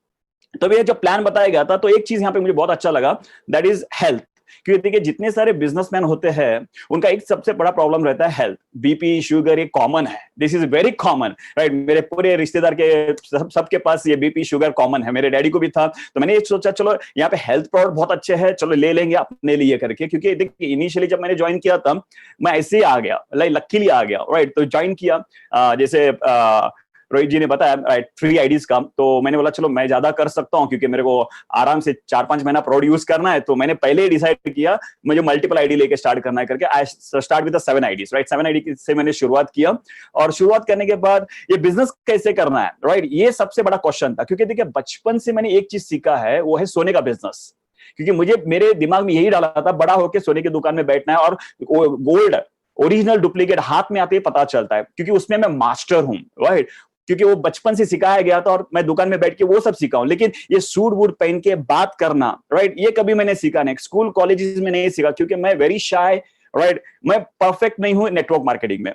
तो ये जब प्लान बताया गया था तो एक चीज यहाँ पे मुझे बहुत अच्छा लगा, दैट इज हेल्थ। क्योंकि देखिए जितने सारे बिजनेसमैन होते हैं उनका एक सबसे बड़ा प्रॉब्लम रहता है हेल्थ। बीपी, शुगर, ये कॉमन है, this is very common, right. मेरे पूरे रिश्तेदार के सबके पास ये बीपी शुगर कॉमन है, मेरे डैडी को भी था। तो मैंने ये सोचा चलो यहाँ पे हेल्थ प्रोडक्ट बहुत अच्छे हैं, चलो ले लेंगे अपने लिए करके। क्योंकि देखिए इनिशियली जब मैंने ज्वाइन किया था मैं ऐसे ही आ गया, लकीली आ गया, राइट। तो ज्वाइन किया, जैसे रोहित जी ने बताया, राइट, फ्री आईडीज का। तो मैंने बोला चलो मैं ज्यादा कर सकता हूँ क्योंकि मेरे को आराम से 4-5 महीना प्रोडक्ट यूज करना है। तो मैंने पहले ही डिसाइड किया मुझे मल्टीपल आईडी लेके स्टार्ट करना है करके। I start with 7 IDs, right. 7 ID से मैंने शुरुआत किया और शुरुआत करने के बाद ये बिजनेस कैसे करना है, राइट, ये सबसे बड़ा क्वेश्चन था। क्योंकि देखिए बचपन से मैंने एक चीज सीखा है, वो है सोने का बिजनेस। क्योंकि मुझे मेरे दिमाग में यही डाला था बड़ा होकर सोने की दुकान में बैठना है और गोल्ड ओरिजिनल डुप्लीकेट हाथ में आते ही पता चलता है, क्योंकि उसमें मैं मास्टर हूं, राइट। क्योंकि वो बचपन से सिखाया गया था और मैं दुकान में बैठ के वो सब सीखा हूं। लेकिन ये सूट वूट पहन के बात करना, राइट, ये कभी मैंने सीखा नहीं, स्कूल कॉलेजेस में नहीं सीखा, क्योंकि मैं वेरी शाय, राइट। मैं परफेक्ट नहीं हूं नेटवर्क मार्केटिंग में।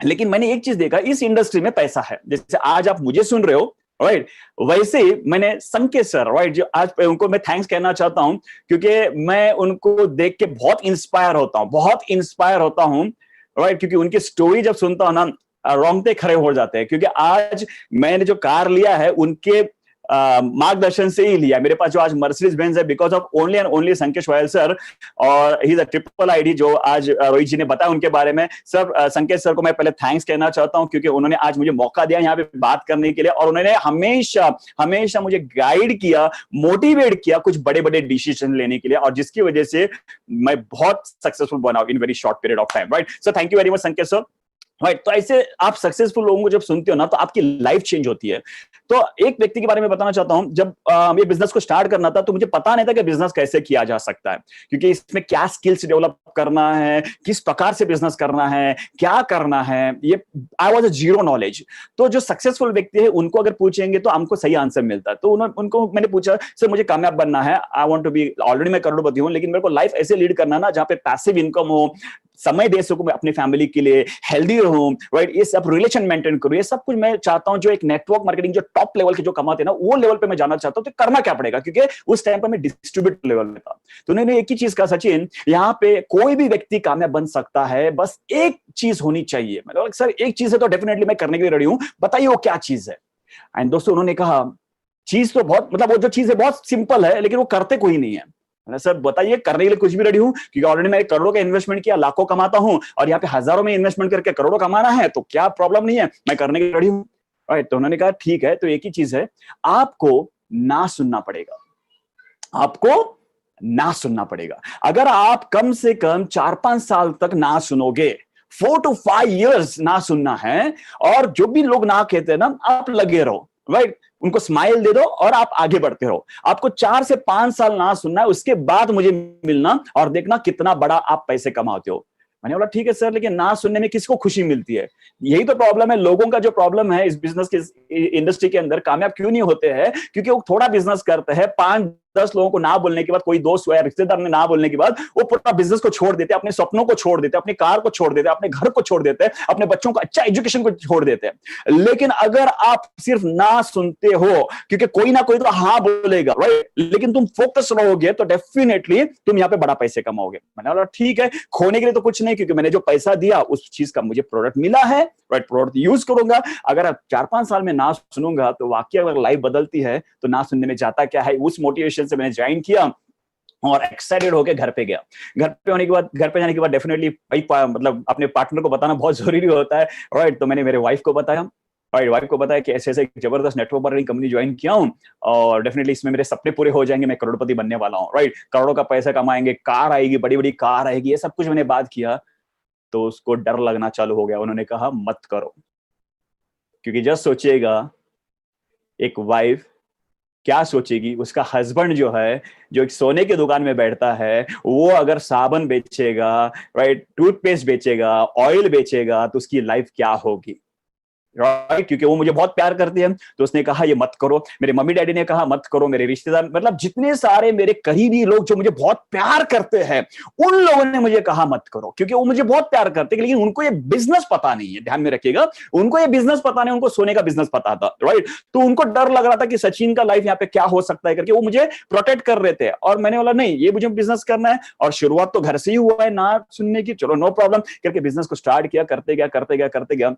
लेकिन मैंने एक चीज देखा, इस इंडस्ट्री में पैसा है। जैसे आज आप मुझे सुन रहे हो, राइट, वैसे मैंने संकेत सर, राइट, जो आज उनको मैं थैंक्स कहना चाहता हूं, क्योंकि मैं उनको देख के बहुत इंस्पायर होता हूं, राइट। क्योंकि उनकी स्टोरी जब सुनता हूं ना, रोंगटे खड़े हो जाते हैं। क्योंकि आज मैंने जो कार लिया है उनके मार्गदर्शन से ही लिया। मेरे पास जो आज मर्सिडीज बेंज है because of only and only Sankesh vial sir. और he is a triple ID, जो आज रोहित जी ने बताया उनके बारे में। सर, संकेत सर को मैं पहले थैंक्स कहना चाहता हूं क्योंकि उन्होंने आज मुझे मौका दिया यहाँ पे बात करने के लिए। और उन्होंने हमेशा मुझे गाइड किया, मोटिवेट किया कुछ बड़े बड़े डिसीजन लेने के लिए, और जिसकी वजह से मैं बहुत सक्सेसफुल बना in very short period of time, right. So thank you very much संकेत सर, राइट। तो ऐसे आप सक्सेसफुल लोगों को जब सुनते हो ना तो आपकी लाइफ चेंज होती है। तो एक व्यक्ति के बारे में बताना चाहता हूं, जब ये बिजनेस को स्टार्ट करना था तो मुझे पता नहीं था कि बिजनेस कैसे किया जा सकता है, क्योंकि इसमें क्या स्किल्स डेवलप करना है, किस प्रकार से बिजनेस करना है, क्या करना है, ये I was a zero knowledge. तो जो सक्सेसफुल व्यक्ति है उनको अगर पूछेंगे तो हमको सही आंसर मिलता है। तो उनको मैंने पूछा, सर मुझे कामयाब बनना है, I want to be, already मैं करोड़पति हूं, लेकिन मेरे को लाइफ ऐसे लीड करना ना जहां पे पैसिव इनकम हो, समय दे सकूं मैं अपनी फैमिली के लिए, हेल्दी रहूं, राइट, ये सब रिलेशन मेंटेन करूं, ये सब कुछ मैं चाहता हूं। जो एक नेटवर्क मार्केटिंग जो टॉप लेवल के जो कमाते हैं ना, वो लेवल पे मैं जाना चाहता हूं। तो करना क्या पड़ेगा, क्योंकि उस टाइम पे मैं डिस्ट्रीब्यूटर लेवल में था। तो उन्होंने एक ही चीज कहा, सचिन यहाँ पे कोई भी व्यक्ति कामयाब बन सकता है, बस एक चीज होनी चाहिए। मतलब सर एक चीज है तो डेफिनेटली मैं करने के लिए रेडी हूं, बताइए वो क्या चीज है। एंड दोस्तों उन्होंने कहा चीज तो बहुत, मतलब वो जो चीज है बहुत सिंपल है, लेकिन वो करते कोई नहीं है। सर बताइए, करने के लिए कुछ भी रेडी हूं, क्योंकि ऑलरेडी मैंने करोड़ों का इन्वेस्टमेंट किया, लाखों कमाता हूं, और यहाँ पे हजारों में इन्वेस्टमेंट करके करोड़ों कमाना है तो क्या प्रॉब्लम नहीं है, मैं करने के लिए रेडी हूं, राइट। तो उन्होंने कहा ठीक है, तो एक ही चीज है, आपको ना सुनना पड़ेगा, आपको ना सुनना पड़ेगा। अगर आप कम से कम 4-5 साल तक ना सुनोगे, 4 to 5 years ना सुनना है, और जो भी लोग ना कहते हैं ना, आप लगे रहो, राइट, उनको स्माइल दे दो और आप आगे बढ़ते रहो। आपको 4 से 5 साल ना सुनना है, उसके बाद मुझे मिलना और देखना कितना बड़ा आप पैसे कमाते हो। मैंने बोला ठीक है सर, लेकिन ना सुनने में किसको खुशी मिलती है? यही तो प्रॉब्लम है लोगों का। जो प्रॉब्लम है इस बिजनेस के इंडस्ट्री के अंदर कामयाब क्यों नहीं होते हैं? क्योंकि वो थोड़ा बिजनेस करते हैं, 5-10 लोगों को ना बोलने के बाद, कोई दोस्त या रिश्तेदार ने ना बोलने के बाद, वो पूरा बिजनेस को छोड़ देते, अपने सपनों को छोड़ देते, अपनी कार को छोड़ देते, अपने घर को छोड़ देते, अपने बच्चों को अच्छा एजुकेशन को छोड़ देते हैं। लेकिन अगर आप सिर्फ ना सुनते हो, क्योंकि कोई ना कोई तो हाँ बोलेगा, राइट, लेकिन तुम फोकस रहोगे तो डेफिनेटली तुम यहाँ पे बड़ा पैसे कमाओगे। मैंने बोला ठीक है, खोने के लिए तो कुछ नहीं, क्योंकि मैंने जो पैसा दिया उस चीज का मुझे प्रोडक्ट मिला है, राइट, प्रोडक्ट यूज करूंगा। अगर 4-5 साल में ना सुनूंगा तो वाकई अगर लाइफ बदलती है तो ना सुनने में जाता क्या है। उस मोटिवेशन से मैंने ज्वाइन किया और एक्साइटेड होकर घर पे गया। घर पे जाने के बाद डेफिनेटली मतलब अपने पार्टनर को बताना बहुत जरूरी होता है, राइट। तो मैंने मेरे वाइफ को बताया, वाइफ को बताया कि ऐसे ऐसे जबरदस्त नेटवर्क मार्केटिंग कंपनी ज्वाइन किया हूं और डेफिनेटली इसमें मेरे सपने पूरे हो जाएंगे, मैं करोड़पति बनने वाला हूं, राइट, करोड़ों का पैसा कमाएंगे, कार आएगी, बड़ी बड़ी कार आएगी, ये सब कुछ मैंने बात किया। तो उसको डर लगना चालू हो गया। उन्होंने कहा मत करो, क्योंकि जस्ट सोचिएगा एक वाइफ क्या सोचेगी, उसका हस्बैंड जो है, जो एक सोने की दुकान में बैठता है, वो अगर साबुन बेचेगा, राइट, टूथपेस्ट बेचेगा, ऑयल बेचेगा, तो उसकी लाइफ क्या होगी, राइट। क्योंकि वो मुझे बहुत प्यार करती है, तो उसने कहा ये मत करो। मेरे मम्मी डैडी ने कहा मत करो, मेरे रिश्तेदार, मतलब जितने सारे मेरे करीबी लोग जो मुझे बहुत प्यार करते हैं, उन लोगों ने मुझे कहा मत करो, क्योंकि वो मुझे बहुत प्यार करते हैं, लेकिन उनको ये बिजनेस पता नहीं है। ध्यान में रखिएगा, उनको ये बिजनेस पता नहीं, उनको सोने का बिजनेस पता था, राइट। तो उनको डर लग रहा था कि सचिन का लाइफ यहाँ पे क्या हो सकता है करके, वो मुझे प्रोटेक्ट कर रहे थे। और मैंने बोला नहीं, ये मुझे बिजनेस करना है, और शुरुआत तो घर से ही हुआ है ना सुनने की, चलो नो प्रॉब्लम करके बिजनेस को स्टार्ट किया, करते गया।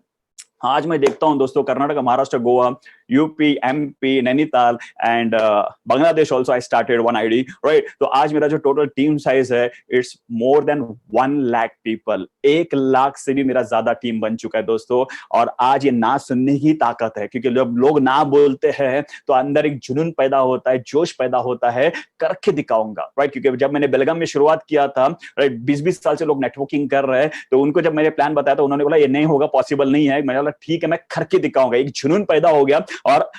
आज मैं देखता हूं दोस्तों, Karnataka, Maharashtra, Goa, UP, MP, Nainital and Bangladesh also I started 1 ID, right. तो आज मेरा जो टोटल टीम साइज है, it's more than 1 lakh people. 1 lakh से भी मेरा ज्यादा टीम बन चुका है दोस्तों। और आज ये ना सुनने की ताकत है, क्योंकि जब लोग ना बोलते हैं तो अंदर एक जुनून पैदा होता है, जोश पैदा होता है, करके दिखाऊंगा, राइट। क्योंकि जब मैंने बेलगाम में शुरुआत किया था, राइट, 20-20 साल से लोग नेटवर्किंग कर रहे हैं, तो उनको जब मैंने प्लान बताया तो उन्होंने बोला ये नहीं होगा, पॉसिबल नहीं है। मैंने बोला ठीक है, मैं करके दिखाऊंगा। एक जुनून पैदा हो गया। और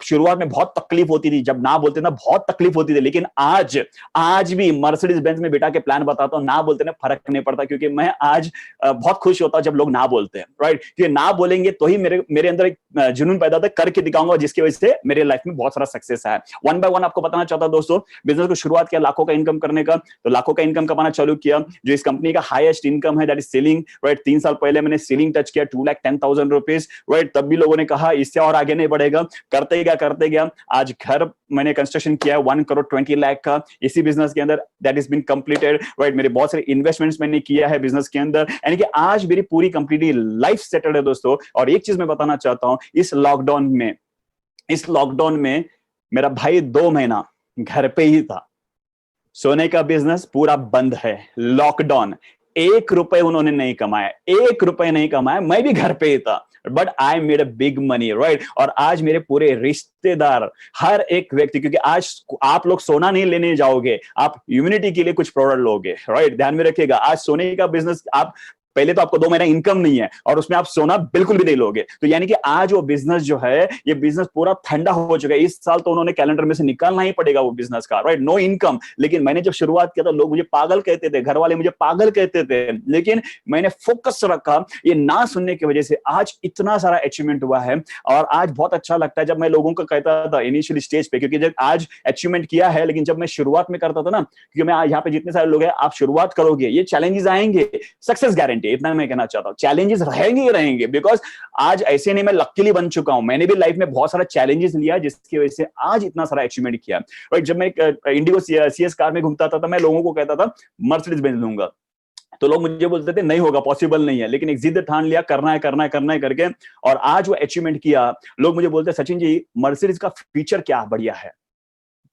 शुरुआत में बहुत तकलीफ होती थी, जब ना बोलते ना बहुत तकलीफ होती थी, लेकिन आज भी मर्सिडीज बेंज में बिठा के प्लान बताता हूं, ना बोलते ना फर्क नहीं पड़ता, क्योंकि मैं आज बहुत खुश होता हूं जब लोग ना बोलते हैं, राइट। क्योंकि ना बोलेंगे तो ही मेरे अंदर एक जुनून पैदा होता है, करके दिखाऊंगा, जिसकी वजह से मेरे लाइफ में बहुत सारा सक्सेस आया। 1 by 1 आपको बताना चाहता हूं दोस्तों। बिजनेस को शुरुआत किया लाखों का इनकम करने का, तो लाखों का इनकम कमाना चालू किया। जो इस कंपनी का हाईएस्ट इनकम है, दैट इज सेलिंग, राइट। 3 साल पहले मैंने सेलिंग टच किया, 2,10,000 रुपीज, राइट। तब भी लोगों ने कहा इससे और आगे नहीं बढ़ेगा, करते गया। आज घर मैंने कंस्ट्रक्शन किया है 1 करोड़ 20 लाख का इसी बिजनेस के अंदर, that is been completed, right. मेरे बहुत सारे इन्वेस्टमेंट्स मैंने किया है बिजनेस के अंदर, यानी कि आज मेरी पूरी कंप्लीटली लाइफ सेटल्ड है दोस्तों। और एक चीज मैं बताना चाहता हूं, इस लॉकडाउन में मेरा भाई 2 महीना घर पे ही था, सोने का बिजनेस पूरा बंद है, लॉकडाउन। 1 रुपए उन्होंने नहीं कमाया, 1 रुपए नहीं कमाया, मैं भी घर पे ही था, but I made a big money, right. और आज मेरे पूरे रिश्तेदार, हर एक व्यक्ति, क्योंकि आज आप लोग सोना नहीं लेने जाओगे, आप इम्यूनिटी के लिए कुछ प्रोडक्ट लोगे, राइट। ध्यान में रखिएगा, आज सोने का बिजनेस आप पहले तो आपको 2 महीना इनकम नहीं है और उसमें आप सोना बिल्कुल भी नहीं लोगे, तो यानी कि आज वो बिजनेस जो है, ये बिजनेस पूरा ठंडा हो चुका है। इस साल तो उन्होंने कैलेंडर में से निकालना ही पड़ेगा वो बिजनेस का, राइट, नो इनकम। लेकिन मैंने जब शुरुआत किया तो लोग मुझे पागल कहते थे, घर वाले मुझे पागल कहते थे, लेकिन मैंने फोकस रखा। ये ना सुनने की वजह से आज इतना सारा अचीवमेंट हुआ है। और आज बहुत अच्छा लगता है जब मैं लोगों को कहता था इनिशियली स्टेज पे, क्योंकि जब आज अचीवमेंट किया है, लेकिन जब मैं शुरुआत में करता था ना, क्योंकि मैं यहाँ पे जितने सारे लोग हैं, आप शुरुआत करोगे, ये चैलेंजेस आएंगे, सक्सेस गारंटी, इतना मैं कहना चाहता हूं। चैलेंजेस रहेंगे, बिकॉज आज ऐसे नहीं, मैं लकीली बन चुका हूं, मैंने भी लाइफ में बहुत सारा चैलेंजेस लिया, जिसकी वजह से आज इतना सारा अचीवमेंट किया, राइट। जब मैं इंडिगो CS कार में घूमता था, मैं लोगों को कहता था मर्सिडीज बेंज लूंगा, तो लोग मुझे बोलते थे नहीं होगा, पॉसिबल नहीं है, लेकिन एक जिद ठान लिया, करना है करके, और आज वो अचीवमेंट किया। लोग मुझे बोलते सचिन जी मर्सिडीज का फीचर क्या बढ़िया है।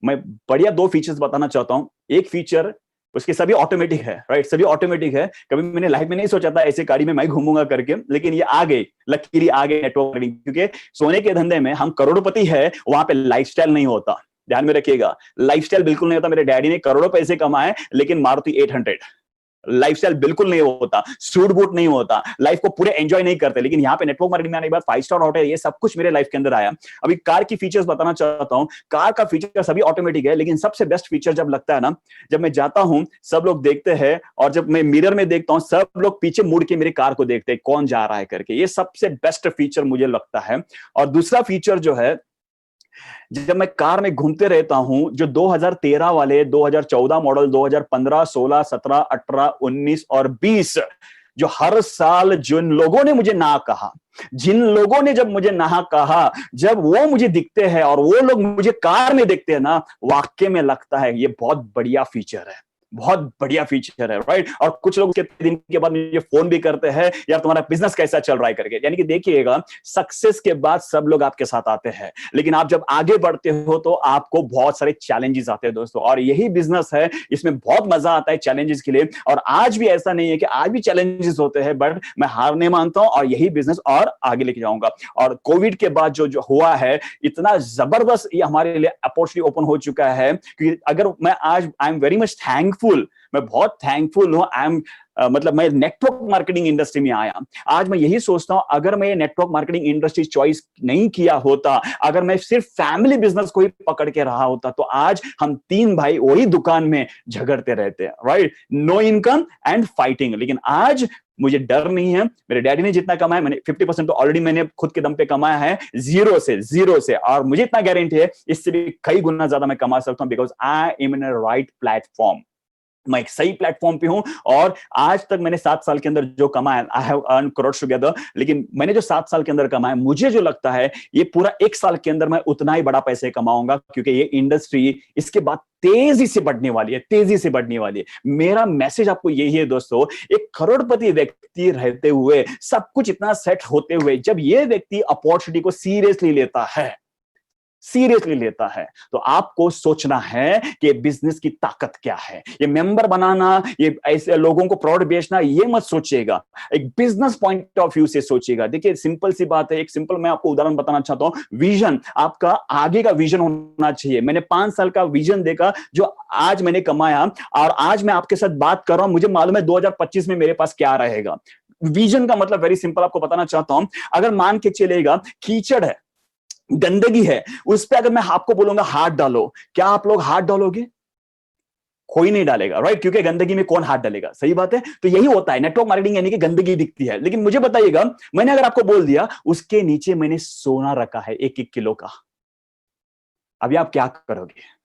मैं बढ़िया 2 फीचर्स बताना चाहता हूं। एक फीचर, उसके सभी ऑटोमेटिक है, राइट, सभी ऑटोमेटिक है। कभी मैंने लाइफ में नहीं सोचा था ऐसे गाड़ी में मैं घूमूंगा करके, लेकिन ये आ गई, लकीली आ गई नेटवर्क, क्योंकि सोने के धंधे में हम करोड़पति है, वहां पे लाइफस्टाइल नहीं होता। ध्यान में रखिएगा, लाइफस्टाइल बिल्कुल नहीं होता। मेरे डैडी ने करोड़ों पैसे कमाए लेकिन मारुति 800, लाइफस्टाइल बिल्कुल नहीं होता, सूट बूट नहीं होता, लाइफ को पूरे एंजॉय नहीं करते। लेकिन यहाँ पे नेटवर्क मार्केटिंग में आने के बाद 5 स्टार होटल, ये सब कुछ मेरे लाइफ के अंदर आया। अभी कार की फीचर्स बताना चाहता हूं। कार का फीचर सभी ऑटोमेटिक है, लेकिन सबसे बेस्ट फीचर जब लगता है ना, जब मैं जाता हूं, सब लोग देखते हैं, और जब मैं मिरर में देखता हूं, सब लोग पीछे मुड़ के मेरी कार को देखते हैं, कौन जा रहा है करके। ये सबसे बेस्ट फीचर मुझे लगता है। और दूसरा फीचर जो है, जब मैं कार में घूमते रहता हूं, जो 2013 वाले, 2014 मॉडल, 2015, 16, 17, 18, 19 और 20, जो हर साल जिन लोगों ने मुझे ना कहा, जिन लोगों ने जब मुझे ना कहा, जब वो मुझे दिखते हैं और वो लोग मुझे कार में देखते हैं ना, वाकई में लगता है ये बहुत बढ़िया फीचर है, बहुत बढ़िया फीचर है, राइट। और कुछ लोग के दिन के बाद मुझे फोन भी करते हैं, यार तुम्हारा बिजनेस कैसा चल रहा है करके। यानी कि देखिएगा, सक्सेस के बाद सब लोग आपके साथ आते हैं, लेकिन आप जब आगे बढ़ते हो तो आपको बहुत सारे चैलेंजेस आते हैं दोस्तों। और यही बिजनेस है, इसमें बहुत मजा आता है चैलेंजेस के लिए। और आज भी ऐसा नहीं है कि आज भी चैलेंजेस होते हैं, बट मैं हार नहीं मानता हूं और यही बिजनेस और आगे लेके जाऊंगा। और कोविड के बाद जो हुआ है, इतना जबरदस्त ये हमारे लिए अपॉर्चुनिटी ओपन हो चुका है कि अगर मैं आज, I am very much thankful, मैं बहुत थैंकफुल हूं। आई एम मतलब मैं नेटवर्क मार्केटिंग इंडस्ट्री में आया। आज मैं यही सोचता हूं, अगर मैं नेटवर्क मार्केटिंग इंडस्ट्री चॉइस नहीं किया होता, अगर मैं सिर्फ फैमिली बिजनेस को ही पकड़ के रहा होता, तो आज हम 3 भाई वही दुकान में झगड़ते रहते हैं, right. No income and fighting. लेकिन आज मुझे डर नहीं है। मेरे डैडी ने जितना कमाया, मैंने 50% तो ऑलरेडी मैंने खुद के दम पे कमाया है, जीरो से। और मुझे इतना गारंटी है, इससे भी कई गुना ज्यादा मैं कमा सकता हूं, because I am in a right platform. मैं एक सही प्लेटफॉर्म पे हूं। और आज तक मैंने 7 साल के अंदर जो कमाया, I have earn crores together, लेकिन मैंने जो 7 साल के अंदर कमाया, मुझे जो लगता है ये पूरा 1 साल के अंदर मैं उतना ही बड़ा पैसे कमाऊंगा, क्योंकि ये इंडस्ट्री इसके बाद तेजी से बढ़ने वाली है, तेजी से बढ़ने वाली है। मेरा मैसेज आपको यही है दोस्तों, एक करोड़पति व्यक्ति रहते हुए, सब कुछ इतना सेट होते हुए, जब ये व्यक्ति अपॉर्चुनिटी को सीरियसली लेता है, तो आपको सोचना है कि बिजनेस की ताकत क्या है। ये मेंबर बनाना, ये ऐसे लोगों को प्रोडक्ट बेचना, ये मत सोचिएगा, एक बिजनेस पॉइंट ऑफ व्यू से सोचिएगा। देखिए, सिंपल सी बात है, एक सिंपल मैं आपको उदाहरण बताना चाहता हूं। विजन, आपका आगे का विजन होना चाहिए। मैंने 5 साल का विजन देखा, जो आज मैंने कमाया, और आज मैं आपके साथ बात कर रहा हूं, मुझे मालूम है 2025 में मेरे पास क्या रहेगा। विजन का मतलब वेरी सिंपल आपको बताना चाहता हूं। अगर मान के चलेगा, कीचड़ है, गंदगी है, उस पर अगर मैं आपको बोलूंगा हाथ डालो, क्या आप लोग हाथ डालोगे? कोई नहीं डालेगा, राइट, क्योंकि गंदगी में कौन हाथ डालेगा। सही बात है। तो यही होता है नेटवर्क मार्केटिंग, यानी कि गंदगी दिखती है। लेकिन मुझे बताइएगा, मैंने अगर आपको बोल दिया उसके नीचे मैंने सोना रखा है 1-1 किलो का, अभी आप क्या करोगे?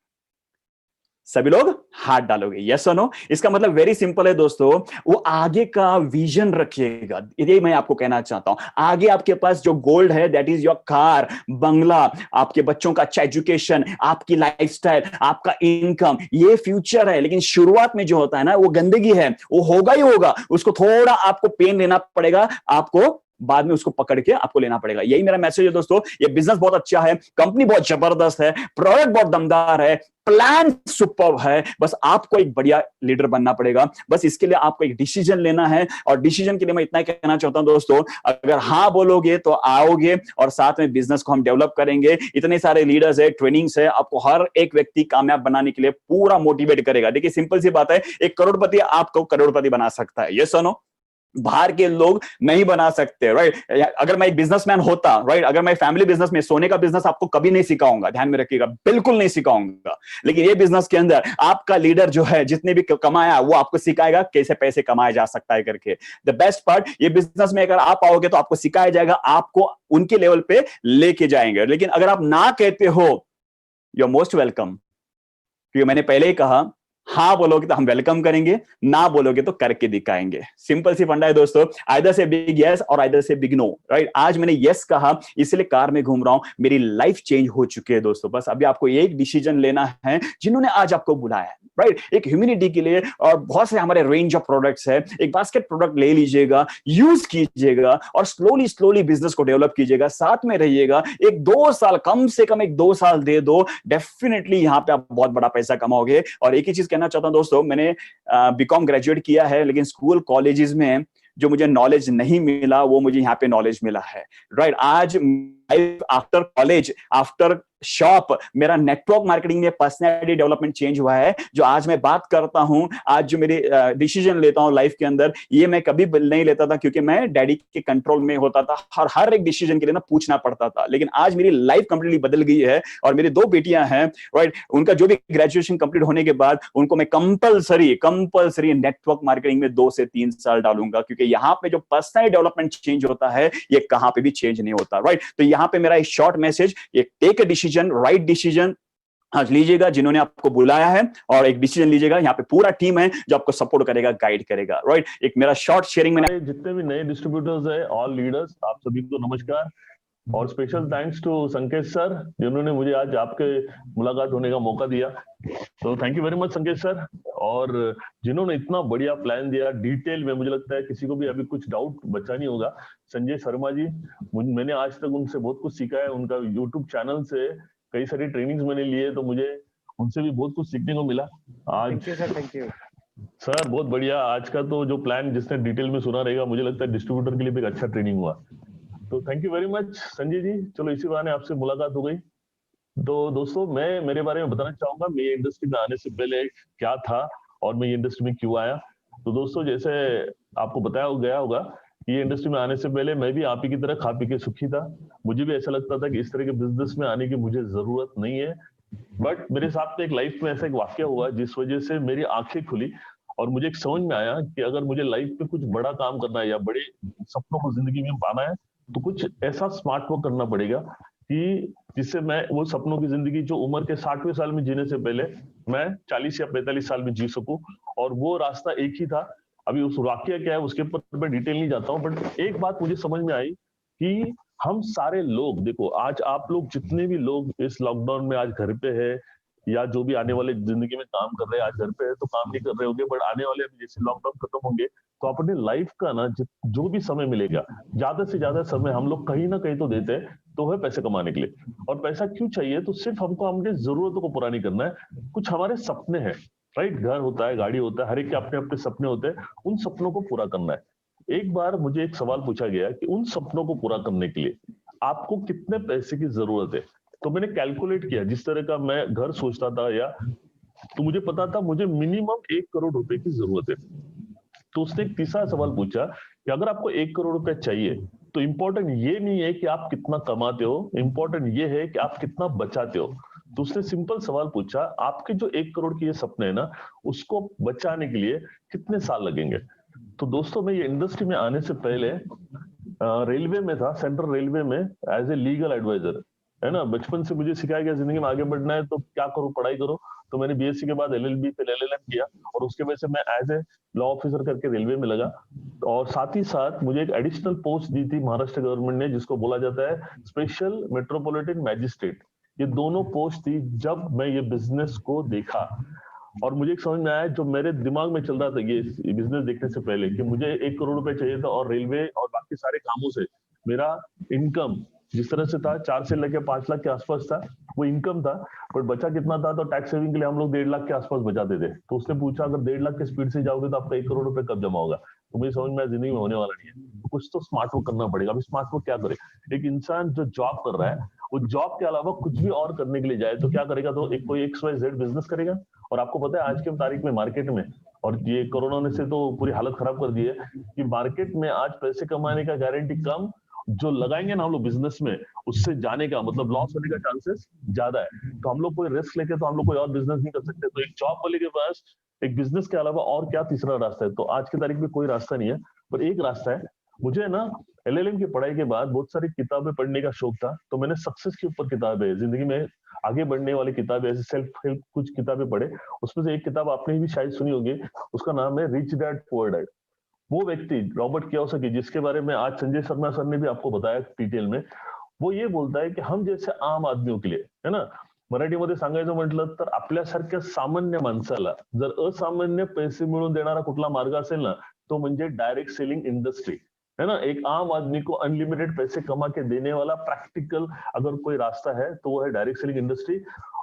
सभी लोग हाथ डालोगे, यस और नो? इसका मतलब वेरी सिंपल है दोस्तों, वो आगे का विजन रखिएगा। ये मैं आपको कहना चाहता हूं। आगे आपके पास जो गोल्ड है, दैट इज योर कार, बंगला, आपके बच्चों का अच्छा एजुकेशन, आपकी लाइफस्टाइल, आपका इनकम, ये फ्यूचर है। लेकिन शुरुआत में जो होता है ना, वो गंदगी है, वो होगा ही होगा। उसको थोड़ा आपको पेन लेना पड़ेगा, आपको बाद में उसको पकड़ के आपको लेना पड़ेगा। यही मेरा मैसेज है दोस्तों। ये बिजनेस बहुत अच्छा है, कंपनी बहुत जबरदस्त है, प्रोडक्ट बहुत दमदार है, प्लान सुपर्ब है। बस आपको एक बढ़िया लीडर बनना पड़ेगा। बस इसके लिए आपको एक डिसीजन लेना है। और डिसीजन के लिए मैं इतना कहना चाहता हूं दोस्तों, अगर हाँ बोलोगे तो आओगे, और साथ में बिजनेस को हम डेवलप करेंगे। इतने सारे लीडर्स है, ट्रेनिंग्स है, आपको हर एक व्यक्ति कामयाब बनाने के लिए पूरा मोटिवेट करेगा। देखिए, सिंपल सी बात है, एक करोड़पति आपको करोड़पति बना सकता है, यस और नो? बाहर के लोग नहीं बना सकते, राइट। अगर मैं एक बिजनेसमैन होता, राइट, अगर मैं फैमिली बिजनेस में, सोने का बिजनेस आपको कभी नहीं सिखाऊंगा, ध्यान में रखिएगा, बिल्कुल नहीं सिखाऊंगा। लेकिन ये बिजनेस के अंदर आपका लीडर जो है, जितने भी कमाया, वो आपको सिखाएगा कैसे पैसे कमाया जा सकता है करके। द बेस्ट पार्ट, ये बिजनेस में अगर आप आओगे तो आपको सिखाया जाएगा, आपको उनके लेवल पे लेके जाएंगे। लेकिन अगर आप ना कहते हो, यू आर मोस्ट वेलकम, क्योंकि मैंने पहले ही कहा, हाँ बोलोगे तो हम वेलकम करेंगे, ना बोलोगे तो करके दिखाएंगे। सिंपल सी फंडा है दोस्तों, आइदर से बिग यस और आइदर से बिग नो, राइट। आज मैंने यस कहा, इसलिए कार में घूम रहा हूं, मेरी लाइफ चेंज हो चुकी है दोस्तों। बस अभी आपको एक डिसीजन लेना है, जिन्होंने आज आपको बुलाया है, राइट, एक ह्यूमिनिटी के लिए। और बहुत से हमारे रेंज ऑफ प्रोडक्ट्स है, एक बास्केट प्रोडक्ट ले लीजिएगा, यूज कीजिएगा, और स्लोली बिजनेस को डेवलप कीजिएगा, साथ में रहिएगा। 1-2 साल, कम से कम 1-2 साल दे दो, डेफिनेटली यहां पे आप बहुत बड़ा पैसा कमाओगे। और एक ही चीज कहना चाहता हूं दोस्तों, मैंने बीकॉम ग्रेजुएट किया है, लेकिन स्कूल कॉलेजेस में जो मुझे नॉलेज नहीं मिला, वो मुझे यहाँ पे नॉलेज मिला है, राइट। आज आफ्टर कॉलेज, आफ्टर शॉप, मेरा नेटवर्क मार्केटिंग में पर्सनैलिटी डेवलपमेंट चेंज हुआ है। जो आज मैं बात करता हूं, आज जो मेरी डिसीजन लेता हूं लाइफ के अंदर, ये मैं कभी नहीं लेता था क्योंकि मैं डैडी के कंट्रोल में होता था। हर एक डिसीजन के लिए ना पूछना पड़ता था। लेकिन आज मेरी लाइफ कंप्लीटली बदल गई है और मेरी 2 बेटियां हैं, राइट। उनका जो भी ग्रेजुएशन कंप्लीट होने के बाद उनको मैं कंपलसरी नेटवर्क मार्केटिंग में 2 से 3 साल डालूंगा, क्योंकि यहाँ पे जो पर्सनल डेवलपमेंट चेंज होता है ये कहां पे भी चेंज नहीं होता, राइट। तो यहाँ पे मेरा एक शॉर्ट मैसेज, एक take a decision, right decision आज लीजिएगा जिन्होंने आपको बुलाया है, और एक डिसीजन लीजिएगा। यहाँ पे पूरा टीम है जो आपको सपोर्ट करेगा, गाइड करेगा, राइट। एक मेरा शॉर्ट शेयरिंग में जितने भी नए डिस्ट्रीब्यूटर्स है, ऑल लीडर्स, आप सभी को नमस्कार और स्पेशल थैंक्स टू संकेत सर जिन्होंने मुझे आज आपके मुलाकात होने का मौका दिया। तो थैंक यू वेरी मच संकेत सर, और जिन्होंने इतना बढ़िया प्लान दिया डिटेल में। मुझे लगता है किसी को भी अभी कुछ डाउट बचा नहीं होगा। संजय शर्मा जी, मैंने आज तक उनसे बहुत कुछ सीखा है। उनका यूट्यूब चैनल से कई सारी ट्रेनिंग्स मैंने लिए, तो मुझे उनसे भी बहुत कुछ सीखने को मिला आज। थैंक यू सर, बहुत बढ़िया। आज का तो जो प्लान जिसने डिटेल में सुना रहेगा, मुझे लगता है डिस्ट्रीब्यूटर के लिए भी एक अच्छा ट्रेनिंग हुआ। तो thank you very much Sanjay ji. चलो इसी बहाने आपसे मुलाकात हो गई। तो दोस्तों, मैं मेरे बारे में बताना चाहूंगा, मैं ये इंडस्ट्री में आने से पहले क्या था और मैं ये इंडस्ट्री में क्यों आया। तो दोस्तों, जैसे आपको बताया गया होगा, ये इंडस्ट्री में आने से पहले मैं भी आप ही की तरह खा पी के सुखी था। मुझे भी ऐसा लगता था कि इस तरह के बिजनेस में आने की मुझे जरूरत नहीं है। बट मेरे साथ एक लाइफ में ऐसा एक वाक्य हुआ जिस वजह से मेरी आंखें खुली और मुझे एक समझ में आया कि अगर मुझे लाइफ में कुछ बड़ा काम करना है या बड़े सपनों को जिंदगी में पाना है, तो कुछ ऐसा स्मार्ट वर्क करना पड़ेगा कि जिससे मैं वो सपनों की जिंदगी जो उम्र के 60वें साल में जीने से पहले मैं 40 या 45 साल में जी सकूं। और वो रास्ता एक ही था। अभी उस वाक्य क्या है उसके ऊपर मैं डिटेल नहीं जाता हूँ, बट एक बात मुझे समझ में आई कि हम सारे लोग, देखो आज आप लोग जितने भी लोग इस लॉकडाउन में आज घर पे है या जो भी आने वाले जिंदगी में काम कर रहे हैं, आज घर पे है तो काम नहीं कर रहे होंगे, बट आने वाले जैसे लॉकडाउन खत्म होंगे तो अपने लाइफ का ना जो भी समय मिलेगा, ज्यादा से ज्यादा समय हम लोग कहीं ना कहीं तो देते हैं, तो है पैसे कमाने के लिए। और पैसा क्यों चाहिए? तो सिर्फ हमको अपनी जरूरतों को पूरा नहीं करना है, कुछ हमारे सपने हैं, राइट। घर होता है, गाड़ी होता है, हर एक के अपने अपने सपने होते हैं, उन सपनों को पूरा करना है। एक बार मुझे एक सवाल पूछा गया कि उन सपनों को पूरा करने के लिए आपको कितने पैसे की जरूरत है। तो मैंने कैलकुलेट किया, जिस तरह का मैं घर सोचता था या तो मुझे पता था मुझे मिनिमम 1 करोड़ रुपए की जरूरत है। तो उसने एक तीसरा सवाल पूछा कि अगर आपको 1 करोड़ रुपए चाहिए तो इंपॉर्टेंट ये नहीं है कि आप कितना कमाते हो, इंपॉर्टेंट ये है कि आप कितना बचाते हो। तो उसने सिंपल सवाल पूछा, आपके जो 1 करोड़ के ये सपने हैं ना, उसको बचाने के लिए कितने साल लगेंगे। तो दोस्तों, मैं ये इंडस्ट्री में आने से पहले रेलवे में था, सेंट्रल रेलवे में एज ए लीगल एडवाइजर, है ना। बचपन से मुझे सिखाया गया जिंदगी में आगे बढ़ना है तो क्या करो, पढ़ाई करो। तो मैंने बीएससी के बाद एलएलबी फिर एलएलएम किया और उसके वजह से मैं एज ए लॉ ऑफिसर करके रेलवे में लगा। और साथ ही साथ मुझे एक एडिशनल पोस्ट दी थी महाराष्ट्र गवर्नमेंट ने, जिसको बोला जाता है स्पेशल मेट्रोपॉलिटन मैजिस्ट्रेट। ये दोनों पोस्ट थी जब मैं ये बिजनेस को देखा और मुझे एक समझ में आया, जो मेरे दिमाग में चल रहा था ये बिजनेस देखने से पहले, कि मुझे 1 करोड़ रुपए चाहिए था और रेलवे और बाकी सारे कामों से मेरा इनकम जिस तरह से था 4 से लेकर 5 लाख के आसपास था, वो इनकम था। बट बचा कितना था, तो टैक्स सेविंग के लिए हम लोग 1.5 लाख के आसपास बचाते थे। तो उसने पूछा, अगर 1.5 लाख के स्पीड से जाओगे तो आपका 1 करोड़ रुपए कब जमा होगा। तो मुझे समझ में जिंदगी में होने वाला नहीं है, तो कुछ तो स्मार्ट वर्क करना पड़ेगा। अभी स्मार्ट वर्क क्या करे? एक इंसान जो जॉब कर रहा है, वो जॉब के अलावा कुछ भी और करने के लिए जाए तो क्या करेगा? तो एक कोई XYZ बिजनेस करेगा। और आपको पता है आज के तारीख में मार्केट में, और ये कोरोना ने से तो पूरी हालत खराब कर दी है कि मार्केट में आज पैसे कमाने का गारंटी कम, जो लगाएंगे ना हम लोग बिजनेस में, उससे जाने का मतलब लॉस होने का चांसेस ज्यादा है। तो हम लोग कोई रिस्क लेके तो हम लोग कोई और बिजनेस नहीं कर सकते। तो एक जॉब वाले के पास एक बिजनेस के अलावा और क्या तीसरा रास्ता है? तो आज की तारीख में कोई रास्ता नहीं है, पर एक रास्ता है। मुझे ना LLM की पढ़ाई के बाद बहुत सारी किताबें पढ़ने का शौक था, तो मैंने सक्सेस के ऊपर किताबें, जिंदगी में आगे बढ़ने वाली किताबें, ऐसे सेल्फ हेल्प कुछ किताबें पढ़े। उसमें से एक किताब आपने भी शायद सुनी होगी, उसका नाम है रिच डैड पुअर डैड। वो व्यक्ति रॉबर्ट कियोसाकी, जिसके बारे में आज संजय शर्मा सर ने भी आपको बताया डिटेल में, वो ये बोलता है की हम जैसे आम आदमियों के लिए, है ना, मराठीमध्ये सांगायचं म्हटलं तर आपल्यासारख्या सामान्य माणसाला जर असामान्य पैसे मिळवून देणारा कुठला मार्ग असेल ना, तो म्हणजे डायरेक्ट सेलिंग इंडस्ट्री, है ना। एक आम आदमी को अनलिमिटेड पैसे कमा के देने वाला प्रैक्टिकल अगर कोई रास्ता है तो वो है डायरेक्ट सेलिंग इंडस्ट्री।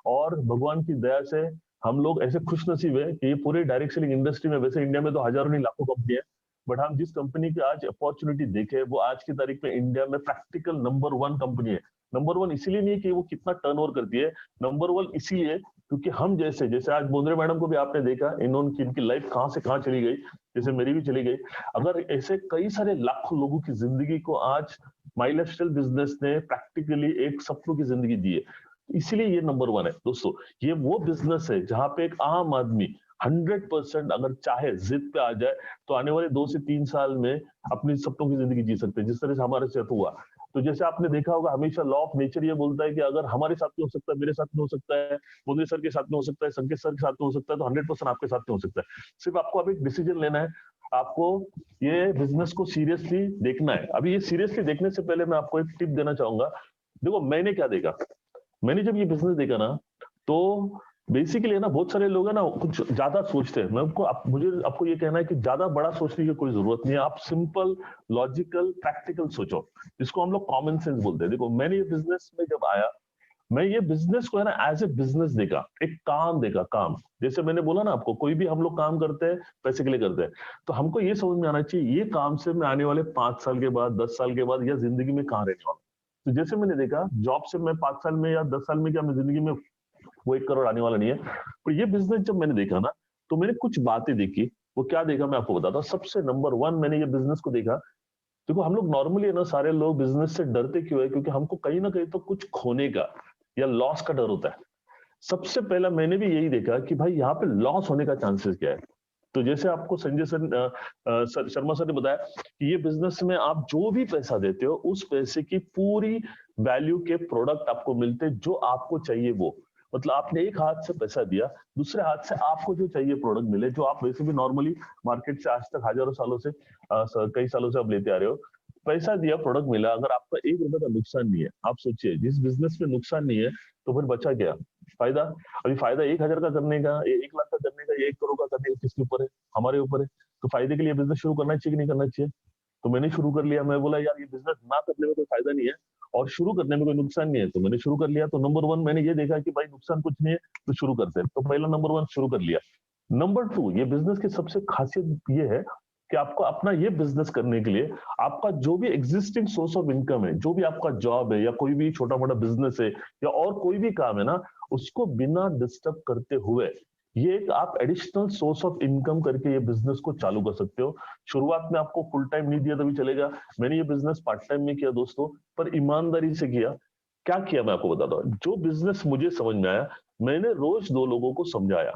और भगवान की दया से हम लोग ऐसे खुशनसीब है कि ये पूरे डायरेक्ट सेलिंग इंडस्ट्री में, वैसे इंडिया में तो हजारों नहीं लाखों कंपनी है, बट हम जिस कंपनी की आज अपॉर्चुनिटी देखे, वो आज की तारीख में इंडिया में प्रैक्टिकल नंबर 1 कंपनी है, नंबर वन इसीलिए नहीं है कि वो कितना टर्नओवर करती है, नंबर वन इसीलिए क्योंकि हम जैसे जैसे आज बोंद्रे मैडम को भी आपने देखा, इन्होंने इनकी लाइफ कहाँ से कहाँ चली गई, जैसे मेरी भी चली गई। अगर ऐसे कई सारे लाखों लोगों की जिंदगी को आज माई लाइफस्टाइल बिजनेस ने प्रैक्टिकली एक सपनों की जिंदगी दी है, इसीलिए ये नंबर वन है दोस्तों। ये वो बिजनेस है जहां पे एक आम आदमी 100% अगर चाहे जिद पे आ जाए तो आने वाले 2 से 3 साल में अपनी सपनों की जिंदगी जी सकते हैं, जिस तरह से हमारे साथ हुआ। तो जैसे आपने देखा होगा, हमेशा लॉ ऑफ नेचर ये बोलता है कि अगर हमारे साथ में हो सकता है, मेरे साथ में हो सकता है, मोदी सर के साथ में हो सकता है, संकेत सर के साथ में हो सकता है, तो 100% आपके साथ में हो सकता है। सिर्फ आपको अब एक डिसीजन लेना है, आपको ये बिजनेस को सीरियसली देखना है। अभी ये सीरियसली देखने से पहले मैं आपको एक टिप देना चाहूंगा। देखो मैंने क्या देखा, मैंने जब ये बिजनेस देखा ना, तो बेसिकली ना बहुत सारे लोग है ना कुछ ज्यादा सोचते हैं। मैं मुझे आपको ये कहना है कि ज्यादा बड़ा सोचने की कोई जरूरत नहीं है। आप सिंपल, लॉजिकल, प्रैक्टिकल सोचो, जिसको हम लोग कॉमन सेंस बोलते हैं। देखो मैंने ये बिजनेस में जब आया, मैं ये बिजनेस को है ना एज ए बिजनेस देखा, एक काम देखा, काम। जैसे मैंने बोला ना आपको, कोई भी हम लोग काम करते हैं पैसे के लिए करते हैं, तो हमको ये समझ में आना चाहिए ये काम से मैं आने वाले 5 साल के बाद, 10 साल के बाद या जिंदगी में कहाँ रहने वाला। तो जैसे मैंने देखा जॉब से मैं 5 साल में या 10 साल में क्या मैं जिंदगी में वो 1 करोड़ आने वाला नहीं है। पर ये बिजनेस जब मैंने देखा ना, तो मैंने कुछ बातें देखी। वो क्या देखा मैं आपको बताता हूँ। सबसे नंबर वन मैंने ये बिजनेस को देखा, देखो हम लोग नॉर्मली है ना, सारे लोग बिजनेस से डरते क्यों है, क्योंकि हमको कहीं ना कहीं तो कुछ खोने का या लॉस का डर होता है। सबसे पहला मैंने भी यही देखा कि भाई यहाँ पे लॉस होने का चांसेस क्या है। तो जैसे आपको संजय सर शर्मा सर ने बताया कि ये बिजनेस में आप जो भी पैसा देते हो, उस पैसे की पूरी वैल्यू के प्रोडक्ट आपको मिलते जो आपको चाहिए वो। मतलब आपने एक हाथ से पैसा दिया, दूसरे हाथ से आपको जो चाहिए प्रोडक्ट मिले, जो आप वैसे भी नॉर्मली मार्केट से आज तक हजारों सालों से कई सालों से आप लेते आ रहे हो। पैसा दिया, प्रोडक्ट मिला, अगर आपका 1 रुपए का नुकसान नहीं है, आप सोचिए जिस बिजनेस में नुकसान नहीं है तो फिर बचा क्या फायदा। अभी फायदा 1000 का करने का, 1 लाख का करने का, 1 करोड़ का करने का किसके ऊपर है, हमारे ऊपर है। तो फायदे के लिए बिजनेस शुरू करना चाहिए कि नहीं करना चाहिए। तो मैंने शुरू कर लिया। मैं बोला यार ये बिजनेस ना करने में कोई फायदा नहीं है और शुरू करने में कोई नुकसान नहीं है, तो मैंने शुरू कर लिया। तो नंबर वन मैंने ये देखा कि भाई नुकसान कुछ नहीं है तो शुरू करते हैं। तो पहला नंबर वन शुरू कर लिया। नंबर टू, ये बिजनेस की सबसे खासियत ये है कि आपको अपना ये बिजनेस करने के लिए आपका जो भी एग्जिस्टिंग सोर्स ऑफ इनकम है, जो भी आपका जॉब है या कोई भी छोटा मोटा बिजनेस है या और कोई भी काम है ना, उसको बिना डिस्टर्ब करते हुए ये एक आप एडिशनल सोर्स ऑफ इनकम करके ये बिजनेस को चालू कर सकते हो। शुरुआत में आपको फुल टाइम नहीं दिया तभी चलेगा। मैंने ये बिजनेस पार्ट टाइम में किया दोस्तों, पर ईमानदारी से किया। क्या किया मैं आपको बताता हूँ। जो बिजनेस मुझे समझ में आया, मैंने रोज 2 लोगों को समझाया।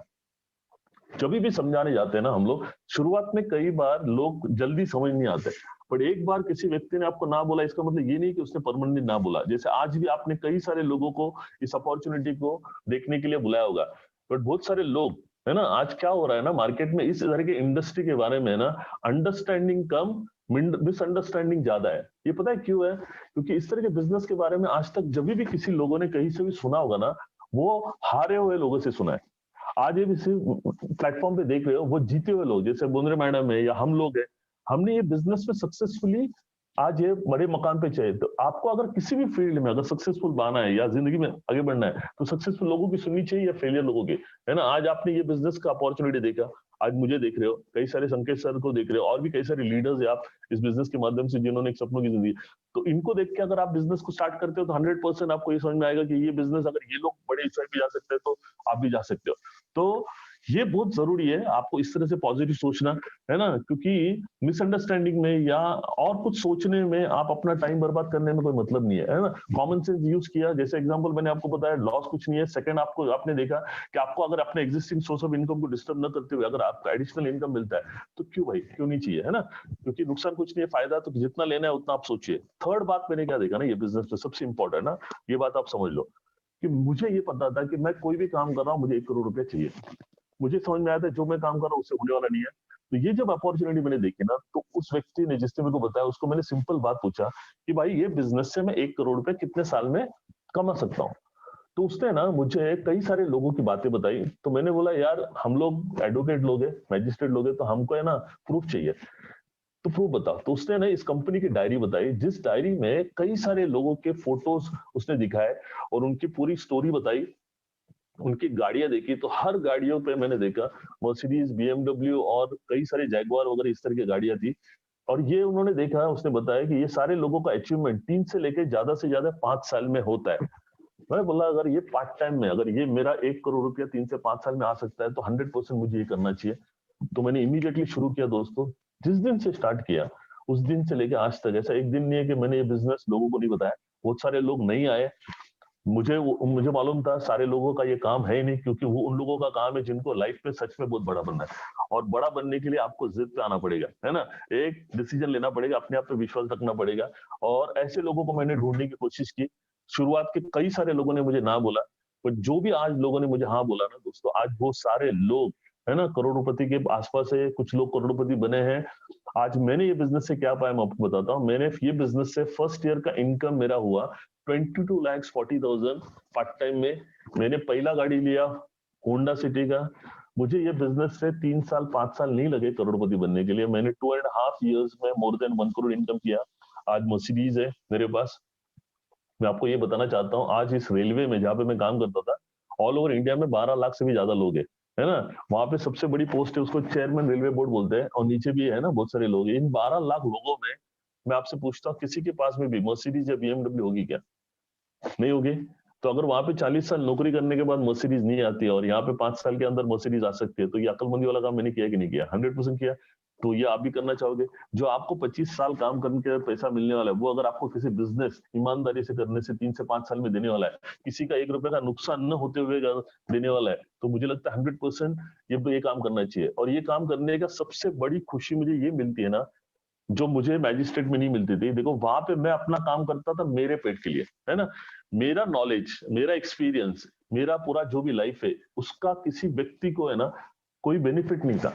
जब भी समझाने जाते हैं ना हम लोग, शुरुआत में कई बार लोग जल्दी समझ नहीं आते, पर एक बार किसी व्यक्ति ने आपको ना बोला इसका मतलब ये नहीं कि उसने परमानेंटली ना बोला। जैसे आज भी आपने कई सारे लोगों को इस अपॉर्चुनिटी को देखने के लिए बुलाया होगा, बट बहुत सारे लोग है ना, आज क्या हो रहा है ना मार्केट में, इस तरह के इंडस्ट्री के बारे में ना अंडरस्टैंडिंग कम, मिसअंडरस्टैंडिंग ज्यादा है। ये पता है क्यों है? क्योंकि इस तरह के बिजनेस के बारे में आज तक जब भी किसी लोगों ने कहीं से भी सुना होगा ना, वो हारे हुए लोगों से सुना है। आज ये प्लेटफॉर्म पे देख रहे हो, वो जीते हुए लोग, जैसे बोंद्रे मैडम है या हम लोग है, हमने ये बिजनेस में सक्सेसफुली आज ये बड़े मकाम पे चाहिए। तो आपको अगर किसी भी फील्ड में अगर सक्सेसफुल बनना है या जिंदगी में आगे बढ़ना है, तो सक्सेसफुल लोगों की सुननी चाहिए या फेलियर लोगों की, है ना। आज आपने ये बिजनेस का अपॉर्चुनिटी देखा, आज मुझे देख रहे हो, कई सारे संकेत सर को देख रहे हो, और भी कई सारे लीडर्स है आप इस बिजनेस के माध्यम से जिन्होंने एक सपनों की जिंदगी। तो इनको देख के अगर आप बिजनेस को स्टार्ट करते हो तो 100% आपको ये समझ में आएगा कि ये बिजनेस अगर ये लोग बड़े ऊंचाई पे जा सकते हैं तो आप भी जा सकते हो। तो ये बहुत जरूरी है आपको इस तरह से पॉजिटिव सोचना, है ना, क्योंकि मिसअंडरस्टैंडिंग में या और कुछ सोचने में आप अपना टाइम बर्बाद करने में कोई मतलब नहीं है ना। कॉमन सेंस यूज किया, जैसे एग्जांपल मैंने आपको बताया, लॉस कुछ नहीं है। सेकंड, आपको आपने देखा कि आपको अगर अपने एग्जिस्टिंग सोर्स ऑफ इनकम को डिस्टर्ब न करते हुए अगर आपको एडिशनल इनकम मिलता है तो क्यों भाई, क्यों नहीं चाहिए, है ना। क्योंकि नुकसान कुछ नहीं है, फायदा तो जितना लेना है उतना आप सोचिए। थर्ड बात मैंने क्या देखा ना, ये बिजनेस में सबसे इंपॉर्टेंट ना, ये बात आप समझ लो कि मुझे ये पता था कि मैं कोई भी काम कर रहा हूँ, मुझे 1 करोड़ रुपया चाहिए। मुझे समझ में आया था जो मैं काम कर रहा हूँ उससे होने वाला नहीं है। तो ये जब अपॉर्चुनिटी मैंने देखी ना, तो उस व्यक्ति ने जिसने मेरे को बताया, उसको मैंने सिंपल बात पूछा कि भाई ये बिजनेस से मैं 1 करोड़ रुपए कितने साल में कमा सकता हूँ। तो उसने ना मुझे कई सारे लोगों की बातें बताई। तो मैंने बोला यार हम लोग एडवोकेट लोग हैं, मैजिस्ट्रेट लोग हैं, तो हमको है ना प्रूफ चाहिए। तो प्रूफ बताओ। तो उसने ना इस कंपनी की डायरी बताई, जिस डायरी में कई सारे लोगों के फोटोज उसने दिखाए और उनकी पूरी स्टोरी बताई, उनकी गाड़ियां देखी। तो हर गाड़ियों पे मैंने देखा मर्सिडीज, BMW और कई सारी जैगुआर वगैरह इस तरह की गाड़ियां थी। और ये उन्होंने देखा, उसने बताया कि ये सारे लोगों का अचीवमेंट 3 से लेके ज्यादा से ज्यादा 5 साल में होता है। मैं बोला अगर ये पार्ट टाइम में, अगर ये मेरा 1 करोड़ रुपया 3 से 5 साल में आ सकता है तो 100% मुझे ये करना चाहिए। तो मैंने इमीडिएटली शुरू किया दोस्तों। जिस दिन से स्टार्ट किया उस दिन से लेके आज तक ऐसा एक दिन नहीं है कि मैंने ये बिजनेस लोगों को नहीं बताया। बहुत सारे लोग नहीं आए, मुझे मालूम था सारे लोगों का ये काम है ही नहीं, क्योंकि वो उन लोगों का काम है जिनको लाइफ में सच में बहुत बड़ा बनना है। और बड़ा बनने के लिए आपको जिद पे आना पड़ेगा, है ना, एक डिसीजन लेना पड़ेगा, अपने आप पे विश्वास रखना पड़ेगा। और ऐसे लोगों को मैंने ढूंढने की कोशिश की। शुरुआत के कई सारे लोगों ने मुझे ना बोला, पर जो भी आज लोगों ने मुझे हाँ बोला ना दोस्तों, आज वो सारे लोग, है ना, करोड़पति के आसपास है, कुछ लोग करोड़पति बने हैं। आज मैंने ये बिजनेस से क्या पाया मैं आपको बताता हूँ। मैंने ये बिजनेस से फर्स्ट ईयर का इनकम मेरा हुआ 22,40,000 पार्ट टाइम में। मैंने पहला गाड़ी लिया होंडा सिटी का। मुझे ये बिजनेस से 3 साल 5 साल नहीं लगे करोड़पति बनने के लिए। मैंने 2.5 years में मोर देन 1 करोड़ इनकम किया। आज मर्सिडीज है मेरे पास। मैं आपको ये बताना चाहता हूँ, आज इस रेलवे में जहाँ पे मैं काम करता था, ऑल ओवर इंडिया में 12 लाख से भी ज्यादा लोग है ना। वहां पे सबसे बड़ी पोस्ट है, उसको चेयरमैन रेलवे बोर्ड बोलते हैं, और नीचे भी है ना बहुत सारे लोग। इन 12 लाख लोगों में मैं आपसे पूछता हूँ, किसी के पास में भी मर्सिडीज या BMW होगी क्या? नहीं होगी। तो अगर वहां पे 40 साल नौकरी करने के बाद मर्सिडीज नहीं आती है और यहाँ पे 5 साल के अंदर मर्सिडीज आ सकती है, तो ये अकलमंदी वाला काम मैंने किया कि नहीं किया? 100% किया। तो ये आप भी करना चाहोगे? जो आपको 25 साल काम करने के पैसा मिलने वाला है, वो अगर आपको किसी बिजनेस ईमानदारी से करने से 3 से 5 साल में देने वाला है, किसी का 1 रुपए का नुकसान न होते हुए देने वाला है, तो मुझे लगता है 100% ये काम करना चाहिए। और ये काम करने का सबसे बड़ी खुशी मुझे ये मिलती है ना, जो मुझे मैजिस्ट्रेट में नहीं मिलती थी। देखो वहां पे मैं अपना काम करता था मेरे पेट के लिए, है ना। मेरा नॉलेज, मेरा एक्सपीरियंस, मेरा पूरा जो भी लाइफ है, उसका किसी व्यक्ति को, है ना, कोई बेनिफिट नहीं था।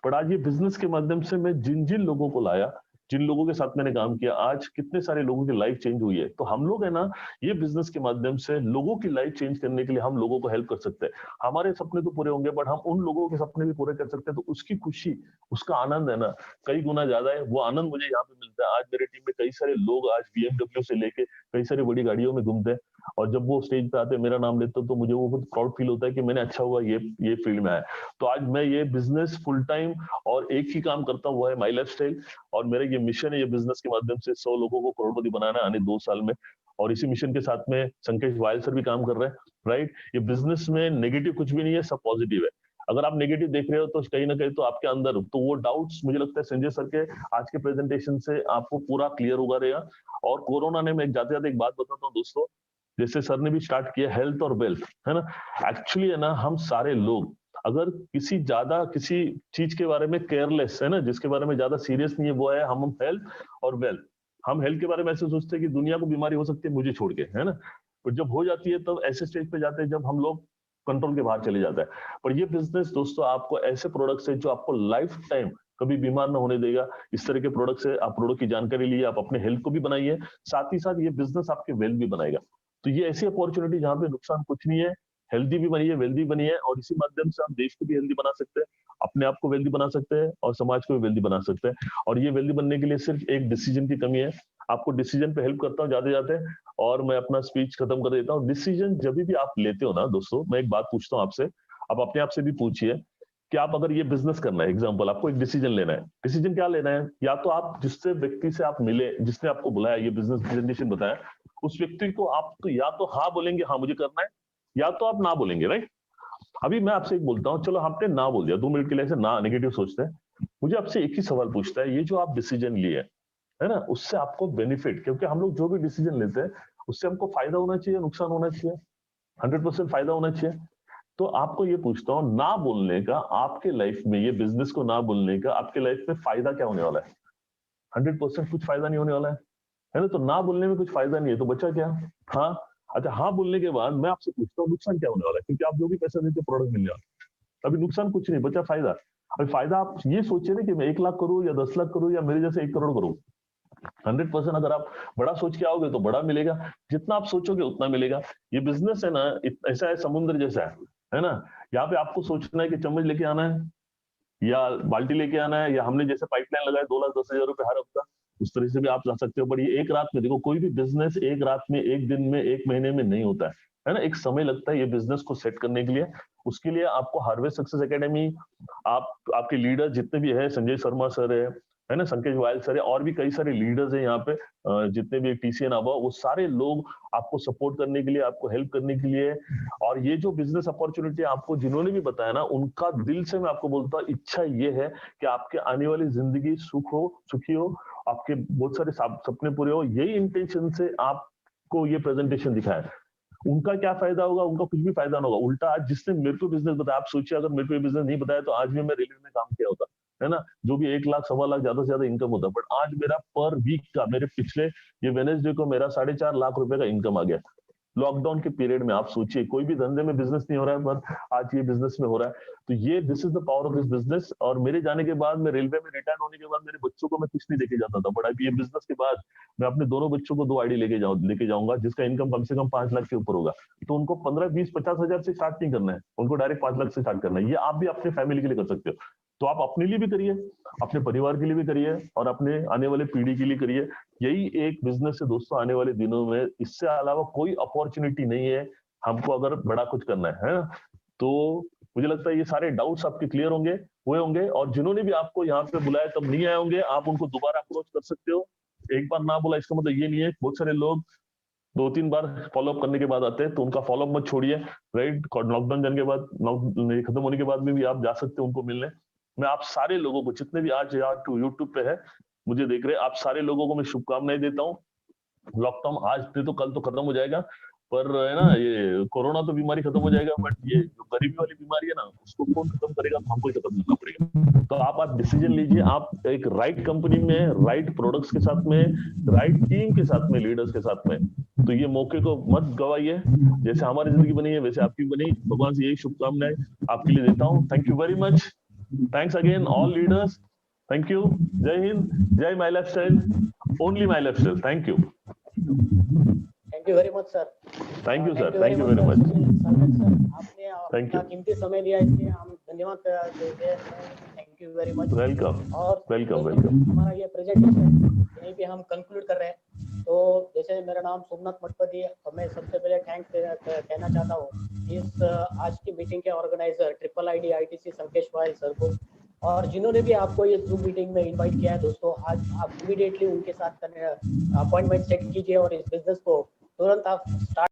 पर आज ये बिजनेस के माध्यम से मैं जिन जिन लोगों को लाया, जिन लोगों के साथ मैंने काम किया, आज कितने सारे लोगों की लाइफ चेंज हुई है। तो हम लोग, है ना, ये बिजनेस के माध्यम से लोगों की लाइफ चेंज करने के लिए हम लोगों को हेल्प कर सकते हैं। हमारे सपने तो पूरे होंगे, बट हम उन लोगों के सपने भी पूरे कर सकते हैं। तो उसकी खुशी, उसका आनंद, है ना, कई गुना ज्यादा है। वो आनंद मुझे यहाँ पे मिलता है। आज मेरे टीम में कई सारे लोग आज BMW से लेके कई सारी बड़ी गाड़ियों में घूमते हैं, और जब वो स्टेज पे आते हैं, मेरा नाम लेते हैं, तो मुझे वो बहुत प्राउड फील होता है कि मैंने अच्छा हुआ ये फील्ड में आया। तो आज मैं ये बिजनेस फुल टाइम और एक ही काम करता हूँ, वो है माई लाइफस्टाइल। और मेरा ये मिशन है, ये बिजनेस के माध्यम से 100 लोगों को करोड़पति बनाना है आने 2 साल में। और इसी मिशन के साथ में संकेश वायल सर भी काम कर रहे हैं, राइट। ये बिजनेस में नेगेटिव कुछ भी नहीं है, सब पॉजिटिव है। अगर आप नेगेटिव देख रहे हो तो कहीं ना कहीं तो आपके अंदर, तो वो डाउट्स मुझे लगता है संजय सर के आज के प्रेजेंटेशन से आपको पूरा क्लियर होगा रहेगा। और कोरोना ने, मैं जाते जाते एक बात बताता हूँ दोस्तों, जैसे सर ने भी स्टार्ट किया हेल्थ और वेल्थ, है ना। एक्चुअली, है ना, हम सारे लोग अगर किसी चीज के बारे में केयरलेस, है ना, जिसके बारे में ज्यादा सीरियस नहीं है, वो है हम हेल्थ और वेल्थ। हम हेल्थ के बारे में ऐसे सोचते हैं कि दुनिया को बीमारी हो सकती है मुझे छोड़ के, है ना। पर जब हो जाती है तब ऐसे स्टेज पे जाते हैं जब हम लोग कंट्रोल के बाहर चले जाता है। पर ये बिजनेस दोस्तों आपको ऐसे प्रोडक्ट्स है जो आपको लाइफ टाइम कभी बीमार ना होने देगा। इस तरह के प्रोडक्ट से आप प्रोडक्ट की जानकारी लिए, आप अपने हेल्थ को भी बनाइए, साथ ही साथ ये बिजनेस आपके वेल्थ भी बनाएगा। तो ये ऐसी अपॉर्चुनिटी जहां पे नुकसान कुछ नहीं है, हेल्दी भी बनिए, वेल्दी बनिए, और इसी माध्यम से आप देश को भी हेल्दी बना सकते हैं, अपने आप को वेल्दी बना सकते हैं, और समाज को भी वेल्दी बना सकते हैं। और ये वेल्दी बनने के लिए सिर्फ एक डिसीजन की कमी है। आपको डिसीजन पे हेल्प करता हूँ जाते जाते, और मैं अपना स्पीच खत्म कर देता हूँ। डिसीजन जब भी आप लेते हो ना दोस्तों, मैं एक बात पूछता हूँ आपसे, आप अपने आप से भी पूछिए कि आप अगर ये बिजनेस करना है, एग्जांपल, आपको एक डिसीजन लेना है। डिसीजन क्या लेना है? या तो आप जिससे व्यक्ति से आप मिले, जिसने आपको बुलाया, ये बिजनेस प्रेजेंटेशन बताया, उस व्यक्ति को आप तो या तो हाँ बोलेंगे, हाँ मुझे करना है, या तो आप ना बोलेंगे, राइट। अभी मैं आपसे एक बोलता हूँ, चलो आपने ना बोल दिया, 2 मिनट के लिए ऐसे ना नेगेटिव सोचते हैं। मुझे आपसे एक ही सवाल पूछता है, ये जो आप डिसीजन लिए है ना, उससे आपको बेनिफिट, क्योंकि हम लोग जो भी डिसीजन लेते हैं उससे हमको फायदा होना चाहिए, नुकसान होना चाहिए? 100% फायदा होना चाहिए। तो आपको ये पूछता हूँ, ना बोलने का आपके लाइफ में, ये बिजनेस को ना बोलने का आपके लाइफ में फायदा क्या होने वाला है? 100% कुछ फायदा नहीं होने वाला है ना। तो ना बोलने में कुछ फायदा नहीं है, तो बचा क्या? हाँ। अच्छा, हाँ बोलने के बाद मैं आपसे पूछता हूँ नुकसान क्या होने वाला है? क्योंकि आप जो भी पैसा देते प्रोडक्ट मिलने वाला है, अभी नुकसान कुछ नहीं बचा, फायदा। अभी फायदा आप ये सोचिए ना कि मैं 1 लाख करूं या 10 लाख करूं या मेरे जैसे 1 करोड़ करूं। 100% अगर आप बड़ा सोच के आओगे तो बड़ा मिलेगा, जितना आप सोचोगे उतना मिलेगा। ये बिजनेस है ना, ऐसा है, समुद्र जैसा है ना। यहाँ पे आपको सोचना है कि चम्मच लेके आना है या बाल्टी लेके आना है, या हमने जैसे पाइपलाइन लगाया 2,10,000 रुपए हर हफ्ता, उस तरह से भी आप ला सकते हो। पर ये एक रात में, देखो कोई भी बिजनेस एक रात में, एक दिन में, एक महीने में नहीं होता है ना। एक समय लगता है ये बिजनेस को सेट करने के लिए। उसके लिए आपको हार्वेस्ट सक्सेस एकेडमी, आपके लीडर जितने भी है, संजय शर्मा सर है, है ना, संकेश वायल सर है, और भी कई सारे लीडर्स हैं यहाँ पे, जितने भी TCN अब वो सारे लोग आपको सपोर्ट करने के लिए, आपको हेल्प करने के लिए। और ये जो बिजनेस अपॉर्चुनिटी आपको जिन्होंने भी बताया ना, उनका दिल से मैं आपको बोलता हूँ, इच्छा ये है कि आपके आने वाली जिंदगी सुखी हो, आपके बहुत सारे सपने पूरे हो। यही इंटेंशन से आपको ये प्रेजेंटेशन दिखाया। उनका क्या फायदा होगा? उनका कुछ भी फायदा ना होगा, उल्टा आज जिसने मेरे को बिजनेस बताया, आप सोचिए अगर मेरे को ये बिजनेस नहीं बताया तो आज भी मैं रेलवे में काम किया होता, है ना, जो भी 1 लाख 1.25 लाख ज्यादा से ज्यादा इनकम होता। बट आज मेरा पर वीक का, मेरे पिछले ये वेडनेसडे को मेरा 4.5 लाख रुपए का इनकम आ गया लॉकडाउन के पीरियड में। आप सोचिए, कोई भी धंधे में बिजनेस नहीं हो रहा है, पर आज ये बिजनेस में हो रहा है। तो ये this is the power of this business. और मेरे जाने के बाद, मैं रेलवे में रिटायर होने के बाद, मेरे बच्चों को मैं कुछ नहीं लेके जाता था, बट अभी ये बिजनेस के बाद मैं अपने दोनों बच्चों को 2 आईडी लेके जाऊंगा, जिसका इनकम कम से कम 5 लाख के ऊपर होगा। तो उनको 15, 20, 50 हजार से स्टार्ट नहीं करना है, उनको डायरेक्ट 5 लाख से स्टार्ट करना है। ये आप भी अपने फैमिली के लिए कर सकते हो। तो आप अपने लिए भी करिए, अपने परिवार के लिए भी करिए, और अपने आने वाले पीढ़ी के लिए करिए। यही एक बिजनेस है दोस्तों आने वाले दिनों में। इससे अलावा कोई अपॉर्चुनिटी नहीं है हमको अगर बड़ा कुछ करना है ना। तो मुझे लगता है ये सारे डाउट्स आपके क्लियर हुए होंगे। और जिन्होंने भी आपको यहाँ पे बुलाया तब नहीं आए होंगे, आप उनको दोबारा अप्रोच कर सकते हो। एक बार ना बोला इसका मतलब ये नहीं है। बहुत सारे लोग 2-3 बार फॉलोअप करने के बाद आते हैं, तो उनका फॉलोअप मत छोड़िए, राइट। लॉकडाउन जाने के बाद, खत्म होने के बाद में भी आप जा सकते हो उनको मिलने। मैं आप सारे लोगों को, जितने भी आज यूट्यूब पे है मुझे देख रहे, आप सारे लोगों को मैं शुभकामनाएं देता हूँ। लॉकडाउन आज तो कल तो खत्म हो जाएगा, पर है ना, ये कोरोना तो बीमारी खत्म हो जाएगा, बट ये जो गरीबी वाली बीमारी है ना, उसको कौन खत्म करेगा? तो हमको ही खत्म करना पड़ेगा। तो आप डिसीजन लीजिए, आप एक राइट कंपनी में, राइट प्रोडक्ट्स के साथ में, राइट टीम के साथ में, लीडर्स के साथ में। तो ये मौके को मत गवाइए। जैसे हमारी जिंदगी बनी है वैसे आपकी बनी। भगवान से यही शुभकामनाएं आपके लिए देता हूँ। Thank you very much. Thanks again all leaders. Thank you. जय हिंद, जय my lifestyle, only my lifestyle. Thank you. Thank you very much sir. Thank you sir, thank you very much. आपने अपना कीमती समय लिया, इसलिए हम धन्यवाद देते हैं। Thank you very much. Welcome. और वेलकम। हमारा ये प्रेजेंटेशन यहीं पे हम कंक्लूड कर रहे हैं। तो जैसे मेरा नाम सोमनाथ मठपति है, तो मैं सबसे पहले थैंक्स कहना चाहता हूँ इस आज की मीटिंग के organizer triple ID ITC Sankesh vial sir को, और जिन्होंने भी आपको ये जूम मीटिंग में इनवाइट किया है। दोस्तों आज आप इमीडिएटली उनके साथ अपॉइंटमेंट सेट कीजिए और इस बिजनेस को तुरंत आप स्टार्ट